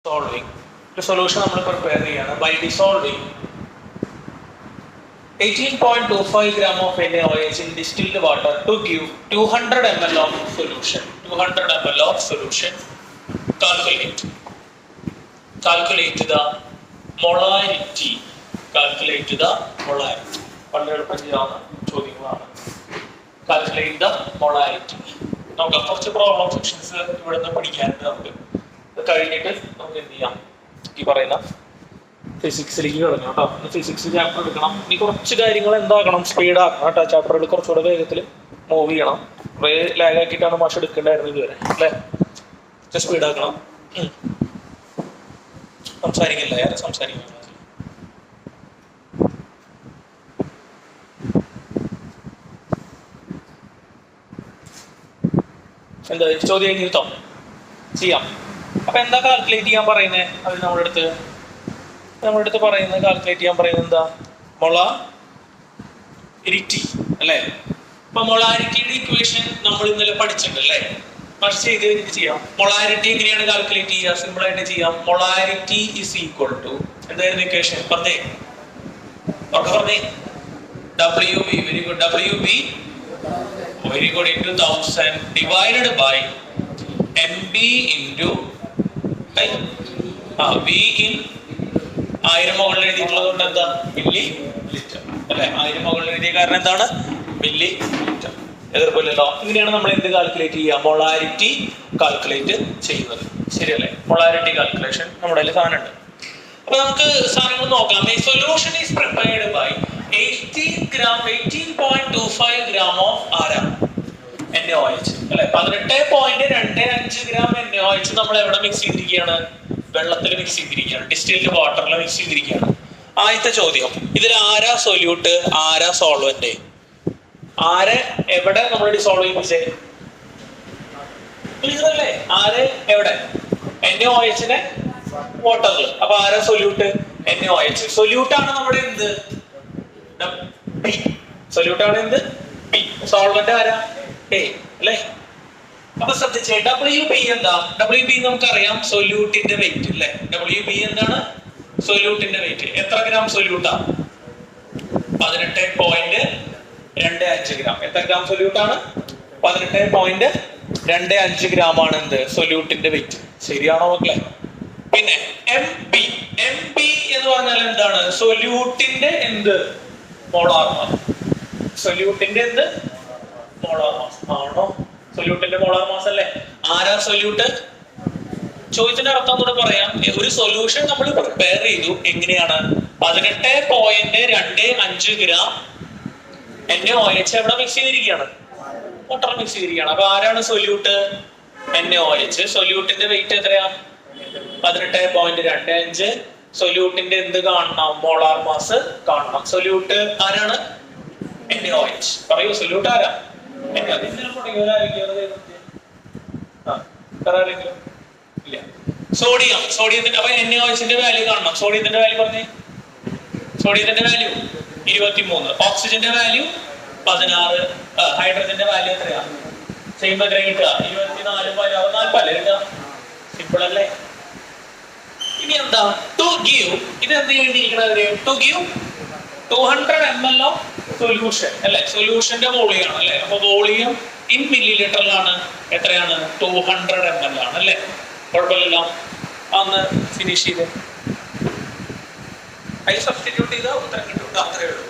solving. The solution we prepare by dissolving 18.25 gram of NaOH in distilled water to give 200 ml of solution. 200 ml of solution. Calculate the molarity. Calculate the molarity. Calculate the molarity. Now, we have to problem sections. We have to physics physics chapter speed chapter movie lag just speed and the ചോദ്യം എഴുതിട്ടോ ചെയ്യാം. അപ്പോൾ എന്താ calculate ചെയ്യാൻ പറയുന്നത്? അത് നമ്മുടെ അടുത്ത് പറയുന്നത് കാൽക്കുലേറ്റ് ചെയ്യാൻ പറയുന്നത് എന്താ? മൊളാരിറ്റി അല്ലേ? അപ്പോൾ മൊളാരിറ്റിയുടെ ഇക്വേഷൻ നമ്മൾ ഇന്നലെ പഠിച്ചിട്ടുണ്ട് അല്ലേ? പക്ഷേ ചെയ്ത് കഴിഞ്ഞിട്ട് ചെയ്യാം. മൊളാരിറ്റി എങ്ങനെയാണ് കാൽക്കുലേറ്റ് ചെയ്യുക? സിമ്പിൾ ആയിട്ട് ചെയ്യാം. മൊളാരിറ്റി ഈസ് ഈക്വൽ ടു എന്തായിരുന്നു ഇക്വേഷൻ? പറഞ്ഞേ WB. Very good. WB very good into 1000 divided by MB into V in 1000 മുകളിൽ എഴുതിയിട്ടുള്ളത് എന്താ? മില്ലി ലിറ്റർ അല്ലെ? 1000 മുകളിൽ എഴുതിയ കാരണം എന്താണ്? Millilitre. എതിർപ്പില്ലല്ലോ. ഇങ്ങനെയാണ് നമ്മൾ എന്ത് കാൽക്കുലേറ്റ് ചെയ്യുക? മൊളാരിറ്റി കാൽക്കുലേറ്റ് ചെയ്യുന്നത്. ശരിയല്ലേ? മൊളാരിറ്റി കാൽക്കുലേഷൻ നമ്മുടെ കയ്യിൽ സാധനമുണ്ട്. അപ്പൊ നമുക്ക് സാധനങ്ങൾ നോക്കാം. A solution is prepared by 18.25 gram of NaOH അല്ലെ? 18.25 gram NaOH നമ്മൾ എവിടെ മിക്സ് ചെയ്തിരിക്കുകയാണ്? വെള്ളത്തിൽ മിക്സ് ചെയ്തിരിക്കുകയാണ്, ഡിസ്റ്റിൽഡ് വാട്ടറിൽ മിക്സ് ചെയ്തിരിക്കുകയാണ്. ആദ്യത്തെ ചോദ്യം, ഇതിൽ ആരാ സൊല്യൂട്ട്, ആരാ സോൾവെന്റ്? ആരെ എവിടെ നമ്മൾ ഡിസോൾവ് ചെയ്യിപ്പിച്ചേ? ക്ലിയർ അല്ലേ? ആരെ എവിടെ? NaOH നെ വാട്ടറിൽ. അപ്പൊ ആരാ സൊല്യൂട്ട്? NaOH. സൊല്യൂട്ട് ആണ് നമ്മുടെ എന്ത്? സൊല്യൂട്ട് ആണ് എന്ത്? P. സോൾവെന്റ് ആരാ? A അല്ലേ? അപ്പൊ ശ്രദ്ധിച്ചേ, WB എന്താ? WB നമുക്കറിയാം സൊല്യൂട്ടിന്റെ വെയിറ്റ് അല്ലേ? WB എന്താണ്? സൊല്യൂട്ടിന്റെ വെയിറ്റ്. എത്ര ഗ്രാം സൊല്യൂട്ടാ? 18.25 ഗ്രാം. എത്ര ഗ്രാം സൊല്യൂട്ടാണ്? 18.25 ഗ്രാം ആണ് എന്ത്? സൊല്യൂട്ടിന്റെ വെയിറ്റ്. ശരിയാണോ മക്കളെ? പിന്നെ MB എന്ന് പറഞ്ഞാൽ എന്താണ്? സൊല്യൂട്ടിന്റെ എന്ത്? Molar mass. സൊല്യൂട്ടിന്റെ എന്ത്? മോളാർ മാസ് ആണോ? സൊല്യൂട്ടിന്റെ മോളാർ മാസ് അല്ലേ? ആരാ സൊല്യൂട്ട്? ചോദ്യത്തിന്റെ അർത്ഥം കൂടെ പറയാം. ഒരു സൊല്യൂഷൻ നമ്മൾ പ്രിപ്പയർ ചെയ്തു. എങ്ങനെയാണ്? 18.25 ഗ്രാം NaOH എവിടെ മിക്സ് ചെയ്തിരിക്കുകയാണ്? വാട്ടർ മിക്സ് ചെയ്തിരിക്കുകയാണ്. അപ്പൊ ആരാണ് സൊല്യൂട്ട്? NaOH. സൊല്യൂട്ടിന്റെ വെയിറ്റ് എത്രയാ? 18.25. സൊല്യൂട്ടിന്റെ എന്ത് കാണണം? മോളാർ മാസ് കാണണം. സൊല്യൂട്ട് ആരാണ്? NaOH. പറയൂ, സൊല്യൂട്ട് ആരാ? സോഡിയം. സോഡിയത്തിന്റെ അപ്പൊ NaOHന്റെ വാല്യൂ കാണണം. സോഡിയത്തിന്റെ വാല്യൂ പറഞ്ഞേ. സോഡിയത്തിന്റെ വാല്യൂ 23. ഓക്സിജന്റെ വാല്യൂ 16. ഹൈഡ്രജന്റെ വാല്യൂ എത്രയാ? ചെയ്യുമ്പോ എത്ര കിട്ടുക? 24, 16, 40 സിമ്പിൾ അല്ലേ? ഇനി എന്താ? To give. ഇത് എന്ത് ചെയ്യേണ്ടിയിരിക്കണത്? To give 200 ml of solution അല്ലെ? സൊല്യൂഷന്റെ വോളിയം ആണ് അല്ലെ? അപ്പൊ വോളിയം ഇൻ മില്ലി ലിറ്ററിലാണ്. എത്രയാണ്? 200 ml ആണ് അല്ലെ? കുഴപ്പമില്ലല്ലോ. അന്ന് ഫിനിഷ് ചെയ്ത് അതിൽ സബ്സ്റ്റിറ്റ്യൂട്ട് ചെയ്ത ഉത്തരം കിട്ടും. അത്രയേ ഉള്ളൂ.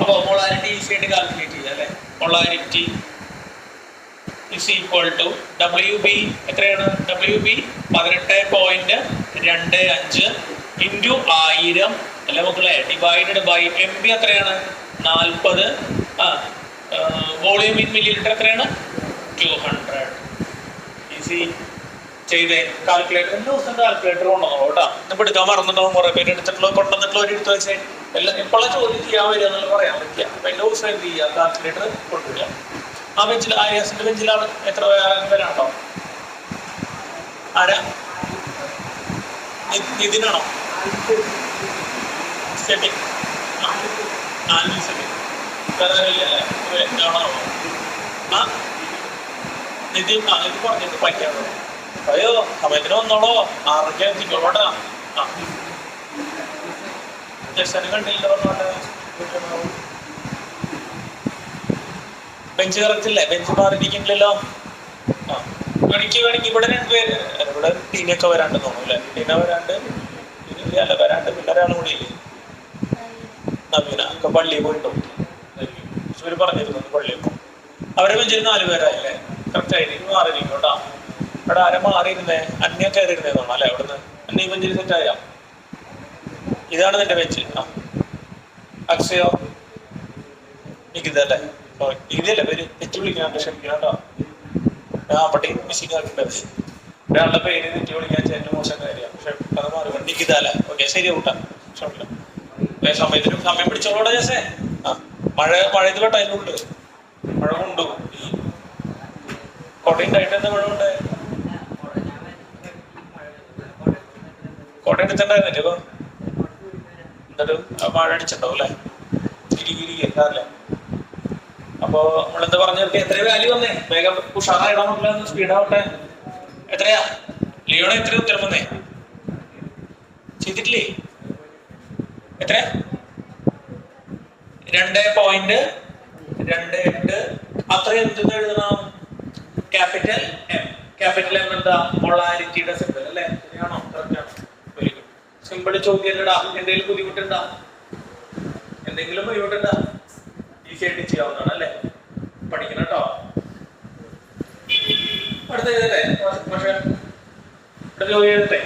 അപ്പോൾ molarity ഈസി ആയിട്ട് കാൽക്കുലേറ്റ് ചെയ്യാം അല്ലേ? molarity is equal to WB എത്രയാണ്? WB 18.25 into 1000 അല്ല മക്കളെ, ഡിവൈഡഡ് ബൈ MB എത്രയാണ്? 40. വോളിയം ഇൻ മില്ലി ലിറ്റർ എത്രയാണ്? 200 ഈസി ചെയ്തേ. കാൽക്കുലേറ്റർ എല്ലാ ദിവസം കാൽക്കുലേറ്റർ കൊണ്ടുവന്നോ കേട്ടോ. ഇപ്പം എടുക്കാൻ മറന്നിട്ടുണ്ടാവും, കുറെ പേര് എടുത്തിട്ടുള്ള കൊണ്ടുവന്നിട്ടുള്ള ഒരു എടുത്ത് വെച്ചാൽ എല്ലാം ഇപ്പോഴുള്ള ചോദ്യം ചെയ്യാൻ വരിക എന്നുള്ള പറയാൻ പറ്റില്ല. അപ്പം എല്ലാ ദിവസം എന്ത് ചെയ്യുക, കാൽക്കുലേറ്റർ കൊണ്ടുവരിക. ആ ബെഞ്ചിൽ ആര്യാസിന്റെ ബെഞ്ചിലാണ് എത്ര പേരാണോ? ആരാ? നിതിനാണോ? സെമി സെമി ആ നിതിൻ ഇത് പറഞ്ഞിട്ട് പഠിക്കാണോ? അയ്യോ സമയത്തിന് വന്നോളോ, 6:00 എത്തിക്കോളോട്ടാ. ആ ജസ്സന് കണ്ടില്ല പറഞ്ഞോട്ടെ. ബെഞ്ച് കറക്റ്റില്ലേ? ബെഞ്ച് മാറിയിരിക്കുന്നില്ലല്ലോ. ആ വേണമെങ്കിൽ ഇവിടെ 2 പേര്, ഇവിടെ ടീനൊക്കെ വരാണ്ട് തോന്നുന്നു. ടീന വരാണ്ട്, അല്ല വരാണ്ട്, പിന്നെ ഒരാളും കൂടി ഇല്ലേ, നവീന ഒക്കെ പള്ളിയിൽ പോയിട്ടു. ഇവര് പറഞ്ഞിരുന്നു പള്ളിയിൽ പോകും. അവരെ ബെഞ്ചിൽ 4 പേരായില്ലേ? കറക്റ്റ് ആയിട്ട് മാറിയിരിക്കും കേട്ടോ. ഇവിടെ ആരെ മാറിയിരുന്നേ? അന്യ കയറിയിരുന്നേ തോന്നണം അല്ലെ? അവിടുന്ന് അന്യ ബെഞ്ചിൽ സെറ്റായ. ഇതാണ് നിന്റെ ബെഞ്ച്. ആ അക്ഷയോ നികിതല്ലേ? സോറി നികിതല്ലേ പേര്, തെറ്റി വിളിക്കാൻ ക്ഷമിക്കണം കേട്ടോ. പട്ടി മിസ്സിങ് ആക്കിണ്ടത് ഒരാളുടെ പേര് തെറ്റി വിളിക്കാൻ ചേട്ടൻ മോശം കാര്യമാണ്. പക്ഷെ അത് മാറി നികിതല്ലേ? ഓക്കെ ശരി കൂട്ടാ, ക്ഷമിക്കണം. സമയത്തിനും സമയം പിടിച്ചോളൂടെ ചേച്ചേ. ആ മഴയത്തുള്ള ടൈമുണ്ട്, മഴ കൊണ്ടു. കോട്ടയം ഉണ്ടായിട്ട് എന്താ മഴ ഉണ്ട്? കോട്ടയം എടുത്തിട്ടുണ്ടായിരുന്നില്ലേ ഇപ്പൊ? എന്നിട്ട് മഴ അടിച്ചിട്ടുണ്ടാവും അല്ലേ? ഗിരിഗിരിയല്ലേ? അപ്പൊ നമ്മളെന്താ പറഞ്ഞിട്ട് എത്ര വാല്യൂ വന്നേ? വേഗം ഉഷാറായിടാൻ പറ്റില്ല, സ്പീഡാവട്ടെ. എത്രയാ ലിയോണ? എത്ര ഉത്തരം വന്നേ? ചെയ്തിട്ടില്ലേ? എത്ര? 2.28. അത്ര എന്തെന്ന് എഴുതണം? Capital M. ക്യാപിറ്റൽ എം എന്താ? മൊളാരിറ്റിയുടെ സിമ്പിൾ അല്ലേ? ശരിയാണോ? കറക്റ്റ് ആണ്. Very good. സിമ്പിൾ ചോദ്യമല്ലടാ. എന്തെങ്കിലും ബുദ്ധിമുട്ടുണ്ടാ? എന്തെങ്കിലും ബുദ്ധിമുട്ടുണ്ടാ? ഈസി ആയിട്ട് ചെയ്യാവുന്നതാണ് അല്ലേ? പഠിക്കണം കേട്ടോ. അടുത്ത എഴുതട്ടെ? പക്ഷേ അടുത്ത ചോദ്യം എഴുതട്ടെ.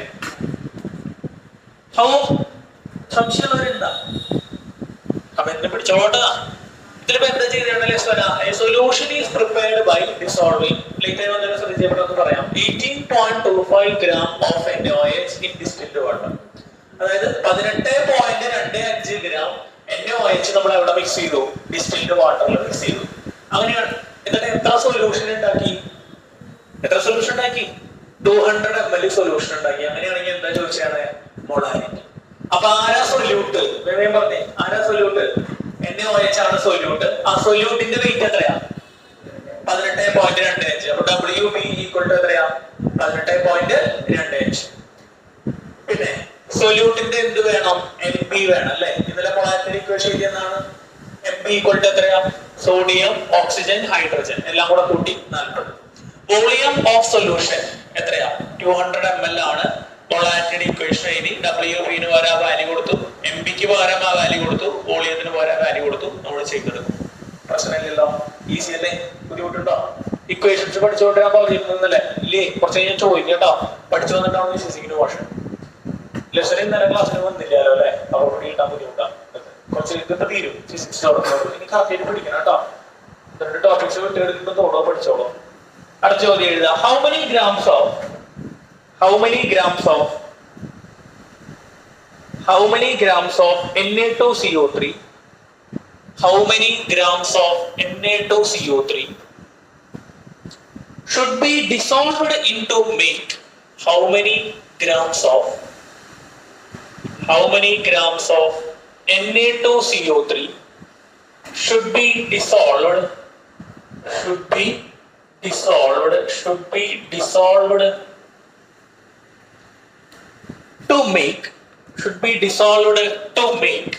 സംശയമുള്ളവരെന്താ? അപ്പൊ എന്നെ പിടിച്ചോട്ടാ. ഇതിലിപ്പോ എന്താ ചെയ്തേ? Solution is prepared by dissolving. Late വന്നതിനെ ശ്രദ്ധിച്ചപ്പോഴൊന്ന് പറയാം. 18.25 gram of NaOH in distilled water. അതായത് 18.25 gram NaOH നമ്മൾ എവിടെ മിക്സ് ചെയ്തു? ഡിസ്റ്റിൽഡ് വാട്ടറിൽ മിക്സ് ചെയ്തു. അങ്ങനെയാണ്. എന്നിട്ട് എത്ര സൊല്യൂഷൻ ഉണ്ടാക്കി? 200 ml സൊല്യൂഷൻ ഉണ്ടാക്കി. അങ്ങനെയാണെങ്കിൽ എന്താ ചോദിച്ചാണ്? മൊളാരിറ്റി. അപ്പൊ ആരാ സൊല്യൂട്ട്? വേഗം പറഞ്ഞേ, ആരാ സൊല്യൂട്ട്? NaOH ആണ് സൊല്യൂട്ട്. ആ സൊല്യൂട്ടിന്റെ വെയിറ്റ് എത്രയാ? 18.25. അപ്പൊ WB ഈക്വൽ ടു എത്രയാ? 18.25. പിന്നെ സൊല്യൂട്ടിന്റെ എന്ത് വേണം? MB വേണം അല്ലെ? ഇന്നലെ മൊളാരിറ്റി ഇക്വേഷൻ എഴുതിയെന്നാണ്. MB ഈക്വൽ ടു എത്രയാ? സോഡിയം, ഓക്സിജൻ, ഹൈഡ്രജൻ എല്ലാം കൂടെ കൂട്ടി 40. വോളിയം ഓഫ് സൊല്യൂഷൻ എത്രയാ? 200 ml ആണ്. മൊളാരിറ്റിയുടെ ഇക്വേഷൻ എഴുതി. WB ന് പകരം വാല്യൂ കൊടുത്തു, MBക്ക് പകരം ആ വാല്യൂ കൊടുത്തു, വോളിയത്തിന് പകരം വാല്യൂ കൊടുത്തു. നമ്മൾ ചെയ്തെടുക്കും. പ്രശ്നമില്ലല്ലോ, ഈസി അല്ലേ? ബുദ്ധിമുട്ടുണ്ടോ? ഇക്വേഷൻസ് പഠിച്ചുകൊണ്ട് ഞാൻ പറഞ്ഞിരുന്നല്ലേ? ഇല്ലേ? കുറച്ച് കഴിഞ്ഞാൽ ചോദിക്കും കേട്ടോ. പഠിച്ചു വന്നിട്ടാണ് വിശ്വസിക്കുന്ന ഭാഷ. ലെസൺ ഇന്നലെ ക്ലാസ്സിന് വന്നില്ലല്ലോ അല്ലെ? അവർക്ക് കിട്ടാൻ ബുദ്ധിമുട്ടാണ്. കുറച്ച് ഇതൊക്കെ തീരും. ഫിസിക്സ് ഇനി കറക്റ്റ് പഠിക്കണം കേട്ടോ. 2 ടോപ്പിക്സ് വിട്ടെടുക്കുമ്പോൾ തോടോ പഠിച്ചോളൂ. അടുത്ത ചോദ്യം എഴുതാം. How many grams of Na2CO3 should be dissolved into milk? How many grams of Na2CO3 should be dissolved to make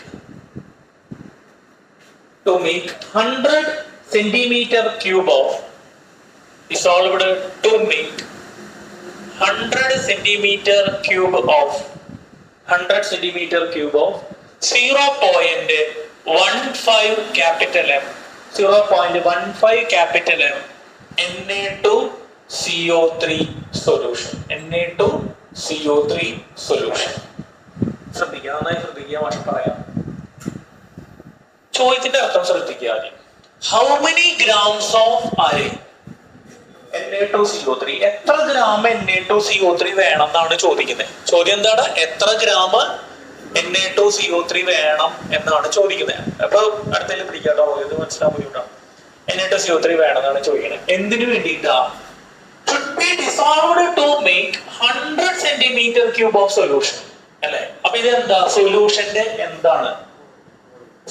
100 centimeter cube of 100 centimeter cube of 0.15 capital M 0.15 capital M Na2CO3 solution. Na2CO3 solution. ശ്രദ്ധിക്കുക, നന്നായി ശ്രദ്ധിക്കുക. മാഷ് പറയാം. ചോദ്യത്തിന്റെ അർത്ഥം ശ്രദ്ധിക്കുക. How many grams of Na2CO3. എത്ര gram Na2CO3 വേണം എന്നാണ് ചോദിക്കുന്നത്. ചോദ്യം എന്താണ്? എത്ര ഗ്രാം Na2CO3 വേണം എന്നാണ് ചോദിക്കുന്നത്. അപ്പൊ അടുത്തേക്ക് പിടിക്കാട്ടോ, ഇത് മനസ്സിലാവുക. Na2CO3 വേണം എന്നാണ് ചോദിക്കുന്നത്. എന്തിനു വേണ്ടിയിട്ടാ? Should be dissolved to make 100 centimeter cube of solution. അല്ലെ? അപ്പൊ ഇത് എന്താ? സൊല്യൂഷന്റെ എന്താണ്?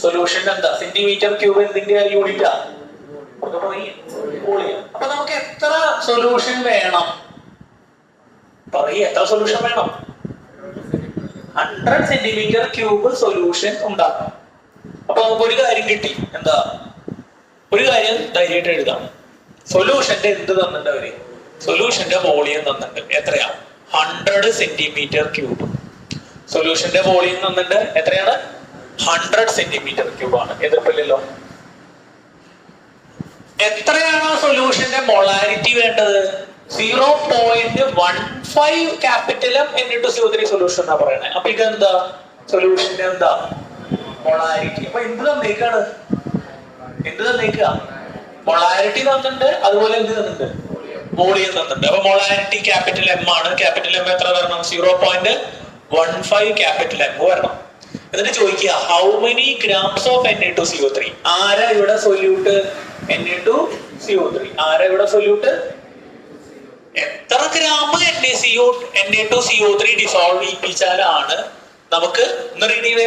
സൊല്യൂഷന്റെ എന്താ? സെന്റിമീറ്റർ ക്യൂബ് എന്തിന്റെ യൂണിറ്റാ? അപ്പൊ നമുക്ക് എത്ര സൊല്യൂഷൻ വേണം? പറയ്, എത്ര സൊല്യൂഷൻ വേണം? 100 സെന്റിമീറ്റർ ക്യൂബ് സൊല്യൂഷൻ ഉണ്ടാക്കാം. അപ്പൊ നമുക്ക് ഒരു കാര്യം കിട്ടി. എന്താ? ഒരു കാര്യം ധൈര്യമായിട്ട് എഴുതാം. സൊല്യൂഷന്റെ എന്ത് തന്നിട്ടുണ്ട് അവര്? സൊല്യൂഷന്റെ വോളിയം തന്നിട്ടുണ്ട്. എത്രയാ? 100 സെന്റിമീറ്റർ ക്യൂബ്. സൊല്യൂഷന്റെ വോളിയം തന്നിട്ടുണ്ട്. എത്രയാണ്? 100 സെന്റിമീറ്റർ ക്യൂബ് ആണ്. എതിർപ്പില്ലല്ലോ. എത്രയാണ് സൊല്യൂഷന്റെ മൊളാരിറ്റി വേണ്ടത്? 0.15 ക്യാപിറ്റൽ M N2CO3 സൊല്യൂഷൻ എന്നാ പറയുന്നത്. അപ്പൊ ഇതെന്താ? സൊല്യൂഷന്റെ എന്താ? മൊളാരിറ്റി. അപ്പൊ എന്ത് തന്നേക്കാണ്? എന്ത് തന്നേക്ക? മൊളാരിറ്റി തന്നിട്ടുണ്ട്. അതുപോലെ എന്ത് തന്നിട്ടുണ്ട്? വോളിയം തന്നിട്ടുണ്ട്. അപ്പൊ മൊളാരിറ്റി ക്യാപിറ്റൽ M ആണ്. ക്യാപിറ്റൽ M എത്ര വരണം? 0.15 ക്യാപിറ്റൽ M വരണം. എന്നിട്ട് ചോദിക്കുക, how many grams of Na2CO3? ആരാ ഇവിടെ സൊല്യൂട്ട്? Na2CO3. ആരാ ഇവിടെ സൊല്യൂട്ട്? എത്ര ഗ്രാം Na2CO3 ഡിസോൾവ് ചെയ്യിപ്പിച്ചാലാണ് നമുക്ക് ഒന്ന് റീഡ് ചെയ്യേ?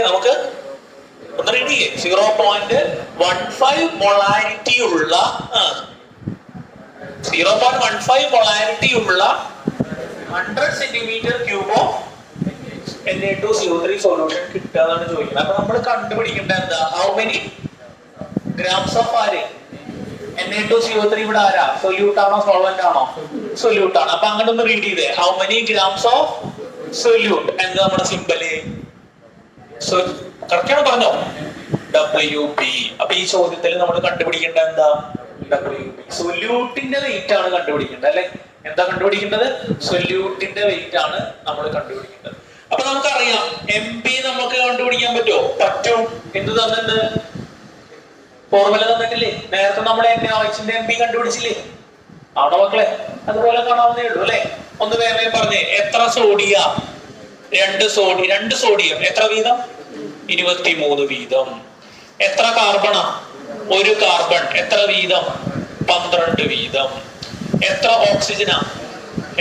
0.15 മൊളാരിറ്റി ഉള്ള 100 centimetre cube of Na2CO3 solution കിട്ടാന്നാണ് ചോദിക്കുന്നത്. അപ്പൊ നമ്മൾ കണ്ടുപിടിക്കേണ്ട എന്താ? ഹൗ മെനി ഗ്രാംസ് ഓഫ് ആര്? Na2CO3 ഇവിടെ ആരാ? സൊല്യൂട്ട് ആണോ സോൾവെന്റ് ആണോ? സൊല്യൂട്ട് ആണ്. അപ്പൊ അങ്ങനെ ഒന്ന് റീഡ് ചെയ്തേ. How many grams of solute. എന്താ നമ്മുടെ സിമ്പല്? കറക്റ്റ് ആണോ? പറഞ്ഞോ. WB. അപ്പൊ ഈ ചോദ്യത്തിൽ നമ്മൾ കണ്ടുപിടിക്കേണ്ട എന്താ? WB. സൊല്യൂട്ടിന്റെ വെയിറ്റ് ആണ് കണ്ടുപിടിക്കേണ്ടത് അല്ലെ? എന്താ കണ്ടുപിടിക്കേണ്ടത്? സൊല്യൂട്ടിന്റെ വെയിറ്റ് ആണ് നമ്മൾ കണ്ടുപിടിക്കേണ്ടത്. അപ്പൊ നമുക്കറിയാം MP നമുക്ക് കണ്ടുപിടിക്കാൻ പറ്റുമോ? പറ്റും. എന്ത് തന്നിട്ടുണ്ട്? ഫോർമുല തന്നിട്ടില്ലേ? നേരത്തെ നമ്മൾ NaOHന്റെ MP കണ്ടുപിടിച്ചില്ലേ? ആണോ മക്കളെ? അതുപോലെ കാണാവുന്നേ ഉള്ളൂ അല്ലെ? ഒന്ന് വേറെ പറഞ്ഞേ. എത്ര സോഡിയ? 2 സോഡിയം. എത്ര വീതം? 23 വീതം. എത്ര കാർബണാ? 1 കാർബൺ. എത്ര വീതം? 12 വീതം. എത്ര ഓക്സിജനാ?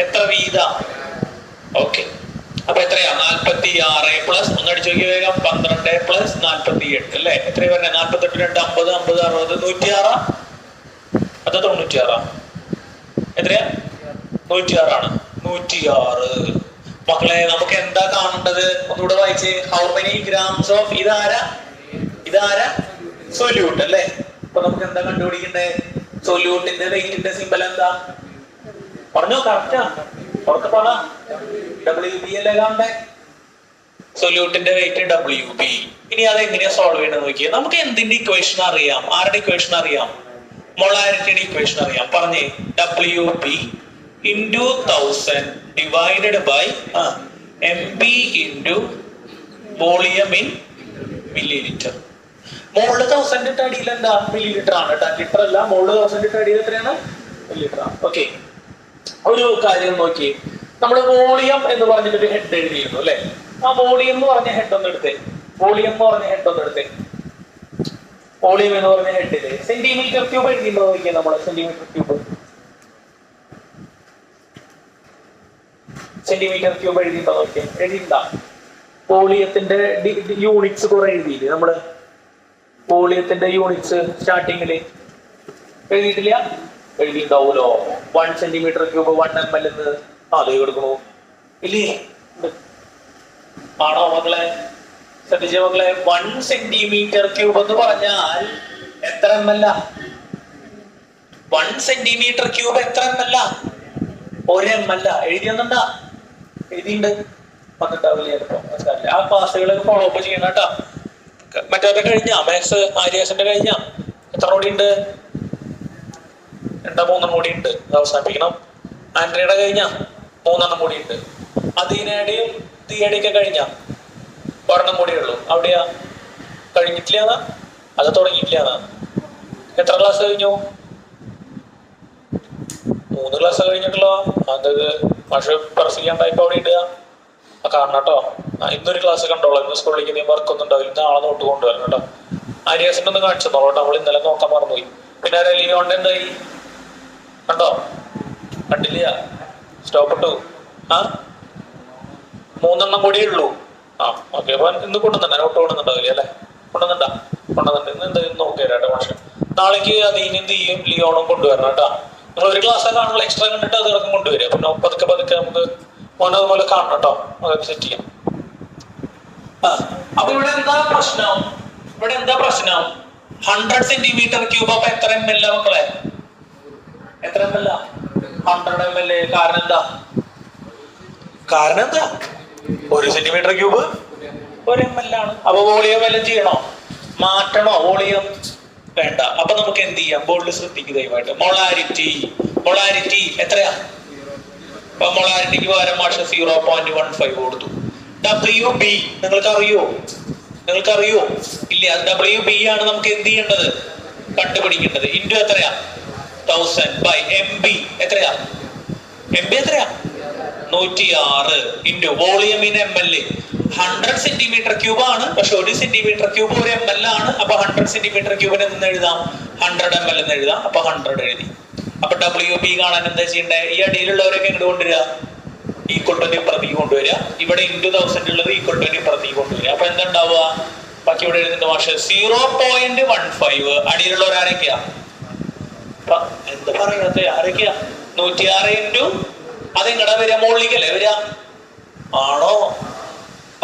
എത്ര വീതം? ഓക്കെ. അപ്പൊ എത്രയാ? 46 പ്ലസ് ഒന്നടിച്ചു നോക്കി വേഗം. 12 പ്ലസ് 48 അല്ലെ? എത്ര പറഞ്ഞ? 48 2 50 50 60 106. അത് 96. എത്രയാ? 106 ആണ്. 106. മക്കളെ നമുക്ക് എന്താ കാണേണ്ടത്? ഒന്നുകൂടെ വായിച്ചേ. ഹൗ മെനി ഗ്രാംസ് ഓഫ് ഇതാരാ? സൊല്യൂട്ട് അല്ലെ? അപ്പൊ നമുക്ക് എന്താ കണ്ടുപിടിക്കണ്ടേ? സൊല്യൂട്ടിന്റെ വെയിറ്റിന്റെ സിമ്പൽ എന്താ? പറഞ്ഞോ. കറക്റ്റാ? ഉറക്കെ പറ. WB അല്ലേ കാണണ്ടേ? സൊല്യൂട്ടിന്റെ വെയിറ്റ് WB. ഇനി അത് എങ്ങനെയാ സോൾവ് ചെയ്യണമെന്ന് നോക്കിയേ. നമുക്ക് എന്തിന്റെ ഇക്വേഷൻ അറിയാം? ആരുടെ ഇക്വേഷൻ അറിയാം? മൊളാരിറ്റിയുടെ ഇക്വേഷൻ അറിയാം. പറഞ്ഞേ. WB into 1000 divided by MB into volume in milliliter. മോള് 1000 ഇട്ട അടിയിൽ എന്താ? മില്ലിലിറ്റർ ആണ്. ലിറ്റർ അല്ല. മോള് 1000 ഇട്ട അടിയിൽ എത്രയാണ്? മില്ലിലിറ്റർ ആണ്. ഓക്കെ. ഒരു കാര്യം നോക്കി. നമ്മൾ വോളിയം എന്ന് പറഞ്ഞിട്ടൊരു ഹെഡ് എഴുതിയിരുന്നു അല്ലെ? ആ വോളിയം എന്ന് പറഞ്ഞ ഹെഡ് ഒന്ന് എടുത്തേ. വോളിയം എന്ന് പറഞ്ഞ ഹെഡില് സെന്റിമീറ്റർ ക്യൂബ് എഴുതിയിട്ടുണ്ടോ നോക്കിയാൽ നമ്മള്? സെന്റിമീറ്റർ ക്യൂബ് എഴുതിയിട്ടുണ്ടോ നോക്കിയാൽ? എഴുതിയിട്ടുണ്ടാ? വോളിയത്തിന്റെ യൂണിറ്റ്സ് കുറെ എഴുതിയില്ലേ നമ്മള്? വോളിയത്തിന്റെ യൂണിറ്റ്സ് സ്റ്റാർട്ടിങ്ങില് എഴുതിയിട്ടില്ല? എഴുതിണ്ടാവൂലോ. 1 സെന്റിമീറ്റർ ക്യൂബ് 1 ml എന്ന് അത് കൊടുക്കണു ഇല്ലേ? ആണോ മക്കളെ? ശ്രദ്ധിച്ച മക്കളെ? 1 സെന്റിമീറ്റർ ക്യൂബ് എന്ന് പറഞ്ഞാൽ എത്ര ml? 1 സെന്റിമീറ്റർ ക്യൂബ് എത്ര ml? 1 ml. എഴുതിയൊന്നുണ്ടാ? എഴുതിണ്ട് വന്നിട്ടാവില്ല ചിലപ്പോ. ആ ക്ലാസ്സുകളൊക്കെ ഫോളോ അപ്പ് ചെയ്യണം കേട്ടോ. മറ്റേ കഴിഞ്ഞ മാത്സ് ആര്യാസിന്റെ കഴിഞ്ഞ എത്ര കൂടി ഉണ്ട്? 2-3 കൂടി ഉണ്ട്. അവസാനിപ്പിക്കണം. ആൻഡ്രിയുടെ കഴിഞ്ഞ 3 കൂടി ഉണ്ട്. അദീനയുടെയും തീയടിയൊക്കെ കഴിഞ്ഞ 1 കൂടി ഉള്ളൂ. അവിടെയാ കഴിഞ്ഞിട്ടില്ല? അത് തുടങ്ങിയിട്ടില്ല. എത്ര ക്ലാസ് കഴിഞ്ഞു? 3 ക്ലാസ് കഴിഞ്ഞിട്ടുള്ളോ അതായത് പക്ഷെ പ്രസ് ചെയ്യാൻ ടൈപ്പ് അവിടെ ഇടുക കാണണം കേട്ടോ. ഇന്നൊരു ക്ലാസ് കണ്ടോളൂ. ഇന്ന് സ്കൂളിലേക്ക് നീ വർക്കൊന്നും ഉണ്ടാവില്ല. നാളെ നോട്ട് കൊണ്ടുവരണം കേട്ടോ. ആര്യാസിന്റെ ഒന്ന് കാണിച്ചു തന്നോളൂ കേട്ടോ. നമ്മൾ ഇന്നലെ നോക്കാൻ മറന്നുപോയി. പിന്നെ ലിയോണ്ട് എന്തായി കണ്ടോ? കണ്ടില്ല, സ്റ്റോപ്പ് ഇട്ടു. 3 കൂടിയേ ഉള്ളൂ. ഓക്കെ. അപ്പൊ ഇന്ന് കൊണ്ടുവന്നെ നോട്ട് കൊണ്ടുവന്നുണ്ടാവില്ല അല്ലെ? കൊണ്ടുവന്നുണ്ട് ഇന്ന് എന്തായാലും നോക്കിയാലോ പക്ഷെ നാളേക്ക് അതീനും തീയും ലിയോണും കൊണ്ടുവരണം കേട്ടോ. നിങ്ങൾ ഒരു ക്ലാസ് കാണുമ്പോൾ എക്സ്ട്രാ കണ്ടിട്ട് അത് ഇറക്കം കൊണ്ടുവരിക. പിന്നെ പതുക്കെ നമുക്ക് മോനെ അതുപോലെ കാണണം കേട്ടോ. അതൊക്കെ സെറ്റ് ചെയ്യാം. അപ്പൊ ഇവിടെ എന്താ പ്രശ്നം? 100 സെന്റിമീറ്റർ ക്യൂബ്. അപ്പൊ എത്ര ml മക്കളെ? എത്ര ml? 100 ml. കാരണം എന്താ? 1 സെന്റിമീറ്റർ ക്യൂബ് 1 ml ആണ്. അപ്പൊ വോളിയം വല്ലതും ചെയ്യണോ? മാറ്റണോ വോളിയം? വേണ്ട. അപ്പൊ നമുക്ക് എന്ത് ചെയ്യാം? ബോർഡിൽ ശ്രദ്ധിക്കുക ദയവായിട്ട്. മൊളാരിറ്റി എത്രയാ? അപ്പൊ മൊളാരിറ്റിക്ക് പകരം മാഷ് 0.15 കൊടുത്തു. WB നിങ്ങൾക്കറിയോ? ഇല്ല. WB ആണ് നമുക്ക് എന്ത് ചെയ്യേണ്ടത്? കണ്ടുപിടിക്കേണ്ടത്. ഇൻറ്റു എത്രയാ? 1000 ബൈ MB എത്രയാ? 106 into volume in ml. 100 centimetre cube ആണ്. പക്ഷെ 1 സെന്റിമീറ്റർ ക്യൂബ് 1 ml ആണ്. അപ്പൊ 100 സെന്റിമീറ്റർ ക്യൂബിനെ നിന്ന് എഴുതാം 100 ml എന്ന് എഴുതാം. അപ്പൊ 100 എഴുതി. അപ്പൊ WB കാണാൻ എന്താ ചെയ്യണ്ടേ? ഈ അടിയിലുള്ളവരൊക്കെ ഇങ്ങോട്ട് കൊണ്ടുവരിക. ഈക്വൽ ടു ഇപ്പുറത്തേക്ക് കൊണ്ടുവരിക. ഇവിടെ ഇൻറ്റു 1000 ഉള്ളത് ഈക്വൽ ടു ഇപ്പുറത്തേക്ക് കൊണ്ടുവരിക. അപ്പൊ എന്താ ഉണ്ടാവുക? ബാക്കി ഇവിടെ എഴുതുന്ന മാഷ് 0.15. അടിയിലുള്ളവർ ആരൊക്കെയാ? എന്താ പറയാത്ത ആരൊക്കെയാ? 106 ഇൻറ്റു അതെങ്ങടാ വരിക? മുകളിലേക്കല്ലേ വരിക? ആണോ?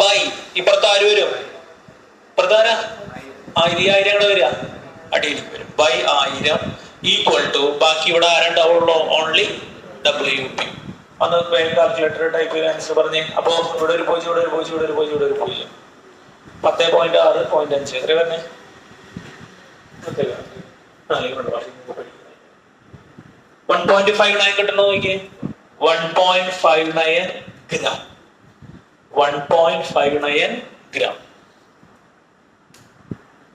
ബൈ ഇപ്പുറത്ത് ആര് വരും? പ്രധാന 1000 കൂടെ വരിക. അടിയിലേക്ക് വരും. ബൈ 1000 ഈക്വൽ ടു ബാക്കി ഇവിടെ ആരുണ്ടാവുള്ളൂ? Only WP. അന്ന് കാൽക്കുലേറ്റർ ടൈപ്പ് ചെയ്ത് ആൻസർ പറഞ്ഞേ. അപ്പൊ ഇവിടെ ഒരു 0, ഇവിടെ ഒരു 0, ഇവിടെ ഒരു 0, ഇവിടെ ഒരു 0. 10.6.5 എത്ര പറഞ്ഞേ? 1.59 കിട്ടണോ നോക്കിയേ. 1.59 ഗ്രാം. 1.59 ഗ്രാം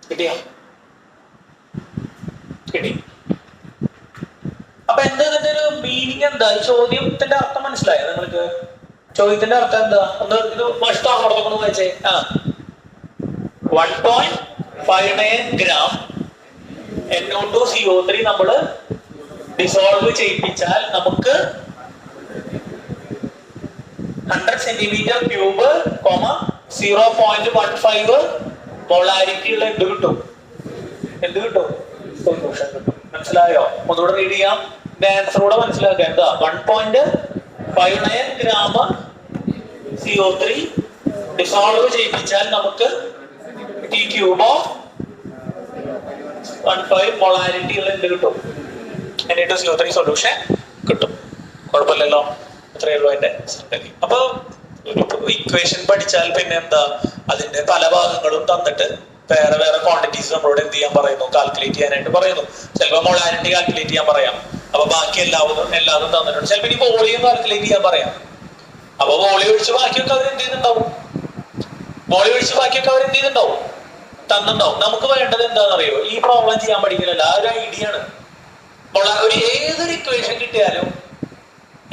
കിട്ടിയോ? കിട്ടി. അപ്പൊ എന്താ ഇതിന്റെ ഒരു മീനിങ്? എന്താ ഈ ചോദ്യത്തിന്റെ അർത്ഥം മനസ്സിലായോ നിങ്ങൾക്ക്? ചോദ്യത്തിന്റെ അർത്ഥം എന്താ? ഒന്ന് ഇത് നഷ്ടമാണോ വായിച്ചേ. 1.59 ഗ്രാം NO2CO3 നമ്മള് ഡിസോൾവ് ചെയ്യിപ്പിച്ചാൽ നമുക്ക് 100 സെന്റിമീറ്റർ ക്യൂബ് 0.15 മൊളാരിറ്റി ഉള്ള എന്ത് കിട്ടും? സൊല്യൂഷൻ കിട്ടും. മനസ്സിലായോ? ഒന്നുകൂടെ റീഡ് ചെയ്യാം. ആൻസർ കൂടെ മനസ്സിലാക്കുക. എന്താ? 1.59 ഗ്രാം CO3 ഡിസോൾവ് ചെയ്യിപ്പിച്ചാൽ നമുക്ക് T ക്യൂബ് ഓഫ് 15 മൊളാരിറ്റി ഉള്ള എന്ത് കിട്ടും? Na2CO3 സൊല്യൂഷൻ കിട്ടും. കുഴപ്പമില്ലല്ലോ. അത്രയേ ഉള്ളൂ അതിന്റെ സംഗതി. അപ്പൊ ഒരു ഇക്വേഷൻ പഠിച്ചാൽ പിന്നെ എന്താ? അതിന്റെ പല ഭാഗങ്ങളും തന്നിട്ട് വേറെ ക്വാണ്ടിറ്റീസ് നമ്മളോട് എന്ത് ചെയ്യാൻ പറയുന്നു? കാൽക്കുലേറ്റ് ചെയ്യാനായിട്ട് പറയുന്നു. ചിലപ്പോൾ മൊളാരിറ്റി കാൽക്കുലേറ്റ് ചെയ്യാൻ പറയാം. അപ്പൊ ബാക്കി എല്ലാതും തന്നിട്ടുണ്ട്. ചിലപ്പോൾ ഇനി വോളിയം കാൽക്കുലേറ്റ് ചെയ്യാൻ പറയാം. അപ്പൊ വോളിയം ഒഴിച്ച് ബാക്കിയൊക്കെ അവർ എന്ത് ചെയ്യുന്നുണ്ടാവും? തന്നിട്ടുണ്ടാവും. നമുക്ക് വേണ്ടത് എന്താണെന്നറിയോ? ഈ പ്രോബ്ലം ചെയ്യാൻ പഠിക്കില്ല. ആ ഒരു ഐഡിയ ആണ്.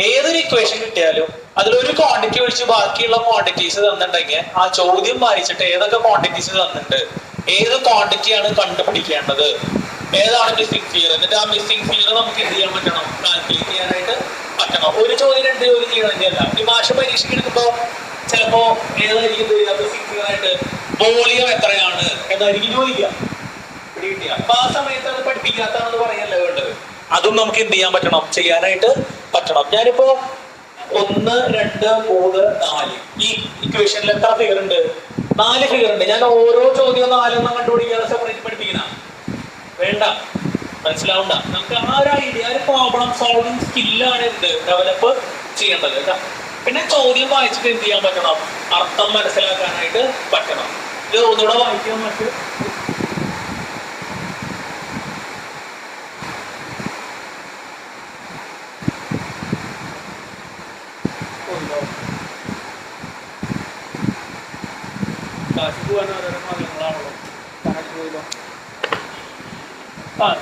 ഏതൊരു ഇക്വേഷൻ കിട്ടിയാലും അതിലൊരു ക്വാണ്ടിറ്റി ഒഴിച്ച് ബാക്കിയുള്ള ക്വാണ്ടിറ്റീസ് തന്നിട്ടുണ്ടെങ്കിൽ ആ ചോദ്യം വായിച്ചിട്ട് ഏതൊക്കെ ക്വാണ്ടിറ്റീസ് തന്നിട്ടുണ്ട്, ഏത് ക്വാണ്ടിറ്റിയാണ് കണ്ടുപിടിക്കേണ്ടത്, ഏതാണ് മിസ്സിംഗ് ഫിയർ, എന്നിട്ട് ആ മിസ്സിംഗ് ഫിയർ നമുക്ക് എന്ത് ചെയ്യാൻ പറ്റണം? കാൽക്കുലേറ്റ് ചെയ്യാനായിട്ട് പറ്റണം. ഒരു ചോദ്യം 2 ചോദ്യം ചെയ്യണമെന്നല്ല. ഈ ഭാഷ പരീക്ഷയ്ക്ക് എടുക്കുമ്പോ ചിലപ്പോ ഏതായിരിക്കും മിസ്സിംഗ് ഫിയർ ആയിട്ട് വോളിയം എത്രയാണ് എന്നായിരിക്കും ചോദിക്കുക. അപ്പൊ ആ സമയത്ത് അത് പഠിപ്പിക്കാത്താണെന്ന് പറയല്ലേ വേണ്ടത്. അതും നമുക്ക് എന്ത് ചെയ്യാൻ പറ്റണം? ചെയ്യാനായിട്ട് പറ്റണം. ഞാനിപ്പോ 1, 2, 3, 4 ഈ ഇക്വേഷനിൽ എത്ര ഫിഗർ ഉണ്ട്? 4 ഫിഗർ ഉണ്ട്. ഞാൻ ഓരോ ചോദ്യവും 4 കണ്ടുപിടിക്കാതെ സെപ്പറേറ്റ് പഠിപ്പിക്കണം വേണ്ട. മനസ്സിലാവണ്ട. നമുക്ക് ആ ഒരു ഐഡിയ, ഒരു പ്രോബ്ലം സോൾവിങ് സ്കില്ലാണ് ഡെവലപ്പ് ചെയ്യേണ്ടത് കേട്ടോ. പിന്നെ ചോദ്യം വായിച്ചിട്ട് എന്ത് ചെയ്യാൻ പറ്റണം? അർത്ഥം മനസ്സിലാക്കാനായിട്ട് പറ്റണം. ഇത് ഒന്നുകൂടെ വായിക്കാൻ പറ്റും.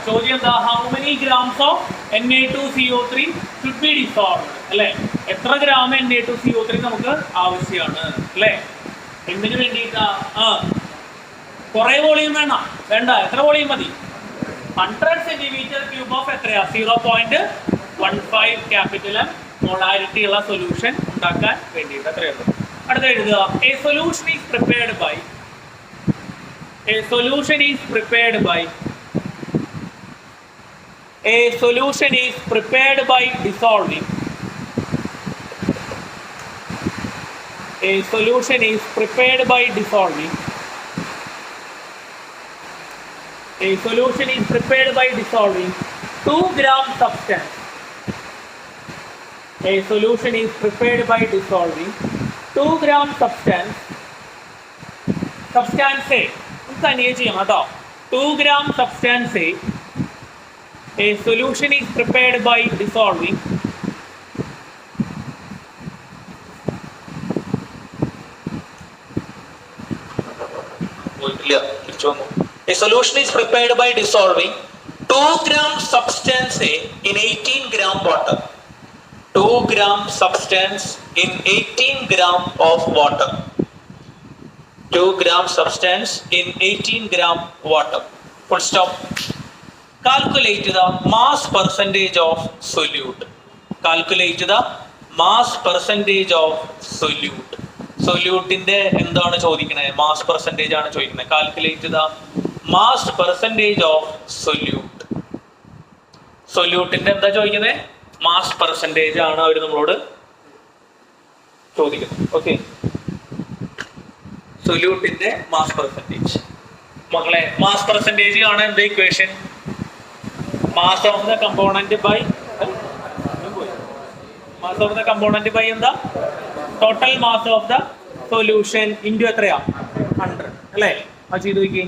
ചോദ്യം എന്താ? How many grams of Na2CO3 should be dissolved അല്ലേ? എത്ര ഗ്രാം Na2CO3 നമുക്ക് ആവശ്യമാണ് അല്ലേ? എന്തിനു വേണ്ടിയിട്ടാ? കുറെ വോളിയം വേണ്ട, എത്ര വോളിയം മതി? 100 സെന്റിമീറ്റർ ക്യൂബ് ഓഫ് എത്രയാ? 0.15 ക്യാപിറ്റൽ എം മോളാരിറ്റി ഉള്ള സൊല്യൂഷൻ ഉണ്ടാക്കാൻ വേണ്ടിയിട്ട്. അത്രയുള്ളൂ. അടുത്ത എഴുതുക. A solution is prepared by dissolving. A solution is prepared by dissolving A solution is prepared by dissolving 2 gram substance. A solution is prepared by dissolving 2 gram substance. Substance A. തനിയെ ചെയ്യാം കേട്ടോ. 2 gram substance A. A solution is prepared by dissolving A solution is prepared by dissolving 2 gram substance A in 18 gram water. 2 gram substance in 18 gram of water. 2 gram substance in 18 gram water. Full stop. Calculate the mass percentage of solute. Calculate the mass percentage of solute. സൊല്യൂട്ടിന്റെ എന്താണ് ചോദിക്കുന്നത്? Mass percentage ആണ് ചോദിക്കുന്നത്. Calculate the mass percentage of solute. സൊല്യൂട്ടിന്റെ എന്താ ചോദിക്കുന്നത്? Mass percentage ആണ് അവർ നമ്മളോട് ചോദിക്കുന്നത്. ഓക്കെ, സൊല്യൂട്ടിന്റെ മാസ് പെർസെൻറ്റേജ്. മക്കളെ, മാസ് പെർസെൻറ്റേജ് ആണ് എന്ത് equation? Mass of the component by എന്താ? Total mass of the solution into എത്രയാ? 100 അല്ലേ? അത് ചെയ്ത് നോക്കി.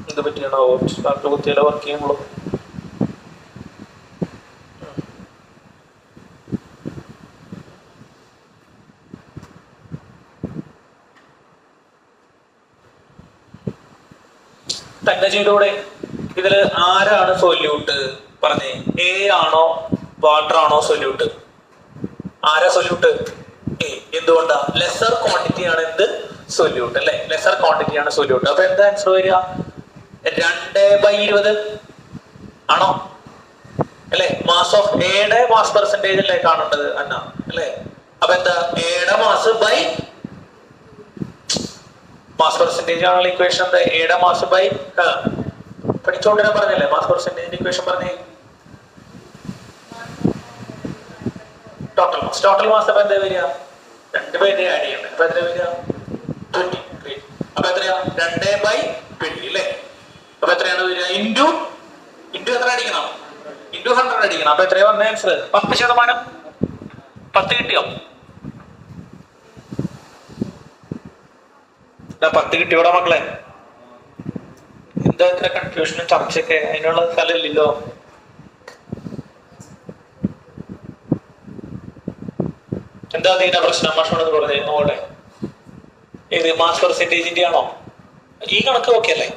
എന്ത് പറ്റിയാണോ കുത്തിയാലോ വർക്ക് ചെയ്യുമ്പോൾ? തന്നെ ചെയ്തോടെ. ഇതില് ആരാണ് സൊല്യൂട്ട് പറഞ്ഞേ? എ ആണോ വാട്ടർ ആണോ സൊല്യൂട്ട്? ആരാ സൊല്യൂട്ട്? എ. എന്തുകൊണ്ടാ? ലെസർ ക്വാണ്ടിറ്റി ആണ് എന്ത്? സൊല്യൂട്ട് അല്ലെ? ലെസർ ക്വാണ്ടിറ്റി ആണ് സൊല്യൂട്ട്. അപ്പൊ എന്താ ആൻസർ വരിക? 2/20 ആണോ അല്ലെ? മാസ് ഓഫ് എയുടെ മാസ് പെർസെന്റേജ് അല്ലേ കാണേണ്ടത് അന്ന അല്ലെ? അപ്പൊ എന്താ? എയുടെ മാസ് ബൈ മാസ് പെർസെന്റേജ് ആണല്ലോ ഇക്വേഷൻ. എന്താ? എയുടെ മാസ് ബൈ പഠിച്ചോണ്ടിനെ പറഞ്ഞല്ലേ മാസ് പെർസെന്റേജിന്റെ ഇക്വേഷൻ പറഞ്ഞേ. Total mass. ടോട്ടൽ മാസ് അപ്പൊ എന്താ വരിക? 2 ആഡ് ചെയ്യണം. അപ്പൊ എത്ര വരിക? 20. അപ്പൊ എത്രയാ? 2/20 അല്ലേ? അപ്പൊ എത്രയാണ് വരിക? ഇൻറ്റു എത്ര അടിക്കണം? ഇൻറ്റു 100 അടിക്കണം. അപ്പൊ എത്രയാ വന്ന ആൻസർ? 10%. 10 കിട്ടിയോ? 10 കിട്ടിയോടാ മക്കളെ? എന്താ ഇത്ര കൺഫ്യൂഷനും ചർച്ചയൊക്കെ? അതിനുള്ള സ്ഥലമില്ലല്ലോ. എന്താ അതിന്റെ പ്രശ്നം? മാഷോണെന്ന് പറഞ്ഞേ നോക്കട്ടെ. ഏത് മാസ് പെർസെന്റേജിന്റെ ആണോ? ഈ കണക്ക് ഓക്കെ അല്ലേ?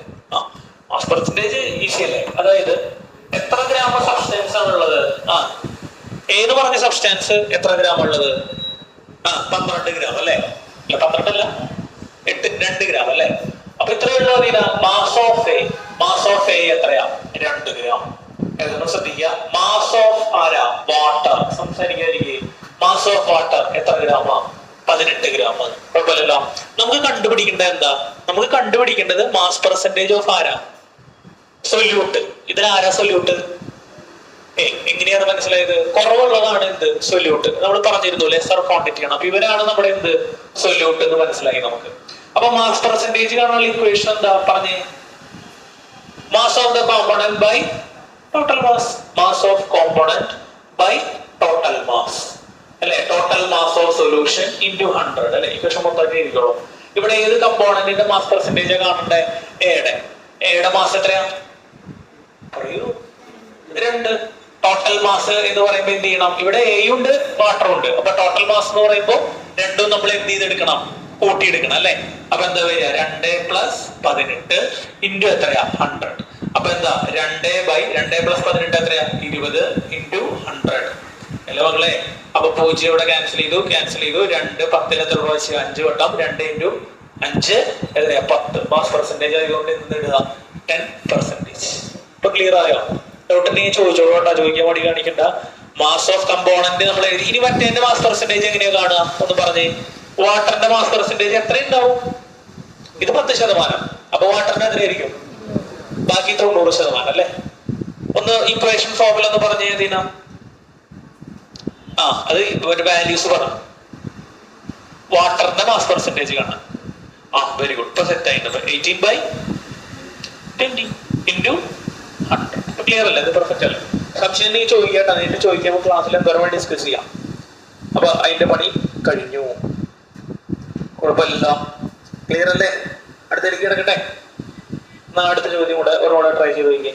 മാസ് പെർസെന്റേജ് ഈസി അല്ലേ? അതായത് എത്ര ഗ്രാം സബ്സ്റ്റൻസ് ആണുള്ളത്? ഏത് പറഞ്ഞ സബ്സ്റ്റൻസ് എത്ര ഗ്രാം ഉള്ളത്? 12 ഗ്രാം അല്ലേ? അല്ല 12 അല്ല, 2 ഗ്രാം അല്ലേ? അപ്പൊ ഇത്രയുള്ള മാസ് ഓഫ് എ എത്രയാ? 2 ഗ്രാം. ശ്രദ്ധിക്കുക, മാസ് ഓഫ് ആരാ? വാട്ടർ. സംസാരിക്കാതിരിക്കെ. മാസ് ഓഫ് വാട്ടർ എത്ര ഗ്രാമാ? 18 ഗ്രാം. കുഴപ്പമില്ലല്ലോ. നമുക്ക് കണ്ടുപിടിക്കേണ്ടത് എന്താ? നമുക്ക് കണ്ടുപിടിക്കേണ്ടത് മാസ് പെർസെന്റേജ് ഓഫ് ആരാ? സൊല്യൂട്ട്. ഇതിലാരാ സൊല്യൂട്ട്? എങ്ങനെയാണ് മനസ്സിലായത്? കുറവുള്ളതാണ് എന്ത്? സൊല്യൂട്ട്. നമ്മൾ പറഞ്ഞിരുന്നു ലെസർ ക്വാണ്ടിറ്റി ആണ്. അപ്പൊ ഇവരാണ് നമ്മുടെ എന്ത്? സൊല്യൂട്ട് എന്ന് മനസ്സിലായി നമുക്ക്. അപ്പൊ മാസ് പെർസെന്റേജ് കാണാനുള്ള ഇക്വേഷൻ എന്താ പറഞ്ഞേ? Mass of the component by total mass. Mass of component by total mass അല്ലെ? Total mass of solution into 100 അല്ലെ? ഇക്വേഷൻ മൊത്തം എഴുതിക്കോളൂ. ഇവിടെ ഏത് കമ്പോണന്റിന്റെ മാസ് പെർസെന്റേജ് കാണണ്ടേ? എയുടെ മാസ് എത്രയാ? പറയൂ. 2. ടോട്ടൽ മാസ് എന്ന് പറയുമ്പോൾ എന്ത് ചെയ്യണം? ഇവിടെ എയും ഉണ്ട് വാട്ടറും ഉണ്ട്. അപ്പൊ ടോട്ടൽ മാസ് എന്ന് പറയുമ്പോൾ രണ്ടും നമ്മൾ എന്ത് ചെയ്തെടുക്കണം? കൂട്ടിയെടുക്കണം അല്ലെ? അപ്പൊ എന്താ വരിക? 2 + 18 ഇൻറ്റു എത്രയാ? 100. അപ്പൊ എന്താ? 2 + 18 എത്രയാ? 20 ഇൻറ്റു 100 അല്ലേ മക്കളെ? അപ്പൊ 0 ഇവിടെ ക്യാൻസൽ ചെയ്തു. 2 10 എത്ര പ്രാവശ്യം? 5 വട്ടം. 2 ഇൻറ്റു 5 എത്രയാ? 10. മാസ് പെർസെന്റേജ് ആയതുകൊണ്ട് എന്ത് ഇടുക? 10%. ഇപ്പൊ ക്ലിയർ ആയോ? ഡൗട്ട് നീ ചോദിച്ചോളൂ, ചോദിക്കാൻ വേണ്ടി കാണിക്കണ്ട. മാസ് ഓഫ് കമ്പോണന്റ് നമ്മൾ എഴുതി. ഇനി മറ്റേന്റെ മാസ് പെർസെന്റേജ് എങ്ങനെയാ കാണുക? ഒന്ന് പറഞ്ഞേ. വാട്ടറിന്റെ മാസ് പെർസെന്റേജ് എത്ര ഉണ്ടാവും? ഇത് 10%. അപ്പൊ വാട്ടറിന് എത്രയായിരിക്കും? ബാക്കി 90% അല്ലെ? ഒന്ന് ഇക്വേഷൻ ഫോർമുല ഒന്ന് പറഞ്ഞേ ദീന. അത് വാല്യൂസ് പറ. വാട്ടറിന്റെ മാസ് പെർസെന്റേജ് കാണാം. Very good. ഇപ്പൊ സെറ്റ് ആയിട്ടുണ്ട്. 18/20 ഇൻറ്റു 100. ക്ലിയർ അല്ലേ? ഇത് പെർഫെക്റ്റ് അല്ലേ? സംശയം നീ ചോദിക്കട്ടെ. എന്നിട്ട് ചോദിക്കുമ്പോൾ ക്ലാസ്സിൽ എന്തോരം ഡിസ്കസ് ചെയ്യാം. അപ്പൊ അതിന്റെ പണി കഴിഞ്ഞു. കുഴപ്പമില്ല. ക്ലിയർ അല്ലേ? അടുത്തേക്ക് കിടക്കട്ടെ. എന്നാ അടുത്ത ചോദ്യം കൂടെ ഒരോടെ ട്രൈ ചെയ്ത് നോക്കിയേ.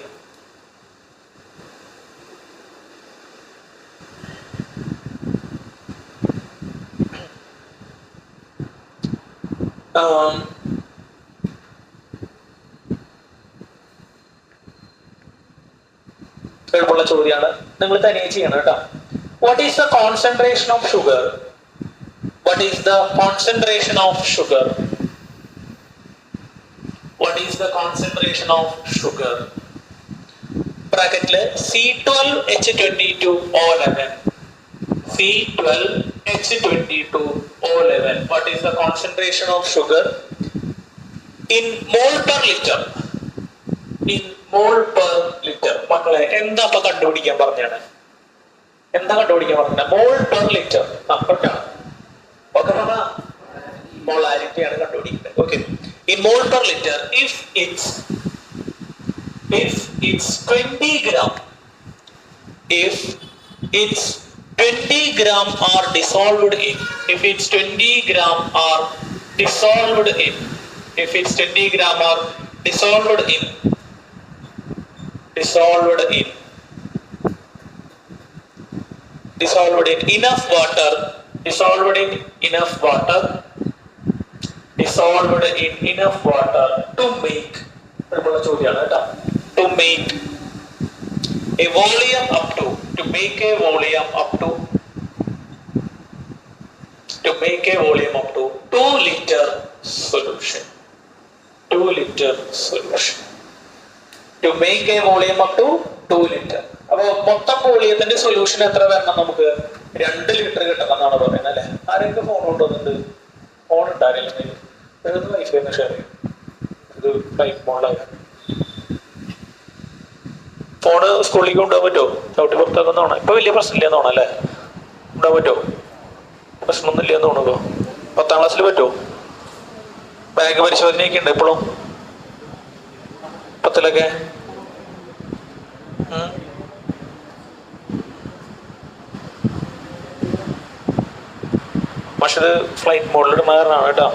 എളുപ്പമുള്ള ചോദ്യമാണ്. നിങ്ങൾ തനിയെ ചെയ്യണം കേട്ടോ. What is the concentration of sugar? What is the concentration of sugar? What is the concentration of sugar? Bracket C12H22O11. C12H22O11. What is the concentration of sugar in mole per liter? In mole per liter. മക്കളെ എന്താ ഇപ്പൊ കണ്ടുപിടിക്കാൻ പറഞ്ഞാണ്? എന്താ കണ്ടുപിടിക്കാൻ പറഞ്ഞത്? Mole per litre. molarity ആണ് കണ്ടുപിടിക്കുന്നത്. Okay. In mole per liter, if it's 20 gram, if it's 20 gram are dissolved in, if it's 20 gram are dissolved in, if it's 20 gram are dissolved in enough water, dissolved in enough water to make a volume up to 2 liter solution. 2 liter solution. To make a volume up to 2 liter. അപ്പൊ മൊത്തം വോളിയത്തിന്റെ solution എത്ര വരണം? നമുക്ക് 2 litre കിട്ടണം എന്നാണ് പറയുന്നത് അല്ലെ? ആരെങ്കിലും ഫോൺ കൊണ്ടുവന്നിട്ടുണ്ട്? ഫോൺ ഉണ്ടാകില്ലെങ്കിൽ വൈഫൈ ഷെയർ ചെയ്യും. ഇത് ടൈപ്പ് മോഡലായ ഫോണ് സ്കൂളിലേക്ക് കൊണ്ടുപോകാൻ പറ്റുമോ? ചവിട്ടി പുറത്താക്കുന്നതാണോ? ഇപ്പൊ വലിയ പ്രശ്നമില്ലെന്ന് തോന്നാം അല്ലേ? കൊണ്ടുപോകാൻ പറ്റുമോ? പ്രശ്നമൊന്നും ഇല്ലെന്ന് തോന്നുന്നു. 10ാം ക്ലാസ്സിൽ പറ്റുമോ? ബാഗ് പരിശോധനയൊക്കെ ഉണ്ട് ഇപ്പോഴും 10ലൊക്കെ? പക്ഷെ ഇത് ഫ്ലൈറ്റ് മോഡിൽ മാറാനാണ് കേട്ടോ.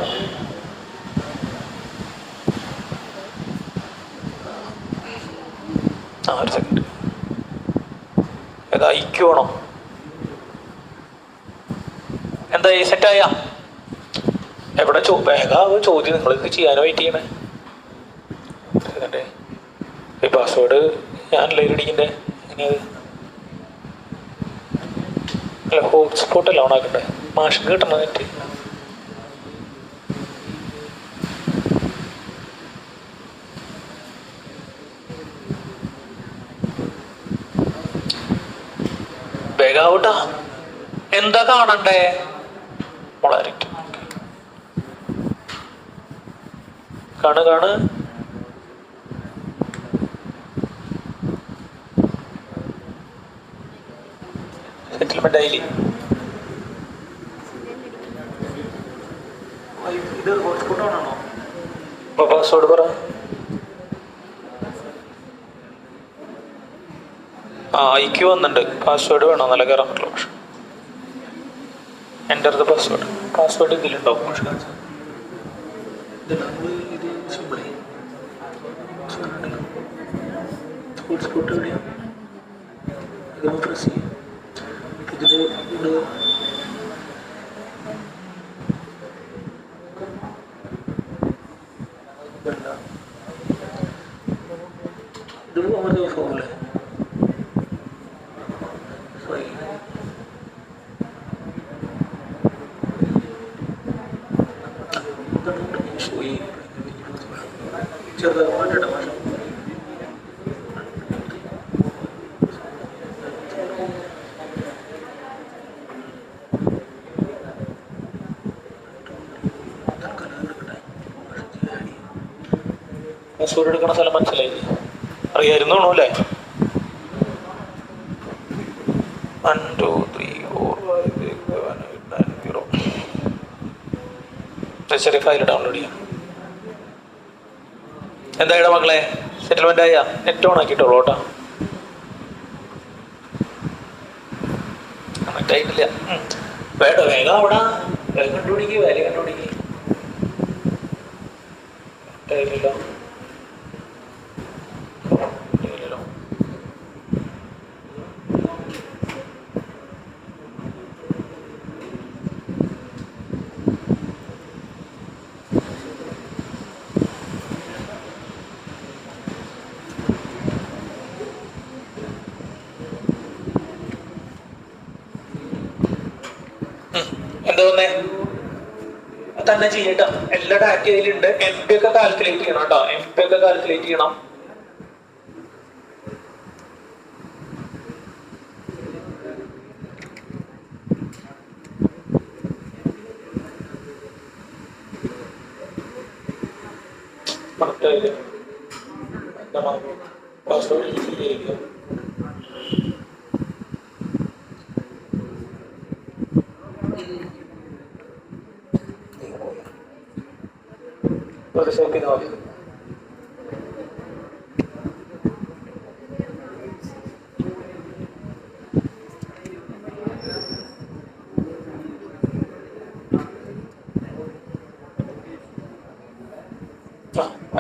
ഒരു സെക്കൻഡ്. ഏതാ IQ ആണോ? എന്താ സെറ്റായ? എവിടെ ചോദ്യം നിങ്ങൾക്ക് ചെയ്യാനോ വെയിറ്റ് ചെയ്യണേ? ഈ പാസ്വേഡ് ഞാൻ ലൈനടിക്കണ്ടേ? എങ്ങനെയത്? അല്ല, ഹോട്ട്സ്പോട്ട് അല്ല ഓണാക്കണ്ടേ? മാഷ് കിട്ടണം നെറ്റ്. വേഗാവട്ടാ. എന്താ കാണണ്ടേ? വളരെ കാണു. സെറ്റിൽമെന്റ് ആയില്ലേ? ഇത് ഹോട്ട്സ്പോട്ട് ആണോ? പാസ്വേഡ് പറ. IQ വന്നിട്ടുണ്ട്. പാസ്വേഡ് വേണോ? നല്ല കയറാൻ പറ്റുള്ളൂ. പക്ഷെ എൻ്റർ ദ പാസ്വേഡ് ഇതിലുണ്ടാവും. പക്ഷെ ഇത് സിമ്പിളേ. ഹോട്ട്സ്പോട്ട് എവിടെയാണ്? ഇതൊന്ന് പ്രസ് ചെയ്യും. ഇതിൽ ഇത് അമൃത ഫോമില് ചെറുതായി മാറ്റട്ടെ മാഷം. സൂര്യ എടുക്കുന്ന സ്ഥലം മനസ്സിലായി അറിയായിരുന്നു അല്ലേ? 1 2 3 4 5 6 7 8 9 0. ചെറിയ ഫയൽ ഡൗൺലോഡ് ചെയ്യാം. എന്തായാലും മക്കളെ സെറ്റിൽമെന്റ് ആയ നെറ്റ് ഓൺ ആക്കിയിട്ടോളൂ കേട്ടോ. കണക്ട് ആയിട്ടില്ല. വേണ്ട വേഗം അവിടെ വേഗം കണ്ടുപിടിക്കുക, വേല കണ്ടുപിടിക്കുക. ആയിട്ടില്ല. എന്താ വന്നേ തന്നെ ചെയ്യട്ടോ. എല്ലാ ഡാറ്റ അതിലുണ്ട്. എം പി ഒക്കെ കാൽക്കുലേറ്റ് ചെയ്യണം കേട്ടോ. എം പി ഒക്കെ കാൽക്കുലേറ്റ് ചെയ്യണം.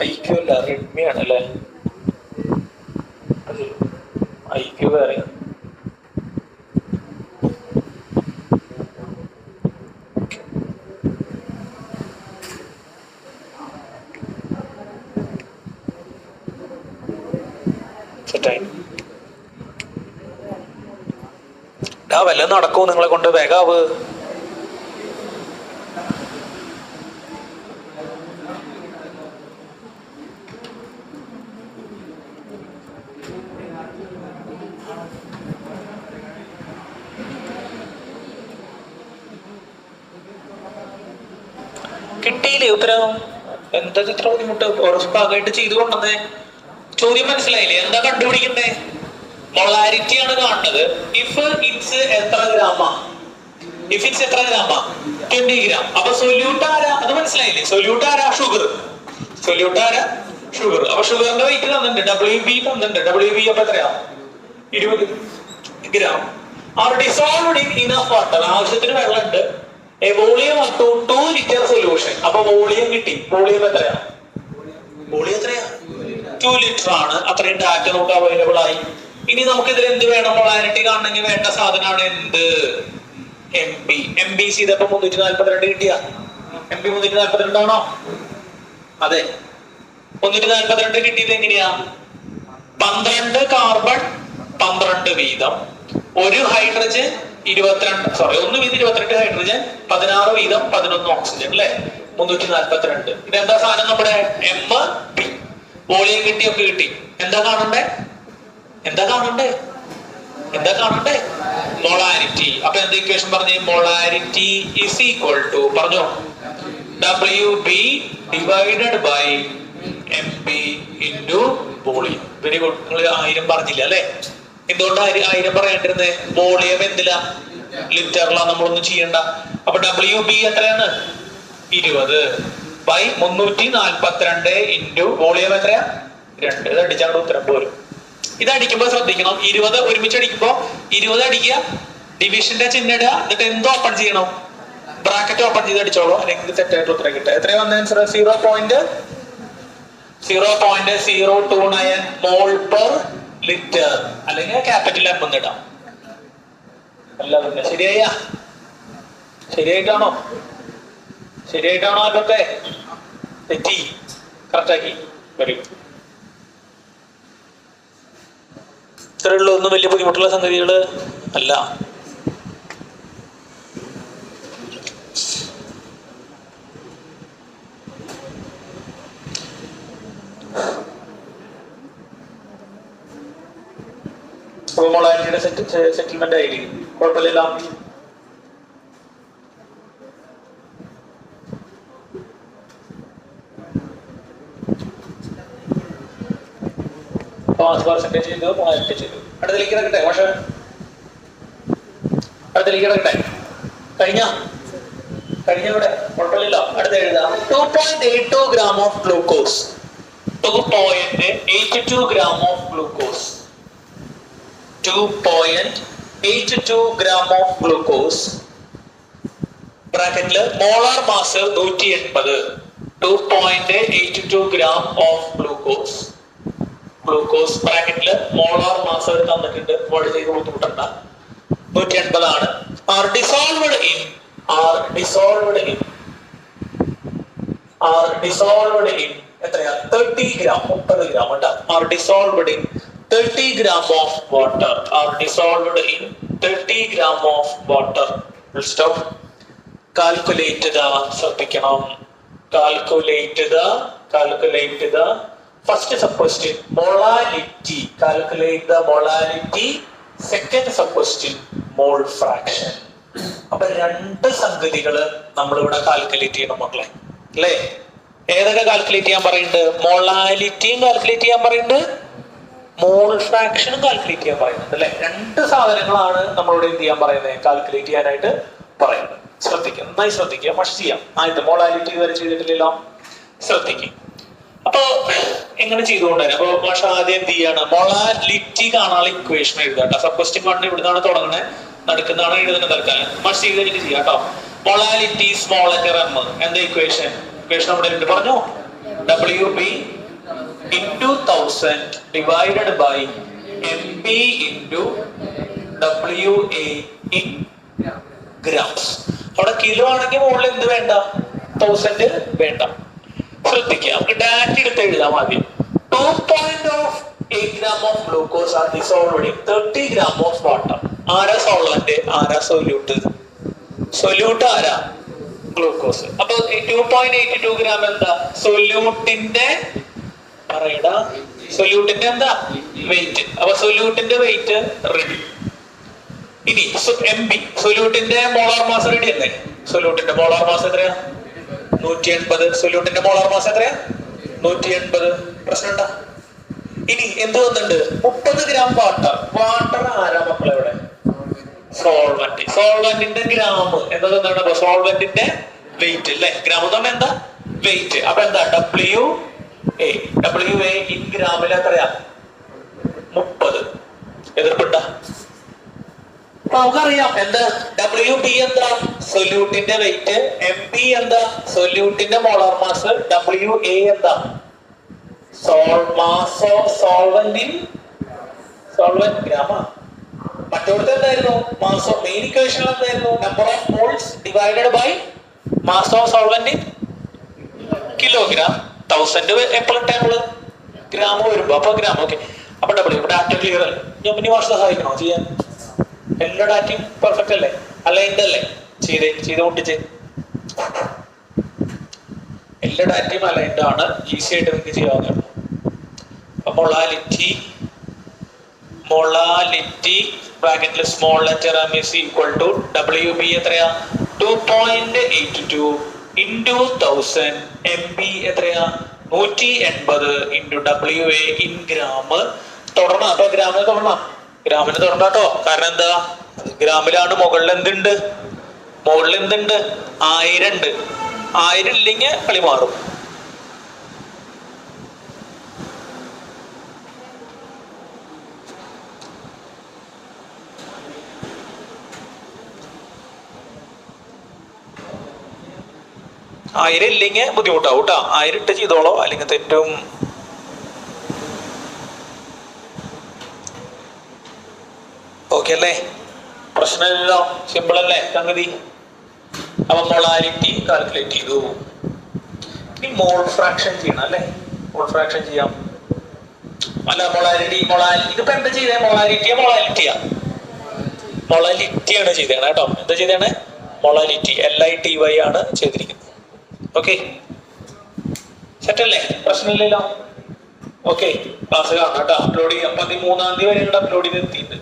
ഐക്യു അല്ല, റെഡ്മി ആണല്ലേ. ഐക്യു വേറെ. വല്ലതും നടക്കൂ നിങ്ങളെ കൊണ്ട്? വേഗാവ്. കിട്ടിയില്ലേ ഉത്തരം? എന്താ ഇത്ര ബുദ്ധിമുട്ട്? ഉറപ്പായിട്ട് ചെയ്തു കൊണ്ടേ. ചോദ്യം മനസ്സിലായില്ലേ? എന്താ കണ്ടുപിടിക്കണ്ടേ? മൊളാരിറ്റി ആണ് കാണുന്നത്. ഇഫ് ഇറ്റ്സ് എത്ര ഗ്രാമാ? ഇഫ് ഇറ്റ്സ് എത്ര ഗ്രാമാ? 20 ഗ്രാം. അപ്പൊ സൊല്യൂട്ട് ആരാ? അത് മനസ്സിലായില്ലേ? സൊല്യൂട്ട് ആരാ? ഷുഗർ. സൊല്യൂട്ട് ആരാ? ഷുഗർ. അപ്പൊ ഷുഗറിന്റെ വെയിറ്റ് തന്നിട്ടുണ്ട്, WB തന്നിട്ടുണ്ട്. WB അപ്പൊ എത്രയാ? 20 gram. Are dissolved in enough water. ആവശ്യത്തിന് വെള്ളമുണ്ട്. A volume up to 2 litre solution. അപ്പൊ വോളിയം കിട്ടി. വോളിയം എത്രയാ? വോളിയം എത്രയാ? 2 ലിറ്റർ ആണ്. അത്രയും ഡാറ്റ നമുക്ക് അവൈലബിൾ ആയി. ഇനി നമുക്ക് ഇതിൽ എന്ത് വേണം? മൊളാരിറ്റി കാണണമെങ്കിൽ വേണ്ട സാധനമാണ് എന്ത്? MB. MB ചെയ്തപ്പോ 342 കിട്ടിയ. MB 342 ആണോ? അതെ, 342 കിട്ടിയത് എങ്ങനെയാ? 12 കാർബൺ 12 വീതം, ഒരു ഹൈഡ്രജൻ 1 വീതം 22 ഹൈഡ്രജൻ, 16 വീതം 11 ഓക്സിജൻ അല്ലെ? 342. ഇതെന്താ സാധനം? നമ്മുടെ MB. വോളിയം കിട്ടിയൊക്കെ കിട്ടി. എന്താ കാണണ്ടേ? എന്താ കാണണ്ടേ? എന്താ കാണണ്ടേ? മൊളാരിറ്റി. അപ്പൊ എന്താ ഇക്വേഷൻ പറഞ്ഞേ? മൊളാരിറ്റി ഈസ് ഈക്വൽ ടു പറഞ്ഞോ WB divided by MB into volume. Very good. നിങ്ങൾ 1000 പറഞ്ഞില്ല അല്ലെ? എന്തുകൊണ്ട് 1000 പറയേണ്ടിരുന്നേ? വോളിയം എന്തിലാ? ലിറ്ററിലാ. നമ്മളൊന്നും ചെയ്യണ്ട. അപ്പൊ WB എത്രയാണ്? 20 ബൈ 342 ഇൻറ്റു വോളിയം എത്രയാ? 2. ഇത് അടിച്ചാണ്ട് ഉത്തരം പോരും. ഇത് അടിക്കുമ്പോ ശ്രദ്ധിക്കണം. 20 ഒരുമിച്ച് അടിക്കുമ്പോ 20 അടിക്കുക, ഡിവിഷന്റെ ചിഹ്നം ഇടുക, എന്നിട്ട് എന്തോ ഓപ്പൺ ചെയ്യണം? ബ്രാക്കറ്റ് ഓപ്പൺ ചെയ്ത് അടിച്ചോളൂ, അല്ലെങ്കിൽ തെറ്റായിട്ട് ഉത്തരം കിട്ടുക. എത്രയാ വന്ന ആൻസർ? 0.029 മോൾ പെർ ലിറ്റർ, അല്ലെങ്കിൽ ക്യാപിറ്റൽ M എന്ന് ഇടാം. അല്ല പിന്നെ ശരിയായിട്ടാണോ അതൊക്കെ തെറ്റി കറക്റ്റാക്കി വരും. ഇത്രയുള്ള ഒന്നും വലിയ ബുദ്ധിമുട്ടുള്ള സംഗതികൾ അല്ല. മൊളാലിറ്റിയുടെ സെറ്റിൽമെന്റ് ആയില്ലേ, കുഴപ്പമില്ല. % ചെയ്തു, മൊളാലിറ്റി ചെയ്തു. അടുത്തേക്ക് കിടക്കട്ടെ പക്ഷെ കഴിഞ്ഞ ഇവിടെ കുഴപ്പമില്ല. അടുത്ത് എഴുതാം. 2.82 gram of glucose. 2.82 gram of glucose. 2.82 gram of glucose. ബ്രാക്കറ്റില് molar mass 180. 2.82 gram of glucose. ബ്രാക്കറ്റില് മോളാർ മാസ് തന്നിട്ടുണ്ട്. വഴി ചെയ്ത് ബുദ്ധിമുട്ടണ്ട. 180 ആണ്. Are dissolved in എത്രയാ? 30 gram, 30 gram കേട്ടോ. Are dissolved in 30 gram of water. Full stop. Calculate the first sub-question molality. Calculate the molality. Second sub-question mole fraction. അപ്പൊ രണ്ട് സംഗതികള് നമ്മളിവിടെ കാൽക്കുലേറ്റ് ചെയ്യണം മക്കളെ, അല്ലേ? ഏതൊക്കെ കാൽക്കുലേറ്റ് ചെയ്യാൻ പറയുന്നുണ്ട്? മൊളാലിറ്റിയും കാൽക്കുലേറ്റ് ചെയ്യാൻ പറയുന്നുണ്ട്, മോൾ ഫ്രാക്ഷനും കാൽക്കുലേറ്റ് ചെയ്യാൻ പറയുന്നുണ്ട്, അല്ലെ? രണ്ട് സാധനങ്ങളാണ് നമ്മളോട് എന്ത് ചെയ്യാൻ പറയുന്നത്? കാൽക്കുലേറ്റ് ചെയ്യാനായിട്ട് പറയുന്നത്. ശ്രദ്ധിക്കുക, നന്നായി ശ്രദ്ധിക്കുക. മസ്റ്റ് ചെയ്യാം. ആദ്യത്തെ മൊളാലിറ്റി ഇതുവരെ ചെയ്തിട്ടില്ലല്ലോ, ശ്രദ്ധിക്കുക. അപ്പൊ എങ്ങനെ ചെയ്തുകൊണ്ടുതന്നെ അപ്പൊ പക്ഷെ ആദ്യം എന്ത് ചെയ്യാണ്? മൊളാലിറ്റി കാണാനുള്ള ഇക്വേഷൻ എഴുതാട്ടോ. സബ് ക്വസ്റ്റ്യൻ 1 ഇവിടുന്നാണ് തുടങ്ങുന്നത്, നടക്കുന്നതാണ് എഴുതുന്നത്. തൽക്കാലം മസ്റ്റ് ചെയ്ത് കഴിഞ്ഞിട്ട് ചെയ്യാം കേട്ടോ. Molality small letter M. എന്താ ഇക്വേഷൻ നമ്മുടെ പറഞ്ഞു? WB into 1000 divided by MB into WA in grams. അവിടെ കിലോ ആണെങ്കിൽ മുകളിൽ എന്ത് വേണ്ട? 1000 വേണ്ട. ശ്രദ്ധിക്കുക, നമുക്ക് ഡാറ്റ എടുത്ത് എഴുതാം ആദ്യം. 2.8 gram of glucose are dissolved in 30 gram of water. ആരാ സോൾവെന്റ്, ആരാ സൊല്യൂട്ട്? സൊല്യൂട്ട് ആരാ? ഗ്ലൂക്കോസ്. അപ്പൊ 2.82 gram എന്താ? സൊല്യൂട്ടിന്റെ എന്താ? വെയിറ്റ്. അപ്പൊ സൊല്യൂട്ടിന്റെ വെയിറ്റ് റെഡി. ഇനി MB സൊല്യൂട്ടിന്റെ മോളാർ മാസ് റെഡി അല്ലേ? സൊല്യൂട്ടിന്റെ മോളാർ മാസ് എത്രയാ? 180. സൊല്യൂട്ടിന്റെ മോളാർ മാസ് എത്രയാ? 180. പ്രശ്നമുണ്ടാ? ഇനി എന്ത് വന്നിട്ടുണ്ട്? 30 gram വാട്ടർ. ആരാ മക്കളെ ഇവിടെ? സോൾവെന്റിന്റെ ഗ്രാം എന്താ? സോൾവെന്റിന്റെ വെയിറ്റ് അല്ലെ? ഗ്രാം എന്ന് പറഞ്ഞാൽ എന്താ? വെയിറ്റ്. അപ്പൊ എന്താ? WA ഇൻ ഗ്രാമിൽ എത്രയാ? 30. എതിർപ്പുണ്ടാ? നമുക്കറിയാം എന്താ? WB എന്താ? സൊല്യൂട്ടിന്റെ വെയിറ്റ്. MB എന്താ? സൊല്യൂട്ടിന്റെ മോളാർ മാസ്. WA എന്താ? മാസ് ഓഫ് സോൾവെന്റ് ഗ്രാമാ. മറ്റോടത്ത് എന്തായിരുന്നു? മാസ് ഓഫ് മെയിൻ ഇക്വേഷൻ എന്തായിരുന്നു? Number of moles divided by mass of solvent in kilogram. 1000 എപ്പോഴും ടേബിള് ഗ്രാം വരുമ്പോ അപ്പൊ ഗ്രാം. ഓക്കെ, അപ്പൊ ഡാറ്റ ക്ലിയർ അല്ലേ? ഞാൻ പിന്നെ മാഷ് സഹായിക്കണോ ചെയ്യാൻ? എല്ലാ ഡാറ്റയും പെർഫെക്റ്റ് അല്ലേ? അലൈൻഡ് അല്ലേ? ചെയ്ത് മുട്ടിച്ച് എല്ലാ ഡാറ്റയും അലൈൻഡ് ആണ്. ഈസി ആയിട്ട് നിങ്ങൾക്ക് ചെയ്യാവുന്നതാണ്. അപ്പൊ മൊളാലിറ്റി ബ്രാക്കറ്റിൽ small letter m is equal to WB എത്രയാ? 2.82 into 1000. MB എത്രയാ? 180 into WA in gram. തുടരണം. അപ്പൊ ഗ്രാമിന് തുടരണം കേട്ടോ. കാരണം എന്താ? ഗ്രാമിലാണ്. മുകളിൽ എന്തുണ്ട്? 1000 ഉണ്ട്. 1000 ഇല്ലെങ്കിൽ കളി മാറും. ആയിരം ഇല്ലെങ്കിൽ ബുദ്ധിമുട്ടാവും കേട്ടോ. 1000 ഇട്ട് ചെയ്തോളോ, അല്ലെങ്കിൽ തെറ്റും. ഓക്കെ അല്ലേ? പ്രശ്നമില്ലല്ലോ, സിമ്പിൾ അല്ലേ സംഗതി. അപ്പൊ മൊളാരിറ്റി കാൽക്കുലേറ്റ് ചെയ്തു. ഇനി മോൾ ഫ്രാക്ഷൻ ചെയ്യണം അല്ലേ? മോൾ ഫ്രാക്ഷൻ ചെയ്യാം. അല്ല മൊളാരിറ്റി ഇതിപ്പോ എന്താ ചെയ്തേ? മൊളാലിറ്റിയാണ് ചെയ്തേണ കേട്ടോ. എന്താ ചെയ്തേണേ? മൊളാലിറ്റി LITY ആണ് ചെയ്തിരിക്കുന്നത്. ഓക്കെ, സെറ്റ് അല്ലേ? പ്രശ്നമില്ലല്ലോ. ഓക്കെ, ക്ലാസ് കാണാം കേട്ടോ. അപ്ലോഡ് ചെയ്യാം. 13-ാം തീയതി വരെ അപ്ലോഡ് ചെയ്ത് എത്തിയിട്ടുണ്ട്.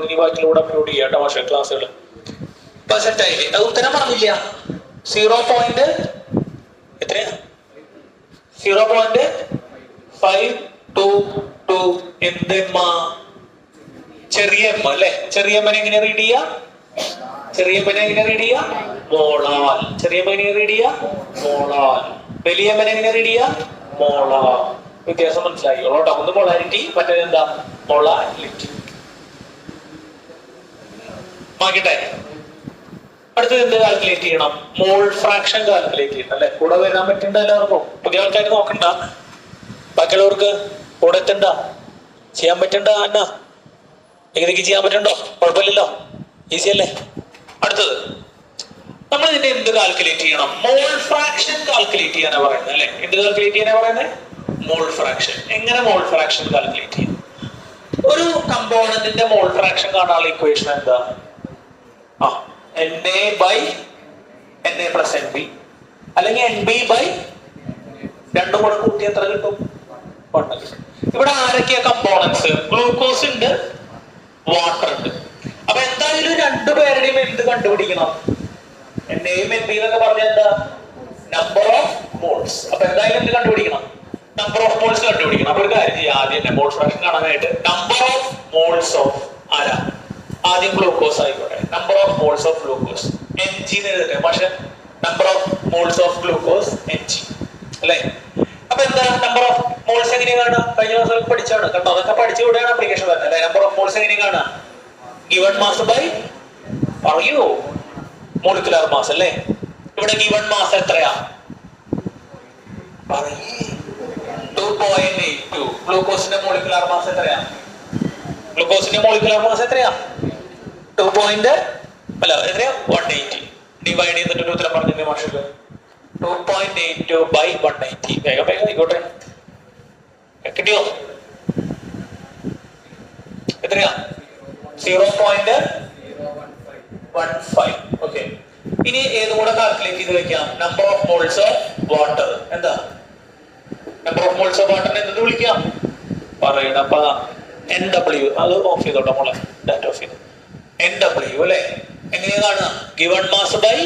ഇനി ബാക്കിലൂടെ അപ്ലോഡ് ചെയ്യാം കേട്ടോ പക്ഷേ ക്ലാസ്സുകൾ. ഇപ്പൊ സെറ്റ് ആയില്ലേ? അത് ഉത്തരം പറഞ്ഞില്ല. 0. എത്രയാ? 0.522 എന്തെമ്മ? ചെറിയ എം അല്ലേ? ചെറിയ എമ്മനെ എങ്ങനെ റീഡ് ചെയ്യാ? മോളാൽ. ചെറിയ എമ്മനെ റീഡ് ചെയ്യാ? മോളാൽ. വലിയ എമ്മനെ എങ്ങനെ റീഡ് ചെയ്യാ? മോളാൽ. വ്യത്യാസം മനസ്സിലായി കേട്ടോ. ഒന്ന് മൊളാരിറ്റി, മറ്റേത് എന്താ? മൊളാലിറ്റി. നോക്കട്ടെ, അടുത്തത് എന്ത് കാൽക്കുലേറ്റ് ചെയ്യണം? മോൾ ഫ്രാക്ഷൻ കാൽക്കുലേറ്റ് ചെയ്യണം അല്ലെ? കൂടെ വരാൻ പറ്റണ്ട എല്ലാവർക്കും? പുതിയ ആൾക്കാർ നോക്കണ്ട, ബാക്കിയുള്ളവർക്ക് കൂടെ എത്തണ്ട, ചെയ്യാൻ പറ്റണ്ട. എന്നാ ഏതൊക്കെ ചെയ്യാൻ പറ്റണ്ടോ? കുഴപ്പമില്ലല്ലോ, ഈസി അല്ലേ? അടുത്തത് നമ്മൾ ഇതിന്റെ എന്ത് കാൽക്കുലേറ്റ് ചെയ്യണം? മോൾ ഫ്രാക്ഷൻ കാൽക്കുലേറ്റ് ചെയ്യാനാ പറയുന്നത് അല്ലെ? എന്ത് കാൽക്കുലേറ്റ് ചെയ്യാനാ പറയുന്നത്? Mole fraction. എങ്ങനെ മോൾ ഫ്രാക്ഷൻ കാൽക്കുലേറ്റ് ചെയ്യും? ഒരു കമ്പോണന്റിന്റെ മോൾ ഫ്രാക്ഷൻ കാണാനുള്ള ഇക്വേഷൻ എന്താ? NA/NA+NB അല്ലെങ്കിൽ NB by രണ്ടും കൂടെ കൂട്ടി എത്ര കിട്ടും? 1 കിട്ടും. ഇവിടെ ആരൊക്കെയാ കമ്പോണൻസ്? ഗ്ലൂക്കോസ് ഉണ്ട്, വാട്ടർ ഉണ്ട്. അപ്പൊ എന്തായാലും രണ്ടുപേരുടെയും എന്ത് കണ്ടുപിടിക്കണം? NAയും NB എന്നൊക്കെ പറഞ്ഞാൽ എന്താ? Number of moles. അപ്പൊ എന്തായാലും എന്ത് കണ്ടുപിടിക്കണം? നമ്പർ ഓഫ് മോൾസ് കണ്ടുപിടിക്കണം. അപ്പൊ ഒരു കാര്യം ചെയ്യാം, ആദ്യം മോൾ ഫ്രാക്ഷൻ കാണാനായിട്ട് നമ്പർ ഓഫ് മോൾസ് ഓഫ് ആരാ? ആദ്യം ഗ്ലൂക്കോസ് ആയിക്കോട്ടെ. Number of moles of glucose Mg എന്ന് എഴുതട്ടെ. പക്ഷെ number of moles of glucose Mg അല്ലെ? അപ്പൊ എന്താ നമ്പർ ഓഫ് മോൾസ് എങ്ങനെ കാണാം? കഴിഞ്ഞ ദിവസം പഠിച്ചാണ് കേട്ടോ. അതൊക്കെ പഠിച്ചു കൂടെയാണ് ആപ്ലിക്കേഷൻ വരുന്നത് അല്ലെ? നമ്പർ ഓഫ് മോൾസ് എങ്ങനെ കാണാം? ഗിവൺ മാസ് ബൈ പറയൂ മോളിക്കുലർ മാസ് അല്ലേ? ഇവിടെ ഗിവൺ മാസ് എത്രയാ? 2.82. ഗ്ലൂക്കോസിന്റെ മോളിക്കുലർ മാസ് എത്രയാ? 180 ഡിവൈഡ് ചെയ്തിട്ട് ഒരു ഉത്തരം പറഞ്ഞില്ലേ മാഷക്ക്? 2.82/180. വേഗം ആയിക്കോട്ടെ. കിട്ടിയോ? എത്രയാ? 0.15. ഓക്കെ, ഇനി ഏതും കൂടെ കാൽക്കുലേറ്റ് ചെയ്ത് വെക്കാം. Number of moles of water എന്താ? നമ്പർ ഓഫ് മോൾസ് ഓഫ് വാട്ടറിനെ എന്ത് വിളിക്കാം? പറയണപ്പ NW. അത് ഓഫ് ചെയ്തോട്ടെ മോളെ, ഡാറ്റ ഓഫ് ചെയ്തു. NW അല്ലെ? എങ്ങനെയാ കാണുക? ഗിവൺ മാസ് ബൈ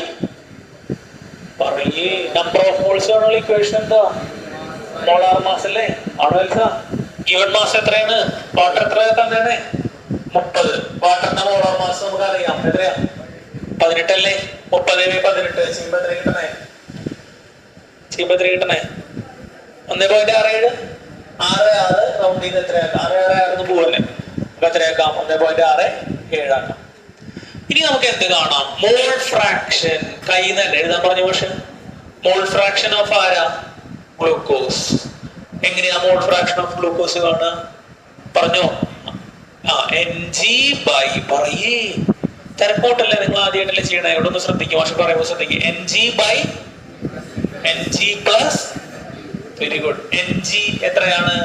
പറയേ നമ്പർ ഓഫ് മോൾസ് ആണുള്ള ഇക്വേഷൻ എന്താ? മോളാർ മാസ് അല്ലേ? ആണോ എൽസ? ഗിവൺ മാസ് എത്രയാണ്? വാട്ടർ എത്ര തന്നെയാണ്? 30. വാട്ടറിന്റെ മോളാർ മാസ് നമുക്ക് അറിയാം. എത്രയാ? 18 അല്ലേ? 30/18 ചെയ്യുമ്പോ എത്ര കിട്ടണേ? 1.67. 6 റൗണ്ട് ചെയ്ത് എത്രയാക്കാം? 6 പോവല്ലേ? അപ്പൊ എത്രയാക്കാം? 1.67 ആക്കാം. ഇനി നമുക്ക് എന്ത് കാണാം? Mole fraction. കൈ തന്നെ എഴുതാൻ പറഞ്ഞു. പക്ഷെ മോൾ ഫ്രാക്ഷൻ ഓഫ് ആരാ? ഗ്ലൂക്കോസ്. എങ്ങനെയാ മോൾ ഫ്രാക്ഷൻ ഓഫ് ഗ്ലൂക്കോസ് കാണുക? പറഞ്ഞോ? Ng by പറയേ തിരക്കോട്ടല്ലേ? നിങ്ങൾ ആദ്യമായിട്ടല്ലേ ചെയ്യണേ? ഇവിടെ ഒന്ന് ശ്രദ്ധിക്കും. പക്ഷെ പറയുമ്പോൾ ശ്രദ്ധിക്കും. Ng plus very good. Ng എത്രയാണ്?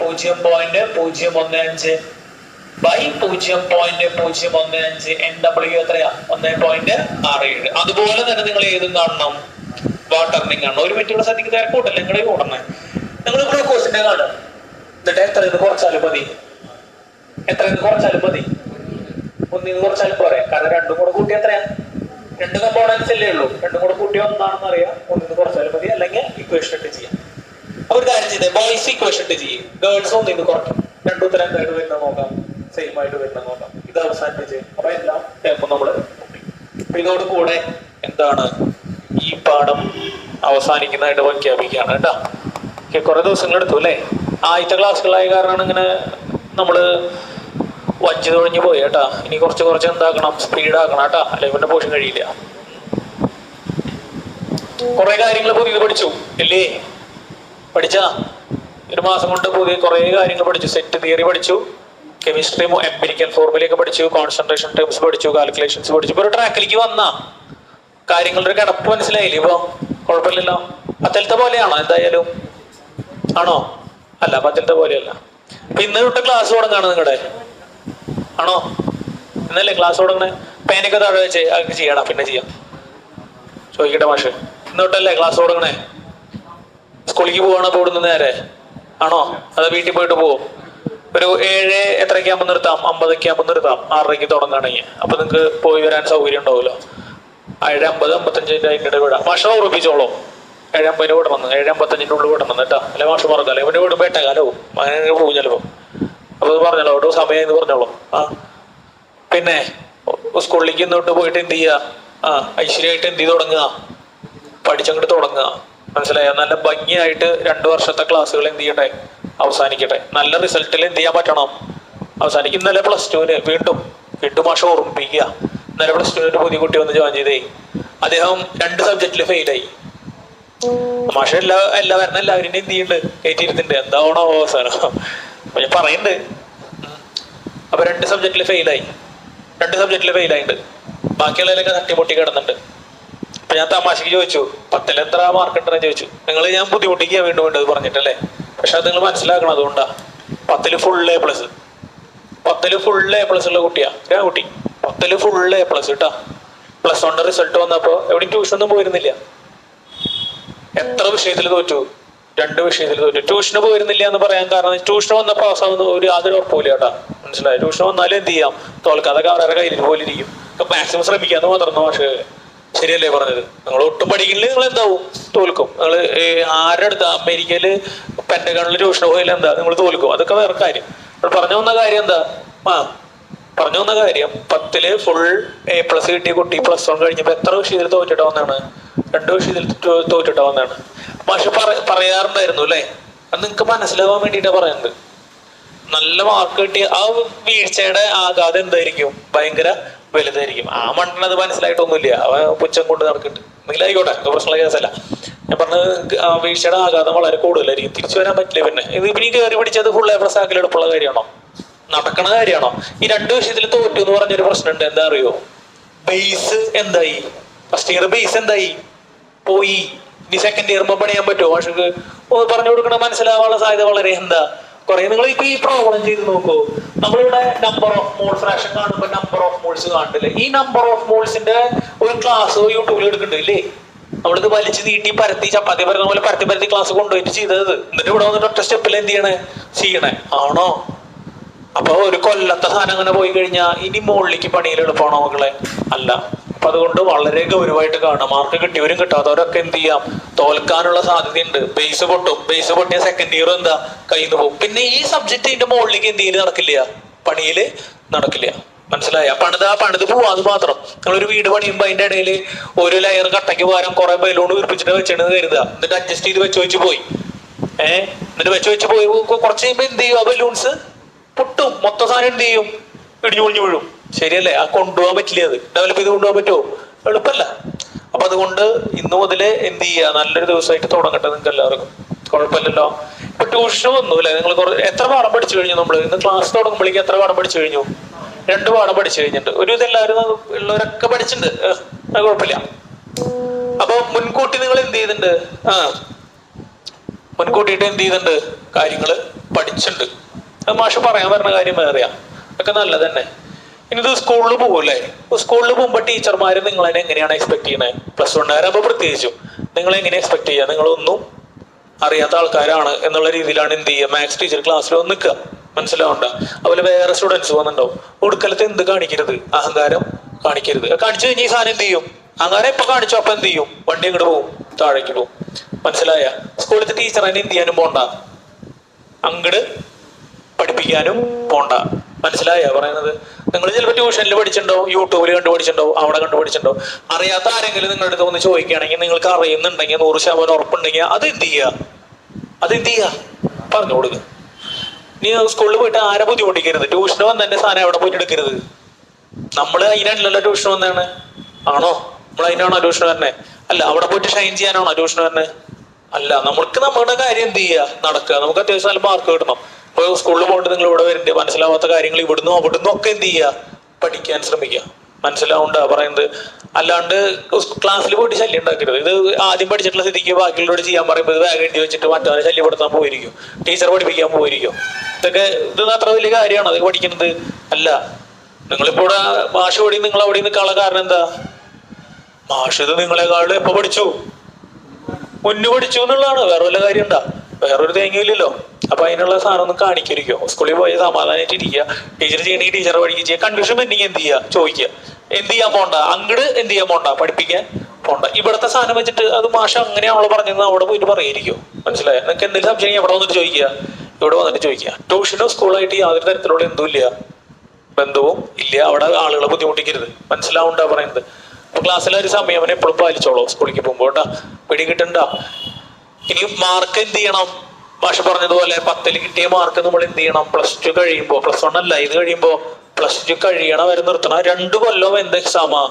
0.015 by 0.015. NW എത്രയാ? 1.67. അതുപോലെ തന്നെ നിങ്ങൾ ഏതും കാണണം? വാട്ടറിനെയും കാണണം. ഒരു മിനിറ്റ് ഇവിടെ ശ്രദ്ധിക്കുന്ന തിരക്കോട്ടല്ലേ? നിങ്ങളെ ഓടണേ. നിങ്ങൾ ഗ്ലൂക്കോസിന്റെ കാണും. എന്നിട്ട് എത്ര ഇത് കുറച്ചാലും മതി? ഒന്നിന്ന് കുറച്ചാലും പോരെ? കാരണം രണ്ടും കൂടെ കൂട്ടി എത്രയാ? 2 കമ്പോണൻസ് അല്ലേ ഉള്ളൂ. രണ്ടും കൂടെ കൂട്ടി ഒന്നാണെന്ന് അറിയാം. ഒന്നിന്ന് കുറച്ചാലും മതി, അല്ലെങ്കിൽ ഇക്വേഷൻ ഇട്ട് ചെയ്യാം. ഒരു കാര്യം ചെയ്തേ, ബോയ്സ് ഇക്വേഷൻ ഇട്ട് ചെയ്യും, ഗേൾസ് ഒന്നിന്ന് കുറയ്ക്കും. രണ്ടു ഉത്തരം എന്തായിട്ട് വരുന്ന നോക്കാം, സെയിം ആയിട്ട് വരുന്ന നോക്കാം. ഇത് അവസാനിപ്പിച്ച് അപ്പൊ എല്ലാം നമ്മള് അപ്പൊ ഇതോട് കൂടെ എന്താണ് ഈ പാഠം അവസാനിക്കുന്നതായിട്ട് പ്രഖ്യാപിക്കുകയാണ് കേട്ടോ. കുറെ ദിവസങ്ങൾ എടുത്തു അല്ലേ? ആദ്യത്തെ ക്ലാസ്സുകളായ കാരണമാണ് ഇങ്ങനെ നമ്മള് വഞ്ചി തൊഴിഞ്ഞു പോയി കേട്ടാ. ഇനി കുറച്ച് എന്താക്കണം? സ്പീഡാക്കണം കേട്ടാ, അല്ലെങ്കിൽ ഇവന്റെ പോഷൻ കഴിയില്ല. കുറെ കാര്യങ്ങൾ പുതിയത് പഠിച്ചു അല്ലേ? പഠിച്ചാ? 1 മാസം കൊണ്ട് പുതിയ കുറെ കാര്യങ്ങൾ പഠിച്ചു. സെറ്റ് തിയറി പഠിച്ചു, കെമിസ്ട്രി എംപിരിക്കൽ ഫോർമുലയൊക്കെ പഠിച്ചു, കോൺസെൻട്രേഷൻ ടേംസ് പഠിച്ചു, കാൽക്കുലേഷൻസ് പഠിച്ചു. ഇപ്പൊ ഒരു ട്രാക്കിലേക്ക് വന്ന കാര്യങ്ങളുടെ ഒരു കിടപ്പ് മനസ്സിലായില്ലേ? ഇപ്പൊ കുഴപ്പമില്ലല്ലോ. പത്തിലത്തെ പോലെയാണോ എന്തായാലും? ആണോ? അല്ല, പത്തിലത്തെ പോലെയല്ല. അപ്പൊ ഇന്ന് തൊട്ട് ക്ലാസ് തുടങ്ങാണ് നിങ്ങളുടെ? ആണോ? ഇന്നല്ലേ ക്ലാസ് തുടങ്ങണേ? പേനൊക്കെ താഴെ വെച്ചേ അതൊക്കെ ചെയ്യണം, പിന്നെ ചെയ്യാം. ചോദിക്കട്ടെ മാഷ്, ഇന്ന് തൊട്ടല്ലേ ക്ലാസ് തുടങ്ങണേ? സ്കൂളിലേക്ക് പോവാണോ പോകുന്നത് നേരെ? ആണോ? അത് വീട്ടിൽ പോയിട്ട് പോവും? ഒരു 7 എത്രയ്ക്ക് ആകുമ്പോൾ നിർത്താം? 50 ആകുമ്പോൾ നിർത്താം, 6:30 തുടങ്ങുകയാണെങ്കിൽ. അപ്പൊ നിങ്ങൾക്ക് പോയി വരാൻ സൗകര്യം ഉണ്ടാവുമല്ലോ. 7:50, 55 അതിൻ്റെ വിടാം. മാഷ ഉറപ്പിച്ചോളൂ, 7:50 വിടണം, 7:55 ഉള്ളിൽ വിടണം കേട്ടോ. അല്ലെ മാഷ് മറക്കല്ലേ, ഇവന് വിടുമ്പോ 8:15 അങ്ങനെ പോകും ചിലപ്പോ. അപ്പൊ അത് പറഞ്ഞല്ലോ, ഒരു സമയം എന്ന് പറഞ്ഞോളൂ. പിന്നെ സ്കൂളിലേക്ക് ഇന്നോട്ട് പോയിട്ട് എന്ത് ചെയ്യുക? ഐശ്വര്യമായിട്ട് എന്ത് ചെയ്ത് തുടങ്ങുക? പഠിച്ചങ്ങോട്ട് തുടങ്ങുക. മനസ്സിലായോ? നല്ല ഭംഗിയായിട്ട് 2 വർഷത്തെ ക്ലാസ്സുകൾ എന്ത് ചെയ്യട്ടെ? അവസാനിക്കട്ടെ. നല്ല റിസൾട്ടിൽ എന്ത് ചെയ്യാൻ പറ്റണം? അവസാനിക്കും. ഇന്നലെ +2 വീണ്ടും മാഷ ഓർമ്മിപ്പിക്കുക. ഇന്നലെ +2 പുതിയ കുട്ടി വന്ന് ജോയിൻ ചെയ്തേ. അദ്ദേഹം 2 സബ്ജക്റ്റിൽ ഫെയിലായി. മാഷ എല്ലാവരും എല്ലാവരും എന്ത് ചെയ്യുന്നുണ്ട്? കയറ്റിയിരുന്നുണ്ട്. എന്താണോ അവസാനം അപ്പൊ ഞാൻ പറയുന്നുണ്ട്. അപ്പൊ 2 സബ്ജക്റ്റിൽ ഫെയിലായി. 2 സബ്ജക്റ്റിൽ ഫെയിലായിട്ടുണ്ട്. ബാക്കിയുള്ളതിലൊക്കെ തട്ടിമുട്ടി കിടന്നുണ്ട്. അപ്പൊ ഞാൻ തമാശക്ക് ചോദിച്ചു, 10ൽ എത്ര മാർക്ക് ഉണ്ടെന്ന് ചോദിച്ചു. ഞാൻ ബുദ്ധിമുട്ടിക്കുക വീണ്ടും വീണ്ടും പറഞ്ഞിട്ടല്ലേ. പക്ഷെ അത് നിങ്ങൾ മനസ്സിലാക്കണം. അതുകൊണ്ടാ 10ൽ ഫുൾ A+. 10ൽ ഫുൾ A+ ഉള്ള കുട്ടിയാ കുട്ടി. 10ൽ ഫുൾ A+ കേട്ടാ. +1 റിസൾട്ട് വന്നപ്പോ എവിടെയും ട്യൂഷനൊന്നും പോയിരുന്നില്ല. എത്ര വിഷയത്തിൽ തോറ്റു? 2 വിഷയത്തിൽ തോറ്റു. ട്യൂഷന് പോയിരുന്നില്ല എന്ന് പറയാൻ കാരണം, ട്യൂഷൻ വന്നപ്പോ അവസാനം യാതൊരു ഉറപ്പില്ല കേട്ടാ. മനസ്സിലായി? ട്യൂഷൻ വന്നാലും എന്ത് ചെയ്യാം? തോൽക്കാതൊക്കെ അവരുടെ കയ്യിൽ പോലെ ഇരിക്കും. മാക്സിമം ശ്രമിക്കാന്ന് മാത്രം മാഷ് ശരിയല്ലേ പറഞ്ഞത്? നിങ്ങൾ ഒട്ടും പഠിക്കില്ല, നിങ്ങൾ എന്താവും? തോൽക്കും. നിങ്ങൾ ആരുടെ അടുത്ത് അമേരിക്കയില് പെന്റഗണിൽ ട്യൂഷൻ പോയില്ല, എന്താ നിങ്ങൾ തോൽക്കും. അതൊക്കെ വേറെ കാര്യം. പറഞ്ഞു വന്ന കാര്യം എന്താ? പറഞ്ഞു വന്ന കാര്യം 10ല് ഫുൾ A+ കിട്ടിയ കുട്ടി +1 കഴിഞ്ഞപ്പോ എത്ര വിഷയത്തിൽ തോറ്റിട്ട് വന്നാണ്? 2 വിഷയത്തിൽ തോറ്റിട്ട് വന്നാണ്. മാഷ് പറയാറുണ്ടായിരുന്നു അല്ലേ? അത് നിങ്ങൾക്ക് മനസ്സിലാവാൻ വേണ്ടിയിട്ടാ പറയുന്നത്. നല്ല മാർക്ക് കിട്ടിയ ആ വീഴ്ചയുടെ ആഘാതം എന്തായിരിക്കും? ഭയങ്കര വലുതായിരിക്കും. ആ മണ്ടൻ അത് മനസ്സിലായിട്ടൊന്നുമില്ല. അവ പുച്ഛം കൊണ്ട് നടക്കുന്നുണ്ട്. എന്തെങ്കിലും ആയിക്കോട്ടെ, പ്രശ്നമുള്ള കേസല്ല. ഞാൻ പറഞ്ഞത് വീഴ്ചയുടെ ആഘാതം വളരെ കൂടുതലായിരിക്കും. തിരിച്ചു വരാൻ പറ്റില്ല. പിന്നെ ഇനി കയറി പിടിച്ചത് ഫുൾ A+ ആക്കൽ എളുപ്പമുള്ള കാര്യമാണോ? നടക്കണ കാര്യമാണോ? ഈ 2 വിഷയത്തിൽ തോറ്റു എന്ന് പറഞ്ഞൊരു പ്രശ്നമുണ്ട്. എന്താ അറിയോ? ബേസ് എന്തായി? ഫസ്റ്റ് ഇയർ ബേസ് എന്തായി? പോയി. ഇനി സെക്കൻഡ് ഇയർ പണിയാൻ പറ്റുമോ? മാഷക്ക് പറഞ്ഞു കൊടുക്കണ മനസ്സിലാവാനുള്ള സാധ്യത വളരെ എന്താ കുറെ. നിങ്ങൾ ഇപ്പൊ ഈ പ്രോബ്ലം ചെയ്ത് നോക്കൂ. നമ്മളിവിടെ നമ്പർ ഓഫ് മോൾ ഫ്രാക്ഷൻ കാണുമ്പോൾ നമ്പർ ഓഫ് മോൾസ് കാണുന്നില്ലേ? ഈ നമ്പർ ഓഫ് മോൾസിന്റെ ഒരു ക്ലാസ് യൂട്യൂബിൽ എടുക്കുന്നുണ്ടല്ലേ? നമ്മളിത് വലിച്ചു നീട്ടി പരത്തി ചപ്പാത്തി പരന്ന പോലെ പരത്തി ക്ലാസ് കൊണ്ടുപോയിട്ട് ചെയ്തത്. എന്നിട്ട് ഇവിടെ വന്നിട്ട് ഒറ്റ സ്റ്റെപ്പിൽ എന്ത് ചെയ്യണേ ആണോ? അപ്പൊ ഒരു കൊല്ലത്തെ സാധനം അങ്ങനെ പോയി കഴിഞ്ഞാൽ ഇനി മുകളിലേക്ക് പണിയിൽ എളുപ്പമാണോ മക്കളെ? അല്ല. അപ്പൊ അതുകൊണ്ട് വളരെ ഗൗരവമായിട്ട് കാണാം. മാർക്ക് കിട്ടിയവരും കിട്ടാത്തവരൊക്കെ എന്ത് ചെയ്യാം? തോൽക്കാനുള്ള സാധ്യതയുണ്ട്. ബേസ് പൊട്ടും. ബേസ് പൊട്ടിയ സെക്കൻഡ് ഇയർ എന്താ കയ്യിൽ നിന്ന് പോകും. പിന്നെ ഈ സബ്ജക്ട് ഇതിന്റെ മുകളിലേക്ക് എന്ത് ചെയ്ത് നടക്കില്ല? പണിയില് നടക്കില്ല. മനസ്സിലായ? പണിത് പോവാന്ന് മാത്രം. നിങ്ങളൊരു വീട് പണിയുമ്പോ അതിന്റെ ഇടയിൽ ഒരു ലെയർ കട്ടയ്ക്ക് പകരം കുറെ ബലൂൺ വീർപ്പിച്ചിട്ട് വെച്ചിട്ട് കരുതുക. എന്നിട്ട് അഡ്ജസ്റ്റ് ചെയ്ത് വെച്ച് പോയി. എന്നിട്ട് വെച്ച് പോയി കുറച്ച് കഴിയുമ്പോ എന്ത് ചെയ്യും? ആ ബലൂൺസ് പൊട്ടും. മൊത്തം സാധനം എന്ത് ചെയ്യും? ഇടിഞ്ഞു വീഴും. ശരിയല്ലേ? ആ കൊണ്ടുപോകാൻ പറ്റില്ല. അത് ഡെവലപ്പ് ചെയ്ത് കൊണ്ടുപോകാൻ പറ്റുമോ? എളുപ്പമല്ല. അപ്പൊ അതുകൊണ്ട് ഇന്നു മുതല് എന്ത് ചെയ്യുക? നല്ലൊരു ദിവസമായിട്ട് തുടങ്ങട്ടെ നിങ്ങൾക്ക് എല്ലാവർക്കും. കുഴപ്പമില്ലല്ലോ. ഇപ്പൊ ട്യൂഷൻ വന്നു അല്ലെ? നിങ്ങൾ എത്ര പാഠം പഠിച്ചു കഴിഞ്ഞു? നമ്മള് ഇന്ന് ക്ലാസ് തുടങ്ങുമ്പോഴേക്കും എത്ര പാഠം പഠിച്ചു കഴിഞ്ഞു? 2 പാഠം പഠിച്ചു കഴിഞ്ഞിട്ടുണ്ട്. ഒരു ഇതെല്ലാവരും ഉള്ളവരൊക്കെ പഠിച്ചിട്ടുണ്ട്. അത് കുഴപ്പമില്ല. അപ്പൊ മുൻകൂട്ടി നിങ്ങൾ എന്ത് ചെയ്തിട്ടുണ്ട്? മുൻകൂട്ടിയിട്ട് എന്ത് ചെയ്തിട്ടുണ്ട്? കാര്യങ്ങള് പഠിച്ചിട്ടുണ്ട്. അത് മാഷ് പറയാൻ പറഞ്ഞ കാര്യം വേറെയാ. അതൊക്കെ നല്ലത് തന്നെ. ഇനി ഇത് സ്കൂളിൽ പോകുമല്ലേ? സ്കൂളിൽ പോകുമ്പോൾ ടീച്ചർമാര് നിങ്ങളെ എങ്ങനെയാണ് എക്സ്പെക്ട് ചെയ്യണേ? +1 പ്രത്യേകിച്ചും നിങ്ങൾ എങ്ങനെ എക്സ്പെക്ട് ചെയ്യുക? നിങ്ങളൊന്നും അറിയാത്ത ആൾക്കാരാണ് എന്നുള്ള രീതിയിലാണ് എന്ത് ചെയ്യുക? മാത്സ് ടീച്ചർ ക്ലാസ്സിൽ വന്ന് നിൽക്കുക. മനസ്സിലാവണ്ട? അതുപോലെ വേറെ സ്റ്റുഡൻസ് വന്നിട്ടുണ്ടാവും. ഒടുക്കലത്ത് എന്ത് കാണിക്കരുത്? അഹങ്കാരം കാണിക്കരുത്. കാണിച്ചു കഴിഞ്ഞാൽ ഈ സാധനം എന്ത് ചെയ്യും? അഹങ്കാരം എപ്പൊ കാണിച്ചു അപ്പൊ എന്ത് ചെയ്യും? വണ്ടി അങ്ങോട്ട് പോകും, താഴേക്ക് പോകും. മനസ്സിലായ? സ്കൂളിലത്തെ ടീച്ചർ തന്നെ എന്ത് ചെയ്യാനും പോണ്ട, അങ്ങട് പഠിപ്പിക്കാനും പോണ്ട. മനസ്സിലായ പറയുന്നത്? നിങ്ങൾ ചിലപ്പോൾ ട്യൂഷനിൽ പഠിച്ചിട്ടുണ്ടാവും, യൂട്യൂബിൽ കണ്ടുപഠിച്ചിട്ടുണ്ടാവും, അവിടെ കണ്ടുപഠിച്ചിട്ടുണ്ടാവും. അറിയാത്ത ആരെങ്കിലും നിങ്ങളുടെ അടുത്ത് ഒന്ന് ചോദിക്കുകയാണെങ്കിൽ, നിങ്ങൾക്ക് അറിയുന്നുണ്ടെങ്കിൽ 100% ഉറപ്പുണ്ടെങ്കിൽ അതെന്ത് ചെയ്യുക? പറഞ്ഞു കൊടുക്കുക. നീ സ്കൂളിൽ പോയിട്ട് ആരെ ബുദ്ധിമുട്ടിക്കരുത്. ട്യൂഷന് വന്നെ സാധനം എവിടെ പോയിട്ട് എടുക്കരുത്. നമ്മൾ അതിനല്ലല്ലോ ട്യൂഷൻ വന്നാണ്. ആണോ? നമ്മൾ അതിനാണോ ട്യൂഷൻ വരണേ? അല്ല. അവിടെ പോയിട്ട് ഷൈൻ ചെയ്യാനാണോ ട്യൂഷൻ വരണേ? അല്ല. നമ്മൾക്ക് നമ്മുടെ കാര്യം എന്ത് ചെയ്യുക? നടക്കുക. നമുക്ക് അത്യാവശ്യം നല്ല മാർക്ക് കിട്ടണം. ഇപ്പൊ സ്കൂളിൽ പോയിട്ട് നിങ്ങൾ ഇവിടെ വരുന്നുണ്ട്, മനസ്സിലാവാത്ത കാര്യങ്ങൾ ഇവിടുന്ന് അവിടുന്ന് ഒക്കെ എന്ത് ചെയ്യുക, പഠിക്കാൻ ശ്രമിക്കുക. മനസ്സിലാവുണ്ടാ പറയുന്നത്? അല്ലാണ്ട് ക്ലാസ്സിൽ പോയിട്ട് ശല്യം ഉണ്ടാക്കരുത്. ഇത് ആദ്യം പഠിച്ചിട്ടുള്ള സ്ഥിതിക്ക് ബാക്കിയുള്ളവരോട് ചെയ്യാൻ പറയുമ്പോൾ ഇത് വേഗം എഴുതി വെച്ചിട്ട് മറ്റവരെ ശല്യപ്പെടുത്താൻ പോയിരിക്കും, ടീച്ചർ പഠിപ്പിക്കാൻ പോയിരിക്കും. ഇത് അത്ര വലിയ കാര്യമാണ് അത് പഠിക്കുന്നത് അല്ല. നിങ്ങളിപ്പോ ഇവിടെ മാഷ് ഓടി നിങ്ങൾ അവിടെ നിൽക്കാനുള്ള കാരണം എന്താ? മാഷ് ഇത് നിങ്ങളെക്കാളും എപ്പോ പഠിച്ചു, മുന്നു പഠിച്ചു എന്നുള്ളതാണ്. വേറെ വല്ല കാര്യം ഉണ്ടാ? വേറൊരു തേങ്ങയില്ലല്ലോ. അപ്പൊ അതിനുള്ള സാധനം ഒന്നും കാണിക്കരിക്കോ. സ്കൂളിൽ പോയി സമാധാനമായിട്ട് ഇരിക്കുക. ടീച്ചർ ചെയ്യണമെങ്കിൽ ടീച്ചറെ പഠിക്കുക. കൺഫ്യൂഷൻ പെൻഡിങ് എന്ത് ചെയ്യുക, ചോദിക്കുക. എന്ത് ചെയ്യാൻ പോണ്ട, അങ്ങോട്ട് എന്ത് ചെയ്യാൻ പോണ്ട, പഠിപ്പിക്കാൻ പോണ്ട. ഇവിടുത്തെ സാധനം വെച്ചിട്ട് അത് മാഷ അങ്ങനെയാണോ പറഞ്ഞത് അവിടെ പോയിട്ട് പറയായിരിക്കും. മനസ്സിലായോ? നിങ്ങൾക്ക് എന്തെങ്കിലും സംശയം എവിടെ വന്നിട്ട് ചോദിക്കുക, ഇവിടെ വന്നിട്ട് ചോദിക്കുക. ട്യൂഷനോ സ്കൂളായിട്ട് യാതൊരു തരത്തിലുള്ള എന്തുമില്ല, ബന്ധവും ഇല്ല. അവിടെ ആളുകളെ ബുദ്ധിമുട്ടിക്കരുത്. മനസ്സിലാവുണ്ടാ പറയുന്നത്? അപ്പൊ ക്ലാസ്സിലെ ഒരു സമയം അവനെ എപ്പോഴും പാലിച്ചോളൂ. സ്കൂളിലേക്ക് പോകുമ്പോ കേട്ടാ, പിടി കിട്ടണ്ട. ഇനി മാർക്ക് എന്ത് ചെയ്യണം? ഭാഷ പറഞ്ഞതുപോലെ 10ൽ കിട്ടിയ മാർക്ക് നമ്മൾ എന്ത് ചെയ്യണം? +2 കഴിയുമ്പോ, +1 അല്ല ഇത് കഴിയുമ്പോ +2 കഴിയണ വരെ നിർത്തണം. 2 കൊല്ലം എന്ത് എക്സാമാ?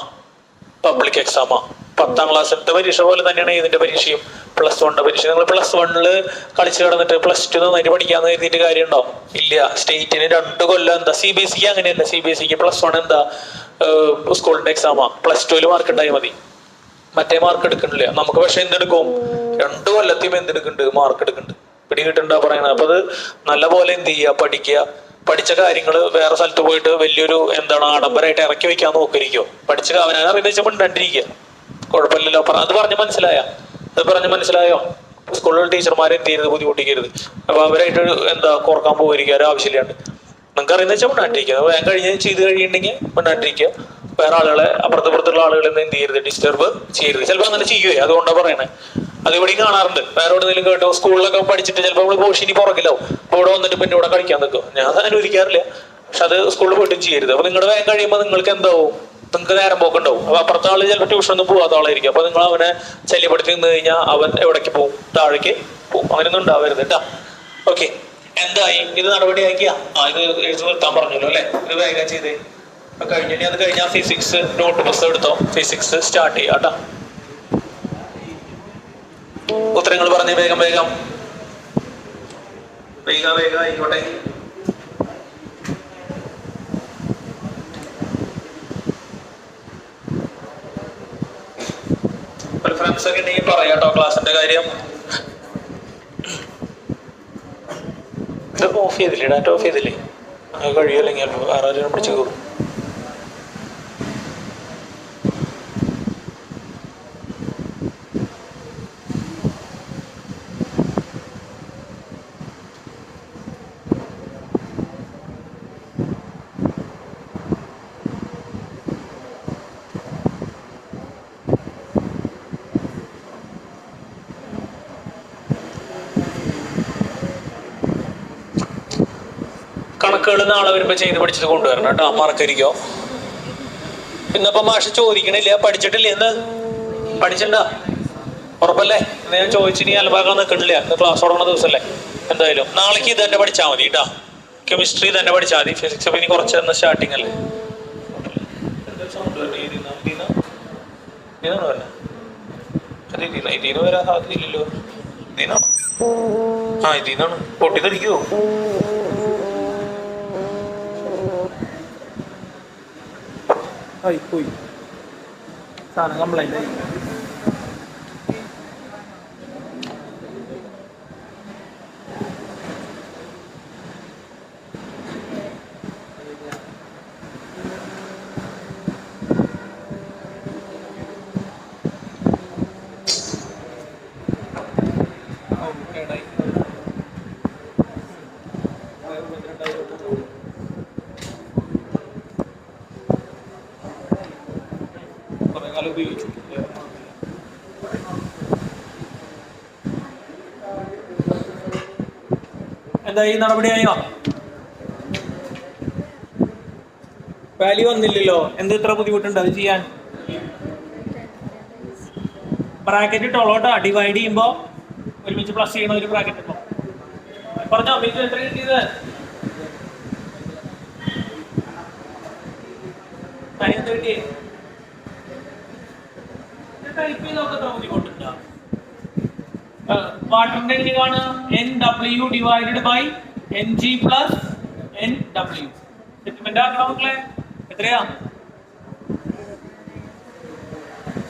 പബ്ലിക് എക്സാമാ. 10ാം ക്ലാസ്സിലത്തെ പരീക്ഷ പോലെ തന്നെയാണ് ഇതിന്റെ പരീക്ഷയും, +1 പരീക്ഷ. നിങ്ങൾ +1 കളിച്ച് കിടന്നിട്ട് +2 നന്നായിട്ട് പഠിക്കാന്ന് കരുതിയിട്ട് കാര്യം ഉണ്ടോ? ഇല്ല. സ്റ്റേറ്റിന് 2 കൊല്ലം എന്താ? CBSE അങ്ങനെയല്ല. CBSEക്ക് +1 എന്താ? സ്കൂളിന്റെ എക്സാമാ. +2 മാർക്ക് ഉണ്ടായാൽ മതി, മറ്റേ മാർക്ക് എടുക്കണില്ല. നമുക്ക് പക്ഷെ എന്തെടുക്കും? 2 കൊല്ലത്തെയും എന്തെടുക്കുന്നുണ്ട്? മാർക്ക് എടുക്കുന്നുണ്ട്. പിടി കിട്ടണ്ടാ പറയുന്നത്. അപ്പൊ അത് നല്ല പോലെ എന്ത് ചെയ്യുക, പഠിക്കുക. പഠിച്ച കാര്യങ്ങൾ വേറെ സ്ഥലത്ത് പോയിട്ട് വലിയൊരു എന്താണ് ആഡംബരമായിട്ട് ഇറക്കി വെക്കാൻ നോക്കിയിരിക്കോ. പഠിച്ച അവനെ അറിയുന്ന വെച്ചാൽ മിണ്ടാണ്ടിരിക്കുക, കുഴപ്പമില്ലല്ലോ. അത് പറഞ്ഞ് മനസ്സിലായോ? സ്കൂളിൽ ടീച്ചർമാരെ എന്ത് ചെയ്യരുത്, ബുദ്ധിമുട്ടിക്കരുത്. അപ്പൊ അവരായിട്ട് എന്താ കോർക്കാൻ പോയിരിക്കുക ഒരാവശ്യമില്ലാണ്ട്. നിങ്ങൾക്ക് അറിയുന്ന വെച്ചാൽ മിണ്ടാണ്ടിരിക്കുക. വേഗം ചെയ്ത് കഴിയുന്നുണ്ടെങ്കിൽ മിണ്ടാണ്ടിരിക്കുക. വേറെ ആളുകളെ അപ്പുറത്തുള്ള ആളുകളെ എന്ത് ചെയ്യരുത്, ഡിസ്റ്റർബ് ചെയ്യരുത്. ചിലപ്പോൾ അങ്ങനെ ചെയ്യുവേ, അതുകൊണ്ടാണ് പറയണേ. അത് ഇവിടെ കാണാറുണ്ട്. വേറെ എവിടെയെങ്കിലും കേട്ടോ, സ്കൂളിലൊക്കെ പഠിച്ചിട്ട് ചിലപ്പോൾ നമ്മൾ പോഷിനി പുറകിലാവും. അപ്പൊ ഇവിടെ വന്നിട്ട് പിന്നെ ഇവിടെ കളിക്കാൻ നിൽക്കും. ഞാൻ അനുവദിക്കാറില്ല. പക്ഷെ അത് സ്കൂളിൽ പോയിട്ടും ചെയ്യരുത്. അപ്പൊ നിങ്ങളുടെ വേഗം കഴിയുമ്പോൾ നിങ്ങൾക്ക് എന്താവും? നിങ്ങൾക്ക് നേരം പോക്കുണ്ടാവും. അപ്പൊ അപ്പുറത്തെ ആള് ചിലപ്പോൾ ട്യൂഷനൊന്നും പോകാത്ത ആളായിരിക്കും. അപ്പൊ നിങ്ങൾ അവനെ ശല്യപ്പെടുത്തി നിന്ന് കഴിഞ്ഞാൽ അവൻ എവിടേക്ക് പോകും? താഴേക്ക് പോകും. അങ്ങനെയൊന്നും ഉണ്ടാവരുത് കേട്ടാ. ഓക്കെ, എന്തായി? ഇത് നടപടിയാക്കിയാ? ഇത് എഴുതി നിർത്താൻ പറഞ്ഞല്ലോ അല്ലെ? ഇത് വേഗം ചെയ്തേ. കഴിഞ്ഞ അത് കഴിഞ്ഞാൽ ഫിസിക്സ് നോട്ട് പുസ്തകം എടുത്തോ. ഫിസിക്സ് സ്റ്റാർട്ട് ചെയ്യാം കേട്ടാ. ഉത്തരങ്ങൾ പറഞ്ഞ് വേഗം ആയിക്കോട്ടെ. ഫ്രണ്ട്സ് ഒക്കെ ഉണ്ടെങ്കിൽ പറയാട്ടോ ക്ലാസിന്റെ കാര്യം. ഇതൊക്കെ ഓഫ് ചെയ്തില്ലേ? ഡാറ്റ ഓഫ് ചെയ്തില്ലേ? അത് കഴിയുമല്ലെങ്കിൽ വേറെ ആരും പിടിച്ചു കയറും. കണക്കുകൾ നാളെ വരുമ്പോ ചെയ്ത് പഠിച്ചത് കൊണ്ടുവരണം കേട്ടോ. മറക്കരിക്കോ. ഇന്നിപ്പോ മാഷ് ചോദിക്കണില്ല, പഠിച്ചിട്ടില്ല എന്ന്. പഠിച്ചിട്ടുണ്ടാ? ഉറപ്പല്ലേ? ഇന്ന് ഞാൻ ചോദിച്ചിനി അലമ്പാക്കാൻ നിൽക്കണില്ല. ഇന്ന് ക്ലാസ് തുടങ്ങുന്ന ദിവസമല്ലേ? എന്തായാലും നാളേക്ക് ഇത് തന്നെ പഠിച്ചാൽ മതി കേട്ടാ. കെമിസ്ട്രി തന്നെ പഠിച്ചാൽ മതി. ഫിസിക്സ് ഇനി കുറച്ച് സ്റ്റാർട്ടിങ് അല്ലേ? ഇതിന്ന് വരാൻ സാധ്യതയില്ലല്ലോ. ഇതിനാണോ? ഇതിന്നാണ്. പൊട്ടിത്തെറിക്കോ? പോയി സാധനം കംപ്ലൈന്റ് ആയി. എന്താ ഈ നടപടിയായോ? വാല്യൂ വന്നില്ലല്ലോ. എന്ത് ഇത്ര ബുദ്ധിമുട്ടുണ്ട് അത് ചെയ്യാൻ? ബ്രാക്കറ്റ് ഇട്ടോളോട്ടാ. ഡിവൈഡ് ചെയ്യുമ്പോ ഒരുമിച്ച് പ്ലസ് ചെയ്യണ ഒരു ബ്രാക്കറ്റ് ഇട്ടോ. പറഞ്ഞോ മിനിറ്റ് എത്ര കിട്ടിയത്? എന്ത് കിട്ടിയേ? ടൈപ്പ് ചെയ്തൊക്കെ എത്ര ബുദ്ധിമുട്ടുണ്ടോ? വാട്ടറിന്റെ എങ്ങനെയാണ്? NW divided by Ng plus Nw. Settlement ആക്കണം മക്കളെ. എത്രയാ?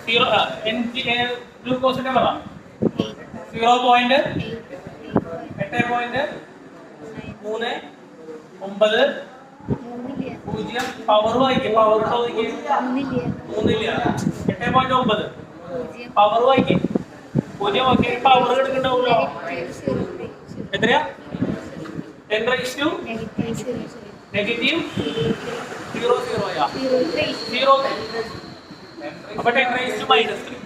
0 ഗ്ലൂക്കോസിന്റെ പറ 0.8.39 പവർ വായിക്കും. പവർ ചോദിക്കും 3 8.9 പവർ വായിക്കും 0 നോക്കി പവർ എടുക്കണ്ടാവൂലോ. എത്രയാ? 10 raised to negative 0 അപ്പൊ 10 raised to minus 3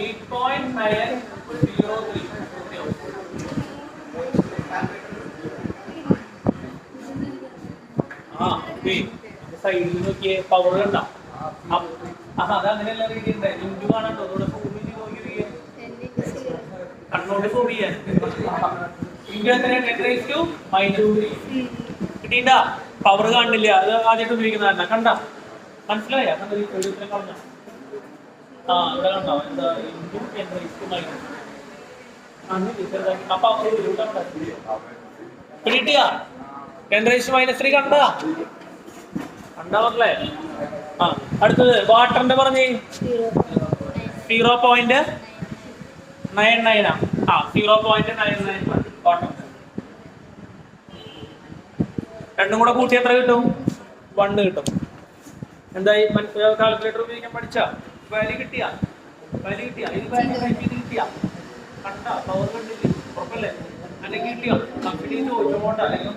8.903 സൈഡിൽ നോക്കിയേ പവർ കണ്ട. അതങ്ങനെയല്ല രീതി ഉണ്ട്. ഇഞ്ചു കാണണ്ടോ? കണ്ണോട് സൂം ചെയ്യാൻ ഇഞ്ചു എത്രയാണ്? 10 raised to minus 3 കിട്ടിയിട്ട. പവർ കാണില്ല. അത് ആദ്യമായിട്ട് ഉപയോഗിക്കുന്ന കണ്ട മനസ്സിലായ? കളഞ്ഞ ഇവിടെ കണ്ടോ? എന്താ ഇഞ്ചു 10 raised to minus കിട്ടിയ 10 raised to minus 3 കണ്ടാ കണ്ടാവല്ലേ? അടുത്തത് വാട്ടറിന്റെ പറഞ്ഞേ 0.99 0.99 വാട്ടർ. രണ്ടും കൂടെ കൂട്ടി എത്ര കിട്ടും? 1 കിട്ടും. എന്തായി? കാൽക്കുലേറ്റർ ഉപയോഗിക്കാൻ പഠിച്ച വാല്യൂ കിട്ടിയ ഇത് കിട്ടിയ കണ്ട പവർ കണ്ടില്ലേ? ഉറപ്പല്ലേ? അല്ലെങ്കിൽ കിട്ടിയോ? കമ്പനി ചോദിച്ചോണ്ട അല്ലെങ്കിൽ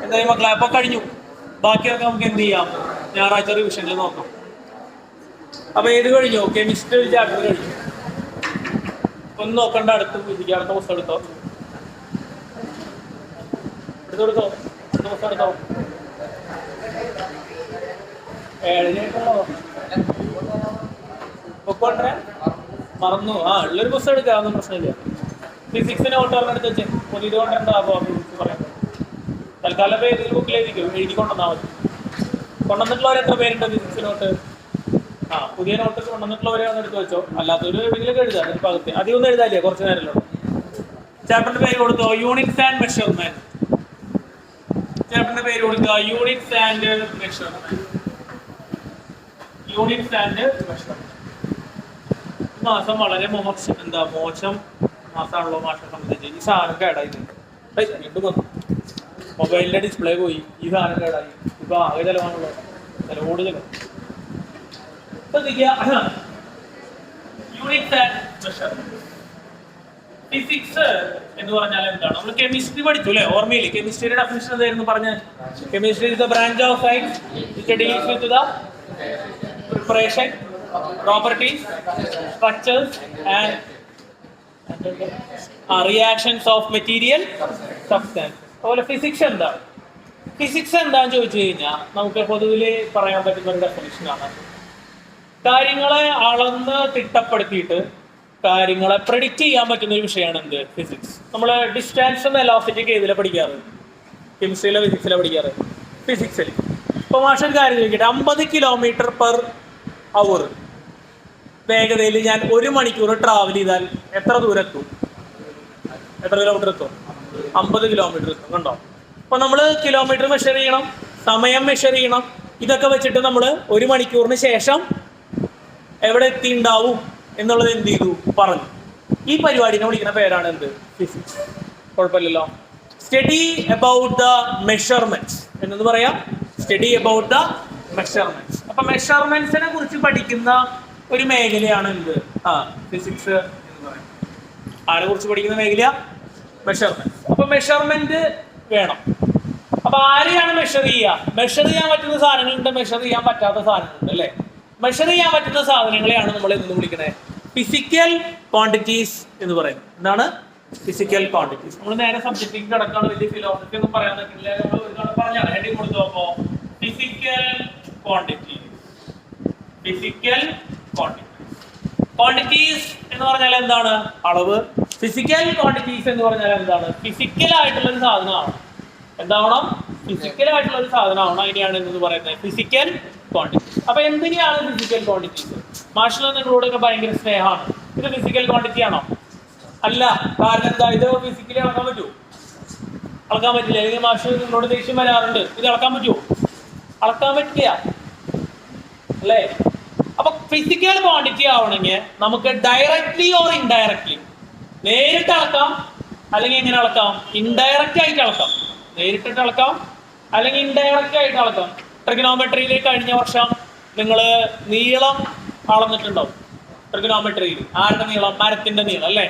എന്തായാലും മക്കളെ അപ്പൊ കഴിഞ്ഞു. ബാക്കിയൊക്കെ നമുക്ക് എന്ത് ചെയ്യാം, ഞായറാഴ്ച റിവിഷനിൽ നോക്കാം. അപ്പൊ ഏത് കഴിഞ്ഞു? കെമിസ്ട്രി ചാപ്റ്റർ കഴിഞ്ഞു. ഒന്ന് നോക്കണ്ട, അടുത്ത പുസ്തകം എടുത്തോ, എടുത്തോ, അടുത്ത പുസ്തകം എടുത്തോ. 7 പൊക്കോട്ടെ, മറന്നു. ഉള്ളൊരു പുസ്തകം എടുക്കുക, അതൊന്നും പ്രശ്നമില്ല. ഫിസിക്സിന് ഓട്ടോറിന് എടുത്ത് വെച്ചേ, ഇത് കൊണ്ട് എന്താകുമോ പറയാം. തൽക്കാലം ഏതെങ്കിലും ബുക്കിലേക്കും എഴുതി കൊണ്ടുവന്നാൽ മതി. കൊണ്ടുവന്നിട്ടുള്ളവർ എത്ര പേരുണ്ട് ഫിസിക്സ് നോട്ട്? പുതിയ നോട്ട് കൊണ്ടുവന്നിട്ടുള്ളവരെ ഒന്ന് എടുത്ത് വെച്ചോ. അല്ലാത്തൊരു എവിടെയെങ്കിലും എഴുതാം. ഒരു പകുതി അധികം ഒന്നും എഴുതാല്ലേ, കുറച്ച് നേരമല്ലോ. ചാപ്റ്ററിന്റെ പേര് കൊടുത്തോ, യൂണിറ്റ്സ് ആൻഡ് മെഷർമെന്റ്. ചാപ്റ്ററിന്റെ പേര് കൊടുക്കുക, units and measurement. Units and measurement. മാസം വളരെ മോശം മാസമാണല്ലോ മാഷെ സംബന്ധിച്ച്. ഈ സാധനം കേടായി വീണ്ടും വന്നു. മൊബൈലിന്റെ ഡിസ്പ്ലേ പോയി, ഈ സാധനം കേടായി. ഇപ്പൊ ആകെ ചെലവാണല്ലോ, ചെലവോട് ചെലവ്. Units and measurement. ഫിസിക്സ് എന്ന് പറഞ്ഞാൽ എന്താണ്? നമ്മൾ കെമിസ്ട്രി പഠിച്ചു അല്ലേ? ഓർമ്മയില്ലേ? കെമിസ്ട്രിയുടെ ഡെഫിനിഷൻ എന്തായിരുന്നു പറഞ്ഞ? Chemistry is the branch of science which deals with the preparation, properties, structures and reactions of material substance. അതുപോലെ ഫിസിക്സ് എന്താ? ഫിസിക്സ് എന്താന്ന് ചോദിച്ചു കഴിഞ്ഞാൽ നമുക്ക് പൊതുവിൽ പറയാൻ പറ്റുന്ന ഒരു ഡെഫിനിഷനാണ്. കാര്യങ്ങളെ അളന്ന് തിട്ടപ്പെടുത്തിയിട്ട് കാര്യങ്ങളെ പ്രെഡിക്റ്റ് ചെയ്യാൻ പറ്റുന്ന ഒരു വിഷയമാണ് എന്ത്? ഫിസിക്സ്. നമ്മൾ ഡിസ്റ്റൻസ് എന്ന വെലോസിറ്റി ഏതിലെ പഠിക്കാറ്? കെമിസ്ട്രിയിലെ ഫിസിക്സിലെ പഠിക്കാറ്? ഫിസിക്സിൽ. ഇപ്പോൾ മാഷൊരു കാര്യം ചോദിക്കട്ടെ, 50 km/h വേഗതയിൽ ഞാൻ 1 മണിക്കൂർ ട്രാവൽ ചെയ്താൽ എത്ര ദൂരം എത്തും? എത്ര കിലോമീറ്റർ എത്തും? 50 കിലോമീറ്റർ എത്തും. കണ്ടോ? അപ്പൊ നമ്മൾ കിലോമീറ്റർ മെഷർ ചെയ്യണം, സമയം മെഷർ ചെയ്യണം. ഇതൊക്കെ വെച്ചിട്ട് നമ്മൾ 1 മണിക്കൂറിന് ശേഷം എവിടെ എത്തിണ്ടാവും എന്നുള്ളത് എന്ത് ചെയ്തു? പറഞ്ഞു. ഈ പരിപാടിനെ വിളിക്കുന്ന പേരാണ് എന്ത്? ഫിസിക്സ്. കുഴപ്പമില്ലല്ലോ. സ്റ്റഡി അബൌട്ട് ദ മെഷർമെന്റ്സ് എന്നത് പറയാം. Study about the measurements. അപ്പൊ മെഷർമെന്റ്സിനെ കുറിച്ച് പഠിക്കുന്ന ഒരു മേഖലയാണ് എന്ത്? ഫിസിക്സ് എന്ന് പറയുന്നത്. ആരെ കുറിച്ച് പഠിക്കുന്ന മേഖല? മെഷർമെന്റ്. അപ്പൊ മെഷർമെന്റ് വേണം. അപ്പൊ ആരെയാണ് മെഷർ ചെയ്യുക? മെഷർ ചെയ്യാൻ പറ്റുന്ന സാധനങ്ങളുണ്ട്, മെഷർ ചെയ്യാൻ പറ്റാത്ത സാധനങ്ങളുണ്ട് അല്ലേ? മെഷർ ചെയ്യാൻ പറ്റുന്ന സാധനങ്ങളെയാണ് നമ്മൾ എന്ന് വിളിക്കുന്നത് ഫിസിക്കൽ ക്വാണ്ടിറ്റീസ് എന്ന് പറയുന്നത്. എന്താണ് ഫിസിക്കൽ ക്വാണ്ടിറ്റീസ്? നമ്മൾ നേരെ സബ്ജക്റ്റിലേക്ക് കിടക്കാണ്, വലിയ ഫിലോസഫി ഒന്നും പറയാൻ പറ്റില്ല. നമ്മൾ ഒരു പറഞ്ഞാണ് ഹെഡിങ് കൊടുത്തു. അപ്പോ physical quantities. Physical quantities. Quantities എന്ന് പറഞ്ഞാൽ എന്താണ്? അളവ്. ഫിസിക്കൽ ക്വാണ്ടിറ്റീസ് എന്ന് പറഞ്ഞാൽ എന്താണ്? ഫിസിക്കൽ ആയിട്ടുള്ള ഒരു സാധനമാണ്. എന്താവണം? ഫിസിക്കൽ ആയിട്ടുള്ള ഒരു സാധനം ആവണം. അതിനെയാണ് എന്ന് പറയുന്നത് ഫിസിക്കൽ ക്വാണ്ടിറ്റി. അപ്പൊ എന്തിനാണ് ഫിസിക്കൽ ക്വാണ്ടിറ്റീസ്? മാഷിൽ നിങ്ങളോടൊക്കെ ഭയങ്കര സ്നേഹമാണ്. ഇത് ഫിസിക്കൽ ക്വാണ്ടിറ്റി ആണോ? അല്ല. കാരണം എന്താ? ഇത് ഫിസിക്കലി അളക്കാൻ പറ്റുമോ? അളക്കാൻ പറ്റില്ല. അല്ലെങ്കിൽ മാഷ് നിങ്ങളോട് ദേഷ്യം വരാറുണ്ട്. ഇത് അളക്കാൻ പറ്റുമോ? അളക്കാൻ പറ്റില്ല അല്ലേ? അപ്പൊ ഫിസിക്കൽ ക്വാണ്ടിറ്റി ആവണമെങ്കിൽ നമുക്ക് ഡയറക്ട്ലി ഓർ ഇൻഡയറക്ട്ലി, നേരിട്ട് അളക്കാം അല്ലെങ്കിൽ എങ്ങനെ അളക്കാം? ഇൻഡയറക്റ്റ് ആയിട്ട് അളക്കാം. നേരിട്ടിട്ട് അളക്കാം അല്ലെങ്കിൽ ഇൻഡയറക്റ്റ് ആയിട്ട് അളക്കാം. ട്രിഗണോമെട്രിയിൽ കഴിഞ്ഞ വർഷം നിങ്ങൾ നീളം അളന്നിട്ടുണ്ടാവും. ട്രിഗണോമെട്രിയിൽ ആരുടെ നീളം? മരത്തിന്റെ നീളം അല്ലേ?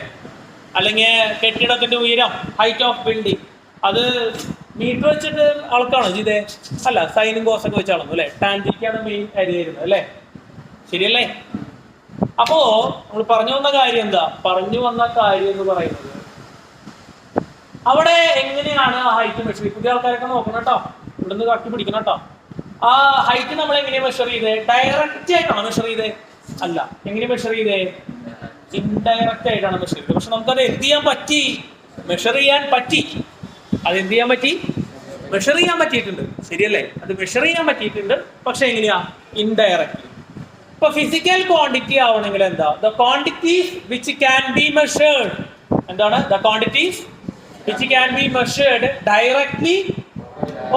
അല്ലെങ്കിൽ കെട്ടിടത്തിന്റെ ഉയരം, ഹൈറ്റ് ഓഫ് ബിൽഡിംഗ്, അത് മീറ്റർ വെച്ചിട്ട് അളക്കാണോ ചെയ്തേ? അല്ല, സൈനും കോസൊക്കെ വെച്ച് അളന്നു അല്ലെ? ടാൻജിക്കാണ് മെയിൻ അരി വരുന്നത് അല്ലേ? ശരിയല്ലേ? അപ്പോ നമ്മൾ പറഞ്ഞു വന്ന കാര്യം എന്താ? പറഞ്ഞു വന്ന കാര്യം എന്ന് പറയുന്നത് അവിടെ എങ്ങനെയാണ് ആ ഹൈറ്റ് മെഷർ ചെയ്ത്? പുതിയ ആൾക്കാരൊക്കെ നോക്കണം കേട്ടോ, ഇവിടുന്ന് കറക്റ്റ് പിടിക്കണം കേട്ടോ. ആ ഹൈറ്റ് നമ്മൾ എങ്ങനെയാ മെഷർ ചെയ്തേ? ഡയറക്റ്റ് ആയിട്ടാണോ മെഷർ ചെയ്തേ? അല്ല. എങ്ങനെ മെഷർ ചെയ്തേ? ഇൻഡയറക്റ്റ് ആയിട്ടാണ് മെഷർ ചെയ്തത്. പക്ഷെ നമുക്കത് എന്ത് ചെയ്യാൻ പറ്റി? മെഷർ ചെയ്യാൻ പറ്റി. അത് എന്ത് ചെയ്യാൻ പറ്റി? മെഷർ ചെയ്യാൻ പറ്റിയിട്ടുണ്ട്. ശരിയല്ലേ? അത് മെഷർ ചെയ്യാൻ പറ്റിയിട്ടുണ്ട്. പക്ഷെ എങ്ങനെയാ? ഇൻഡയറക്ട്ലി. ഇപ്പൊ ഫിസിക്കൽ ക്വാണ്ടിറ്റി ആവണമെങ്കിൽ എന്താ? The quantities which can be measured. എന്താണ്? The quantities which can be measured directly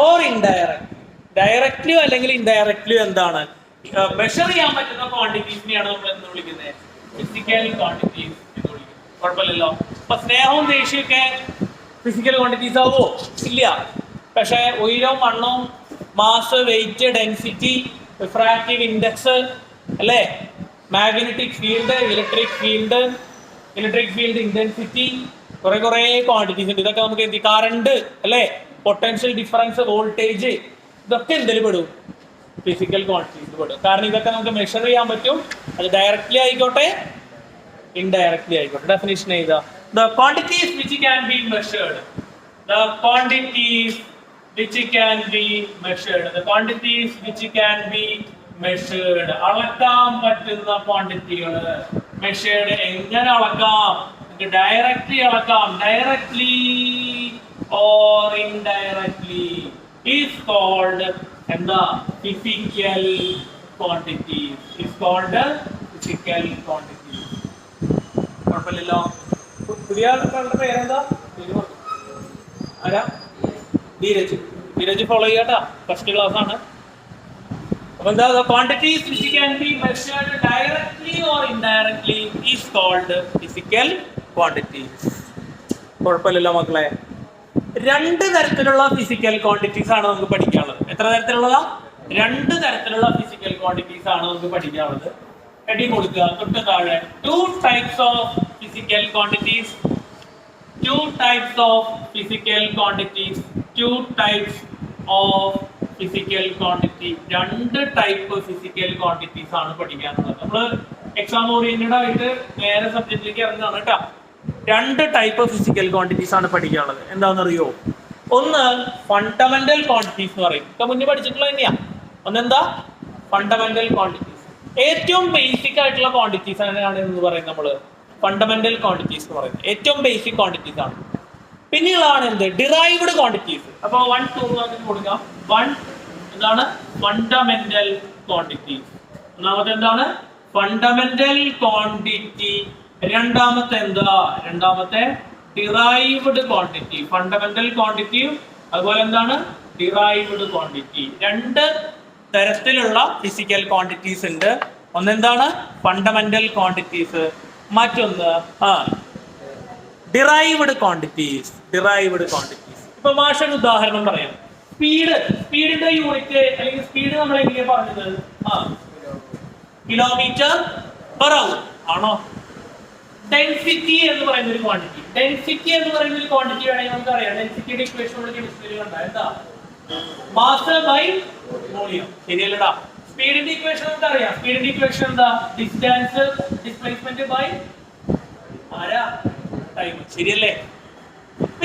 or indirectly. Directly അല്ലെങ്കിൽ ഇൻഡയറക്ട്ലി എന്താണ്? മെഷർ ചെയ്യാൻ പറ്റുന്ന ക്വാണ്ടിറ്റീസിനെയാണ് നമ്മൾ എന്ന് വിളിക്കുന്നത് ഫിസിക്കൽ ക്വാണ്ടിറ്റീസ് എന്ന് വിളിക്കുന്നത്. കുഴപ്പമില്ലല്ലോ. അപ്പൊ സ്നേഹവും ദേഷ്യമൊക്കെ ഫിസിക്കൽ ക്വാണ്ടിറ്റീസ് ആവോ? ഇല്ല. പക്ഷെ ഉയരവും വണ്ണവും, mass, weight, density, refractive index അല്ലേ, magnetic field, electric field intensity, കുറെ ക്വാണ്ടിറ്റീസ് ഉണ്ട്. ഇതൊക്കെ നമുക്ക് എന്ത്? കറണ്ട് അല്ലേ, പൊട്ടൻഷ്യൽ ഡിഫറൻസ്, വോൾട്ടേജ്, ഇതൊക്കെ എന്തിലും പെടും? ഫിസിക്കൽ ക്വാണ്ടിറ്റീസ് പെടും. കാരണം ഇതൊക്കെ നമുക്ക് മെഷർ ചെയ്യാൻ പറ്റും. അത് ഡയറക്ട്ലി ആയിക്കോട്ടെ ഇൻഡയറക്ട്ലി ആയിക്കോട്ടെ. ഡെഫിനിഷൻ ചെയ്താ the quantities which can be measured. The quantities which can be measured. The quantities which can be measured. അളക്കാൻ പറ്റുന്ന ക്വാണ്ടിറ്റികൾ മെഷേർഡ്. എങ്ങനെ അളക്കാം? ഡയറക്ട്ലി അളക്കാം. Directly or indirectly is called എന്താ? Physical quantities. Is called physical quantities. കുഴപ്പമില്ലല്ലോ. പുതിയ ആളുടെ പേരെന്താ? ആരാ? ധീരജ് ഫോളോ ചെയ്യാട്ടാ. ഫസ്റ്റ് ക്ലാസ് ആണ്. അപ്പൊ എന്താ? Quantities which can be measured directly or indirectly is called physical quantities. കുഴപ്പമില്ലല്ലോ മക്കളെ. രണ്ട് തരത്തിലുള്ള ഫിസിക്കൽ ക്വാണ്ടിറ്റീസ് ആണ് നമുക്ക് പഠിക്കാനുള്ളത്. എത്ര തരത്തിലുള്ളതാ? രണ്ട് തരത്തിലുള്ള ഫിസിക്കൽ ക്വാണ്ടിറ്റീസ് ആണ് നമുക്ക് പഠിക്കാനുള്ളത്. എടി കൊടുക്കുക തൊട്ട് താഴെ. Two types of physical quantities. Two types of physical quantities. Two types of physical quantity. രണ്ട് ടൈപ്പ് ഫിസിക്കൽ ക്വാണ്ടിറ്റീസ് ആണ് പഠിക്കാനുള്ളത്. നമ്മള് എക്സാം ഓറിയന്റഡ് ആയിട്ട് നേരെ സബ്ജക്റ്റിലേക്ക് ഇറങ്ങുകയാണ് കേട്ടോ. രണ്ട് ടൈപ്പ് ഫിസിക്കൽ ക്വാണ്ടിറ്റീസ് ആണ് പഠിക്കാനുള്ളത്. എന്താണെന്നറിയോ? ഒന്ന് ഫണ്ടമെന്റൽ ക്വാണ്ടിറ്റീസ് എന്ന് പറയും. ഇപ്പൊ മുന്നേ പഠിച്ചിട്ടുള്ള തന്നെയാ. ഒന്നെന്താ? Fundamental quantities. ഏറ്റവും ബേസിക് ആയിട്ടുള്ള ക്വാണ്ടിറ്റീസ് ആണ് എന്ന് പറയുന്നത് നമ്മള് ഫണ്ടമെന്റൽ ക്വാണ്ടിറ്റീസ് എന്ന് പറയുന്നത്. ഏറ്റവും ബേസിക് ക്വാണ്ടിറ്റീസ് ആണ്. പിന്നെയുള്ളതാണ് എന്ത്? Derived quantities. അപ്പൊ 1 2 കൊടുക്കാം. 1 എന്താണ്? Fundamental quantities. ഒന്നാമത്തെ എന്താണ്? Fundamental quantity. രണ്ടാമത്തെ എന്താ? രണ്ടാമത്തെ ഡിറൈവ്ഡ് ക്വാണ്ടിറ്റി. ഫണ്ടമെന്റൽ ക്വാണ്ടിറ്റിയും അതുപോലെ എന്താണ്? Derived quantity. രണ്ട് തരത്തിലുള്ള ഫിസിക്കൽ ക്വാണ്ടിറ്റീസ് ഉണ്ട്. ഒന്നെന്താണ്? Fundamental quantities. മറ്റൊന്ന് ഡിറൈവ്ഡ് ക്വാണ്ടിറ്റീസ്. Derived quantities. ഇപ്പൊ മാഷ് ഒരു ഉദാഹരണം പറയാം. സ്പീഡിന്റെ യൂണിറ്റ് അല്ലെങ്കിൽ സ്പീഡ് നമ്മൾ എങ്ങനെയാ പറഞ്ഞത്? കിലോമീറ്റർ പെർ അവർ ആണോ? ഡെൻസിറ്റി എന്ന് പറയുന്ന ഒരു ക്വാണ്ടിറ്റി. ഡെൻസിറ്റി എന്ന് പറയുന്ന ഒരു ക്വാണ്ടിറ്റി വേണമെങ്കിൽ നമുക്ക് അറിയാം. ഡെൻസിറ്റിയുടെ ഇക്വേഷൻ നമ്മൾ കെമിസ്ട്രിയിൽ കണ്ടാ എന്താ? Mass by volume. ശരിയല്ലടാ? സ്പീഡിന്റെ ഇക്വേഷൻ നമുക്ക് അറിയാം. സ്പീഡിന്റെ ഇക്വേഷൻ എന്താ? ഡിസ്റ്റൻസ് ഡിസ്പ്ലേസ്മെന്റ് ബൈ ആരാ? ടൈം. ശരിയല്ലേ?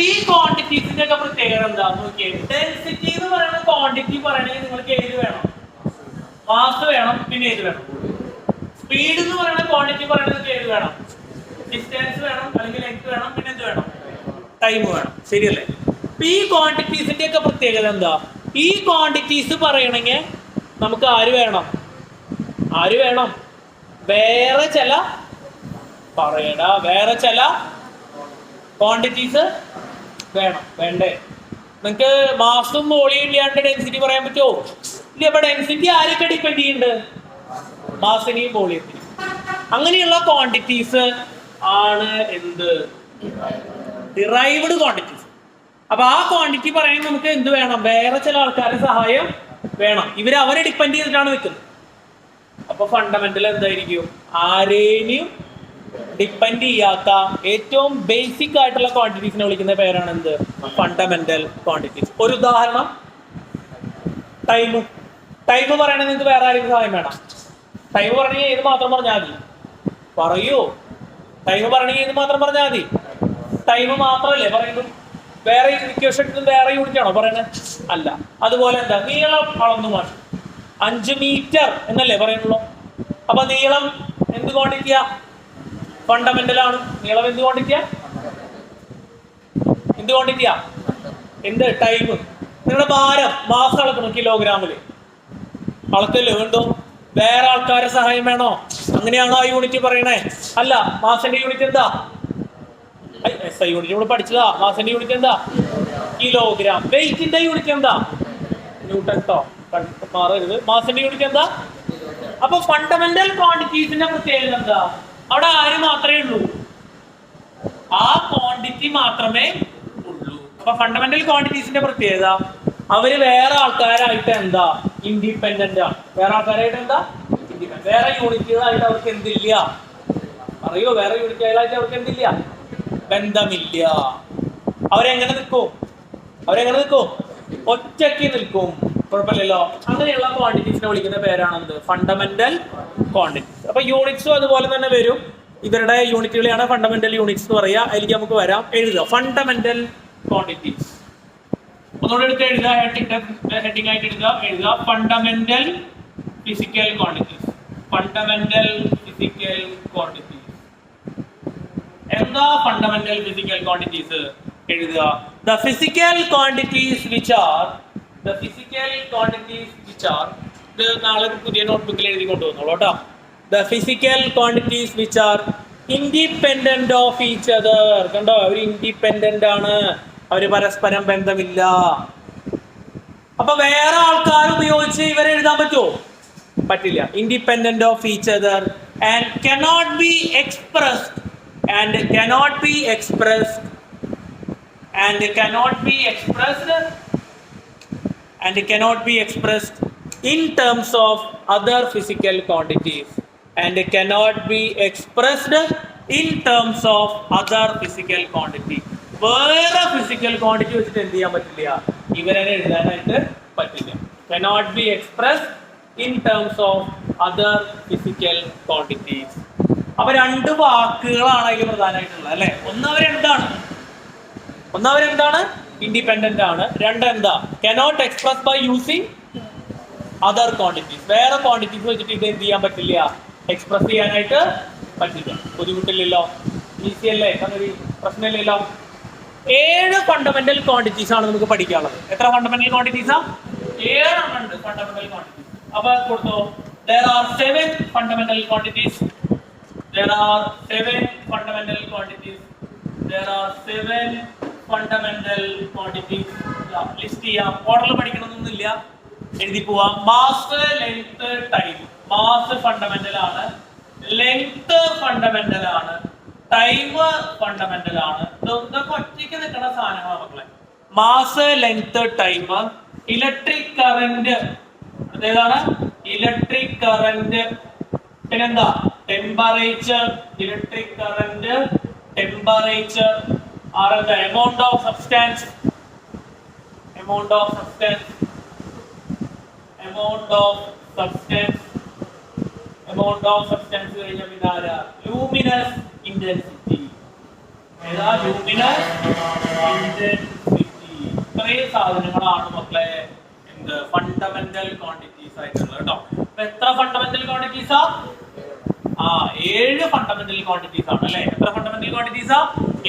ഈ ക്വാണ്ടിറ്റീസിന്റെ ഒക്കെ പ്രത്യേകത എന്താ നോക്കിയേ. ഡെൻസിറ്റി എന്ന് പറയുന്ന ക്വാണ്ടിറ്റി പറയണമെങ്കിൽ നിങ്ങൾക്ക് ഏത് വേണം? മാസ് വേണം. പിന്നെ ഏത് വേണം? സ്പീഡ് എന്ന് പറയുന്ന ക്വാണ്ടിറ്റി പറയണമെങ്കിൽ ഏത് വേണം? ഡിസ്റ്റൻസ് വേണം അല്ലെങ്കിൽ ലെങ്ത് വേണം. പിന്നെ എന്ത് വേണം? ടൈം വേണം. ശരിയല്ലേ? ഈ ക്വാണ്ടിറ്റീസിന്റെ ഒക്കെ പ്രത്യേകത എന്താ? ഈ ക്വാണ്ടിറ്റീസ് പറയണെങ്കിൽ നമുക്ക് ആര് വേണം? വേറെ ചില ക്വാണ്ടിറ്റീസ് വേണ്ടേ? നിങ്ങൾക്ക് മാസും വോളിയം ഇല്ലാണ്ട് ഡെൻസിറ്റി പറയാൻ പറ്റുമോ? ഇല്ല. അപ്പൊ ഡെൻസിറ്റി ആരൊക്കെ ഡിപ്പെൻഡ് ചെയ്യുന്നുണ്ട്? മാസിനെയും വോളിയത്തിനെയും. അങ്ങനെയുള്ള ക്വാണ്ടിറ്റീസ് ആണ് എന്ത്? Derived quantities. അപ്പൊ ആ ക്വാണ്ടിറ്റി പറയാൻ നമുക്ക് എന്ത് വേണം? വേറെ ചില ആൾക്കാരുടെ സഹായം വേണം. അവരെ ഡിപ്പെൻഡ് ചെയ്തിട്ടാണ് നിൽക്കുന്നത്. അപ്പൊ ഫണ്ടമെന്റൽ എന്തായിരിക്കും? ആരെയും ഡിപ്പെൻഡ് ചെയ്യാത്ത ഏറ്റവും ബേസിക് ആയിട്ടുള്ള ക്വാണ്ടിറ്റീസിനെ വിളിക്കുന്ന പേരാണ് എന്ത്? Fundamental quantities. ഒരു ഉദാഹരണം, ടൈം പറയണമെങ്കിൽ നിങ്ങൾക്ക് വേറെ ആരെങ്കിലും സഹായം വേണം? ടൈം പറയണമെങ്കിൽ ഏത് മാത്രം പറഞ്ഞാൽ മതി? പറയൂ. ടൈം പറയണമെങ്കിൽ ഏത് മാത്രം പറഞ്ഞാൽ മതി? ടൈം മാത്രമല്ലേ പറയുന്നു? വേറെ ഇക്വേഷൻ വേറെ യൂണിറ്റ് ആണോ പറയണത്? അല്ല. അതുപോലെ എന്താ? നീളം അളന്നു മാറ്റി 5 മീറ്റർ എന്നല്ലേ പറയുന്നുള്ളൂ. അപ്പൊ നീളം എന്ത് ക്വാണ്ടിറ്റിയാ? ഫണ്ടമെന്റൽ ആണ്. നീളം എന്ത് ക്വാണ്ടിറ്റിയാ? എന്ത്? ടൈം. നിങ്ങളുടെ ഭാരം മാസം അളക്കണം, കിലോഗ്രാമില് അളക്കല്ലേ വേണ്ടോ? വേറെ ആൾക്കാരെ സഹായം വേണോ? അങ്ങനെയാണോ ആ യൂണിറ്റ് പറയണേ? അല്ല. മാസിന്റെ യൂണിറ്റ് എന്താ? SI യൂണിറ്റ് ഇവിടെ പഠിച്ചതാ. മാസിന്റെ യൂണിറ്റ് എന്താ? കിലോഗ്രാം. വെയിറ്റിന്റെ യൂണിറ്റ് എന്താ? ന്യൂട്ടൺ. മാറരുത്. മാസിന്റെ യൂണിറ്റ് എന്താ? അപ്പൊ ഫണ്ടമെന്റൽ ക്വാണ്ടിറ്റീസിന്റെ പ്രത്യേകത എന്താ? അവിടെ ആര് മാത്രമേ ഉള്ളൂ? ആ ക്വാണ്ടിറ്റി മാത്രമേ ഉള്ളൂ. അപ്പൊ ഫണ്ടമെന്റൽ ക്വാണ്ടിറ്റീസിന്റെ പ്രത്യേകത, അവര് വേറെ ആൾക്കാരായിട്ട് എന്താ? ഇൻഡിപെൻഡന്റ് ആണ്. വേറെ ആൾക്കാരായിട്ട് എന്താ? ഇൻഡിപെൻഡന്റ്. വേറെ യൂണിറ്റുകളായിട്ട് അവർക്ക് എന്തില്ല? പറയോ? വേറെ യൂണിറ്റുകളായിട്ട് അവർക്ക് എന്തില്ല? ബന്ധമില്ല. അവരെങ്ങനെ നിൽക്കും? ഒറ്റയ്ക്ക് നിൽക്കും. കുഴപ്പമില്ലല്ലോ. അങ്ങനെയുള്ള ക്വാണ്ടിറ്റീസിനെ വിളിക്കുന്ന പേരാണ് എന്ത്? Fundamental quantities. അപ്പൊ യൂണിറ്റ്സും അതുപോലെ തന്നെ വരും. ഇവരുടെ യൂണിറ്റുകളെയാണ് ഫണ്ടമെന്റൽ യൂണിറ്റ്സ് എന്ന് പറയുക. അതിലേക്ക് നമുക്ക് വരാം. എഴുതുക ഫണ്ടമെന്റൽ ക്വാണ്ടിറ്റീസ്. ഒന്നുകൂടെ എടുത്ത് എഴുതുക. ഹെഡിങ് ആയിട്ട് എഴുതുക ഫണ്ടമെന്റൽ ഫിസിക്കൽ ക്വാണ്ടിറ്റീസ്. എന്താ ഫണ്ടമെന്റൽ ഫിസിക്കൽ ക്വാണ്ടിറ്റീസ്? എഴുതുക. The physical quantities which are ഇത് നാളെ പുതിയ നോട്ട്ബുക്കിൽ എഴുതി കൊണ്ടുവന്നോളൂ കേട്ടോ. The physical quantities which are independent of each other. കണ്ടോ? അവർ ഇൻഡിപെൻഡന്റ് ആണ്. അവര് പരസ്പരം ബന്ധമില്ല. അപ്പൊ വേറെ ആൾക്കാർ ഉപയോഗിച്ച് ഇവരെ എഴുതാൻ പറ്റുമോ? പറ്റില്ല. Independent of each other and cannot be expressed in terms of other physical quantities വേറെ ഫിസിക്കൽ ക്വാണ്ടിറ്റി വെച്ചിട്ട് എന്ത് ചെയ്യാൻ പറ്റില്ല? ഇവരെ എഴുതാനായിട്ട് പറ്റില്ല. cannot be expressed in terms of other physical quantities. അപ്പൊ 2 വാക്കുകളാണ് അതിൽ പ്രധാനമായിട്ടുള്ളത് അല്ലെ? ഒന്ന് അവരെന്താണ്? ഇൻഡിപെൻഡന്റ് ആണ്. 2 എന്താ? cannot express by using other quantities. വേറെ ക്വാണ്ടിറ്റീസ് വെച്ചിട്ട് ഇത് എന്ത് ചെയ്യാൻ പറ്റില്ല? എക്സ്പ്രസ് ചെയ്യാനായിട്ട് പറ്റില്ല. ബുദ്ധിമുട്ടില്ലല്ലോ? ഈസി അല്ലേ? അങ്ങനെ പ്രശ്നമില്ലല്ലോ. 7 ഫണ്ടമെന്റൽ ക്വാണ്ടിറ്റീസ് ആണ് നമുക്ക് പഠിക്കാനുള്ളത്. എത്ര ഫണ്ടമെന്റൽ ക്വാണ്ടിറ്റീസാ? 7 ഉണ്ട് ഫണ്ടമെന്റൽ ക്വാണ്ടിറ്റീസ്. അപ്പൊ കൊടുത്തോ. There are 7 fundamental quantities. List ചെയ്യാം. ഓർഡറിൽ പഠിക്കണമെന്നൊന്നുമില്ല, എഴുതി പോവാം. Mass, length, time. Mass fundamental ആണ്, ലെങ്ത് ഫണ്ടമെന്റൽ ആണ്, ടൈം ഫണ്ടമെന്റൽ ആണ്. ഇതൊക്കെ ഒറ്റയ്ക്ക് നിൽക്കുന്ന സാധനങ്ങളാണ് മക്കളെ. Mass, length, time. Electric current ഏതാണ്? Electric current. പിന്നെന്താ? Temperature. Electric current, temperature are the amount of substance കഴിഞ്ഞ പിന്നെ ആരാ? Luminous intensity. ഏതാ? Luminous intensity. ഇത്രയും സാധനങ്ങളാണ് മക്കളെ എന്ത്? ഫണ്ടമെന്റൽ ക്വാണ്ടിറ്റീസ് ആയിട്ടുള്ളത് കേട്ടോ. അപ്പൊ എത്ര ഫണ്ടമെന്റൽ ക്വാണ്ടിറ്റീസാ? 7 ഫണ്ടമെന്റൽ ക്വാണ്ടിറ്റീസ് ആണ് അല്ലെ? എത്ര ഫണ്ടമെന്റൽ ക്വാണ്ടിറ്റീസാ?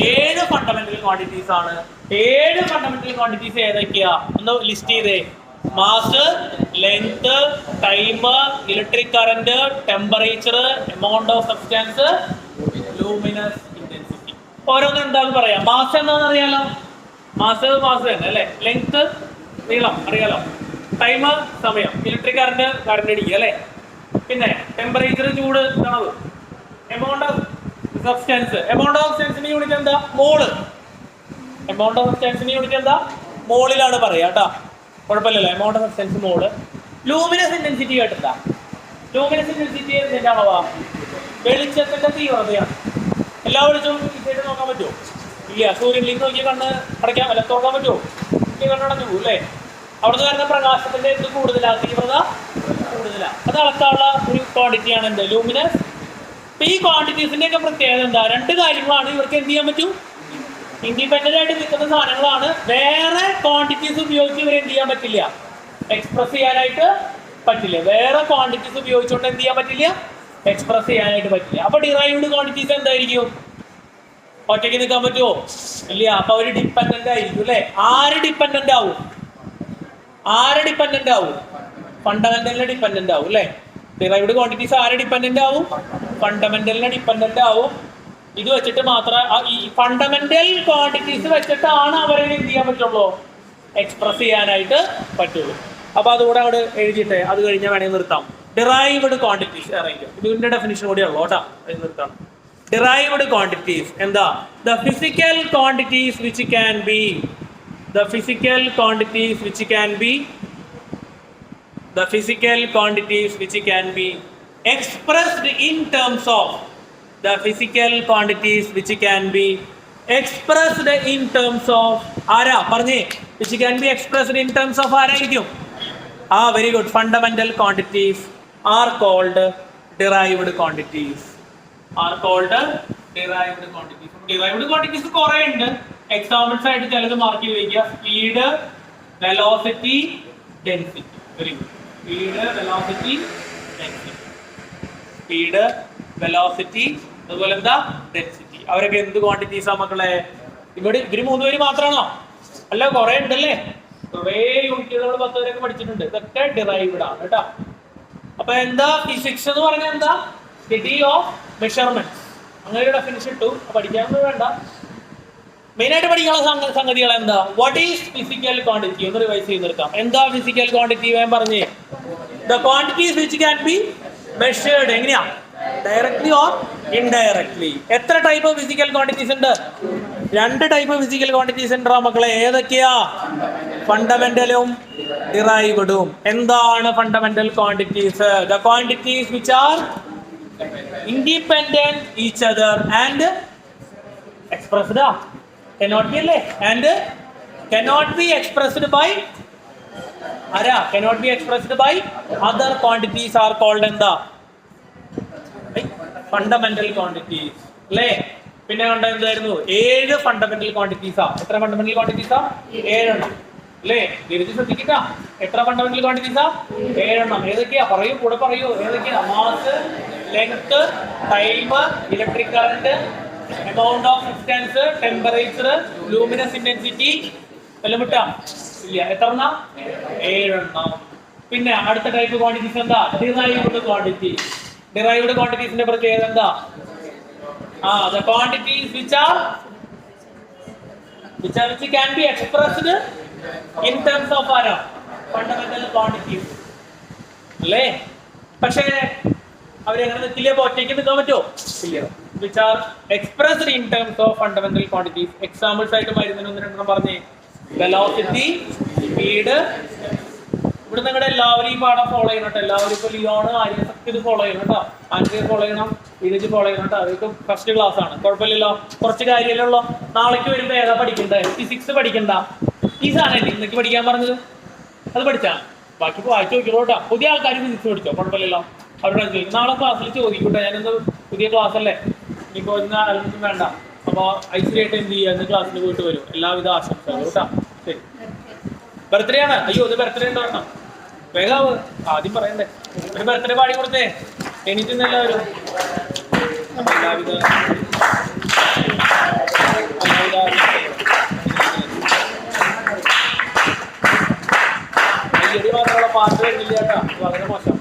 7 ഫണ്ടമെന്റൽ ക്വാണ്ടിറ്റീസ് ആണ്. 7 ഫണ്ടമെന്റൽ ക്വാണ്ടിറ്റീസ് ഏതൊക്കെയാ ഒന്ന് ലിസ്റ്റ് ചെയ്തേ. Mass, length, time, electric current, temperature, amount of substance, luminous intensity. ഓരോന്നും എന്താന്ന് പറയാം. മാസ് എന്താണെന്ന് അറിയാലോ, മാസ് തന്നെ അല്ലെ. ലെങ്ത് നീളം അറിയാലോ, ടൈം സമയം, ഇലക്ട്രിക് കറന്റ് അടിക്കുക അല്ലെ. പിന്നെ ടെമ്പറേച്ചർ ചൂട് തണവ്, amount of substance, amount of സബ്സ്റ്റൻസിന്റെ യൂണിറ്റ് എന്താ? മോള്. എമൗണ്ട് ഓഫ് സബ്സ്റ്റൻസിന്റെ യൂണിറ്റ് എന്താ? മോളിലാണ് പറയാ കേട്ടോ, കുഴപ്പമില്ലല്ലോ. Amount of substance mole. Luminous intensity കേട്ടിട്ടാ? ലൂമിനസ് ഇന്റൻസിറ്റി എന്തിന്റെ അളവാ? വെളിച്ചത്തിന്റെ തീവ്രതയാണ്. എല്ലാ വെളിച്ചവും ഇതായിട്ട് നോക്കാൻ പറ്റുമോ? ഇല്ല. സൂര്യനിലേക്ക് നോക്കിയ കണ്ണ് അടയ്ക്കാൻ അല്ല, തുറക്കാൻ പറ്റുമോ? കണ്ണടഞ്ഞു പോകും അല്ലേ. അവിടുന്ന് വരുന്ന പ്രകാശത്തിന്റെ ഇത് കൂടുതലാ, തീവ്രത കൂടുതലാ. അത് അളക്കാനുള്ള ഒരു ക്വാണ്ടിറ്റിയാണ് എന്ത്? ലൂമിനസ്. അപ്പൊ ഈ ക്വാണ്ടിറ്റീസിന്റെ ഒക്കെ പ്രത്യേകത എന്താ? 2 കാര്യങ്ങളാണ് ഇവർക്ക് എന്ത് ചെയ്യാൻ പറ്റും, ഇൻഡിപെൻഡന്റ് ആയിട്ട് നിൽക്കുന്ന സാധനങ്ങളാണ്. വേറെ ക്വാണ്ടിറ്റീസ് ഉപയോഗിച്ച് ഇവർ എന്ത് ചെയ്യാൻ പറ്റില്ല, എക്സ്പ്രസ് ചെയ്യാനായിട്ട് പറ്റില്ല. വേറെ ക്വാണ്ടിറ്റീസ് ഉപയോഗിച്ചുകൊണ്ട് എന്ത് ചെയ്യാൻ പറ്റില്ല, എക്സ്പ്രസ് ചെയ്യാനായിട്ട് പറ്റില്ല. അപ്പൊ ഡിറൈവ്ഡ് ക്വാണ്ടിറ്റീസ് എന്തായിരിക്കും? ഒറ്റയ്ക്ക് നിൽക്കാൻ പറ്റുമോ? ഇല്ല. അപ്പൊ അവര് ഡിപ്പെൻഡന്റ് ആയിരിക്കും അല്ലെ. ആര് ഡിപ്പെൻഡന്റ് ആവും? ഫണ്ടമെന്റലിനെ ഡിപ്പെൻഡന്റ് ആവും അല്ലെ. ഡിറൈവ്ഡ് ക്വാണ്ടിറ്റീസ് ആരെ ഡിപ്പെൻഡന്റ് ആവും? ഫണ്ടമെന്റലിനെ ഡിപ്പെൻഡന്റ് ആവും. ഇത് വെച്ചിട്ട് മാത്രം ഈ ഫണ്ടമെന്റൽ ക്വാണ്ടിറ്റീസ് വെച്ചിട്ടാണ് അവരെ എന്ത് ചെയ്യാൻ പറ്റുള്ളൂ, എക്സ്പ്രസ് ചെയ്യാനായിട്ട് പറ്റുള്ളൂ. അപ്പൊ അതുകൂടെ അവിടെ എഴുതിയിട്ട് അത് കഴിഞ്ഞാൽ വേണമെങ്കിൽ നിർത്താം. ഡിറൈവ്ഡ് ക്വാണ്ടിറ്റീസ് അറിയിക്കും. ഇതിന്റെ ഡെഫിനിഷൻ കൂടി ഉള്ളൂ കേട്ടോ, നിർത്താം. Derived quantities എന്താ? The physical quantities which can be expressed in terms of ആരാ പറഞ്ഞേ? which can be expressed in terms of ആരായിരിക്കും? very good. Fundamental quantities are called derived quantities. Derived quantities കുറെ ഉണ്ട്. എക്സാമ്പിൾസ് ആയിട്ട് ചിലത് മാർക്ക് ചെയ്ത് വയ്ക്കുക. Speed, velocity, density. Very good. Speed, velocity, അതുപോലെ എന്താ? ഡെൻസിറ്റി. അവരൊക്കെ എന്ത് ക്വാണ്ടിറ്റീസാ മക്കളെ? ഇവര് 3 പേര് മാത്രമാണോ? അല്ല, കുറെ ഉണ്ടല്ലേ. കുറേ യൂണിറ്റുകൾ 10 വരെയൊക്കെ പഠിച്ചിട്ടുണ്ട്. ഇതൊക്കെ ഡിറൈവ്ഡ് ആണ് കേട്ടോ. അപ്പൊ എന്താ ഫിസിക്സ് എന്ന് പറഞ്ഞാൽ എന്താ? Study of measurement. അങ്ങനെ ഒരു ഡെഫിനിഷൻ ഇട്ടു. പഠിക്കാനൊന്നും വേണ്ട. മെയിൻ ആയിട്ട് പഠിക്കാനുള്ള സംഗതികൾ എന്താ? വാട്ട് ഈസ് ഫിസിക്കൽ ക്വാണ്ടിറ്റി ഒന്ന് റിവൈസ് ചെയ്ത് നിർത്താം. എന്താ ഫിസിക്കൽ ക്വാണ്ടിറ്റി? വേഗം പറഞ്ഞേ. The quantities which can be measured. എങ്ങനെയാ? Directly or indirectly. എത്ര ടൈപ്പ് ഓഫ് ഫിസിക്കൽ ക്വാണ്ടിറ്റീസ് ഉണ്ട്? 2 ടൈപ്പ് ഫിസിക്കൽ ക്വാണ്ടിറ്റീസ് ഉണ്ടോ മക്കളെ? ഏതൊക്കെയാ? ഫണ്ടമെന്റലും ഡിറൈവ്ഡും. എന്താണ് fundamental quantities? The quantities which are independent each other and expressed cannot be അല്ലേ, and cannot be expressed by other quantities are called എന്താ? Fundamental quantities അല്ലേ. പിന്നെ കണ്ട എന്തായിരുന്നു? 7 ഫണ്ടമെന്റൽ ക്വാണ്ടിറ്റീസാ. എത്ര ഫണ്ടമെന്റൽ ക്വാണ്ടിറ്റീസാ? 7 എണ്ണം അല്ലേ. തിരിച്ച് ശ്രദ്ധിക്കുക. എത്ര ഫണ്ടമെന്റൽ ക്വാണ്ടിറ്റീസാ? 7 എണ്ണം. ഏതൊക്കെയാ? പറയൂ, കൂടെ പറയൂ. ഏതൊക്കെയാ? Mass, length, time, electric current, amount of substance, temperature, luminous intensity. എല്ലാം വിട്ടാ? ഇല്ല. എത്ര എണ്ണം? 7 എണ്ണം. പിന്നെ അടുത്ത ടൈപ്പ് ക്വാണ്ടിറ്റീസ് എന്താ? Derived quantities. ഡിറൈവ്ഡ് ക്വാണ്ടിറ്റീസിന്റെ പ്രത്യേകത എന്താ? the quantities which can be expressed in terms of fundamental quantities അല്ലേ. പക്ഷേ അവരെങ്ങനെ നിൽക്കില്ല? ഒറ്റയ്ക്ക് നിൽക്കാൻ പറ്റുമോ? ഇല്ല. which are expressed in terms of fundamental quantities. Examples ആയിട്ട് മരുന്നിന് 1-2 പറഞ്ഞേ. Velocity, speed. ഇവിടെ നിങ്ങളുടെ എല്ലാവരും ഈ പാഠം ഫോളോ ചെയ്യണം കേട്ടോ. എല്ലാവരും ഇപ്പൊ ലിയോണ്, ആര്യസൊക്കെ ഇത് ഫോളോ ചെയ്യണം കേട്ടോ. ആൻഡ്രിയ ഫോളോ ചെയ്യണം, വിനേജ് ഫോളോ ചെയ്യണം കേട്ടോ. അതൊക്കെ ഫസ്റ്റ് ക്ലാസ് ആണ്, കുഴപ്പമില്ലല്ലോ. കുറച്ച് കാര്യമല്ലോ. നാളേക്ക് വരുമ്പോ ഏതാ പഠിക്കണ്ടേ? ഫിസിക്സ് പഠിക്കണ്ട. ഈ സാധനം ഇന്നേക്ക് പഠിക്കാൻ പറഞ്ഞത് അത് പഠിച്ചാ ബാക്കി വായിച്ചു നോക്കിക്കോ കേട്ടോ. പുതിയ ആൾക്കാർ ഫിസിക്സ് പഠിച്ചോ, കുഴപ്പമില്ലല്ലോ. അവരോട് ചോദിക്കും. നാളെ ക്ലാസ്സിൽ ചോദിക്കൂട്ടെ. ഞാനെന്ത് പുതിയ ക്ലാസ് അല്ലേ, ഇനിയിപ്പോ ഇന്ന് അതൊന്നും വേണ്ട. അപ്പൊ ഐശ്വര്യമായിട്ട് എന്ത് ചെയ്യുക? ഇന്ന് ക്ലാസ്സിൽ പോയിട്ട് വരും. എല്ലാവിധ ആശംസകളും കേട്ടോ. ശരി. ബർത്ത്ഡേ ആണ്. അയ്യോ, ഇത് ബർത്ത്ഡേ ഉണ്ടോ? വേഗം ആദ്യം പറയണ്ടേ. ഒരു ബർത്ത്ഡേ പാടി കൊടുത്തേ. എണീറ്റ് എല്ലാവരും. എല്ലാവിധ ചെടി മാത്രമുള്ള പാട്ട് വരുന്നില്ല കേട്ടോ, വളരെ മോശം.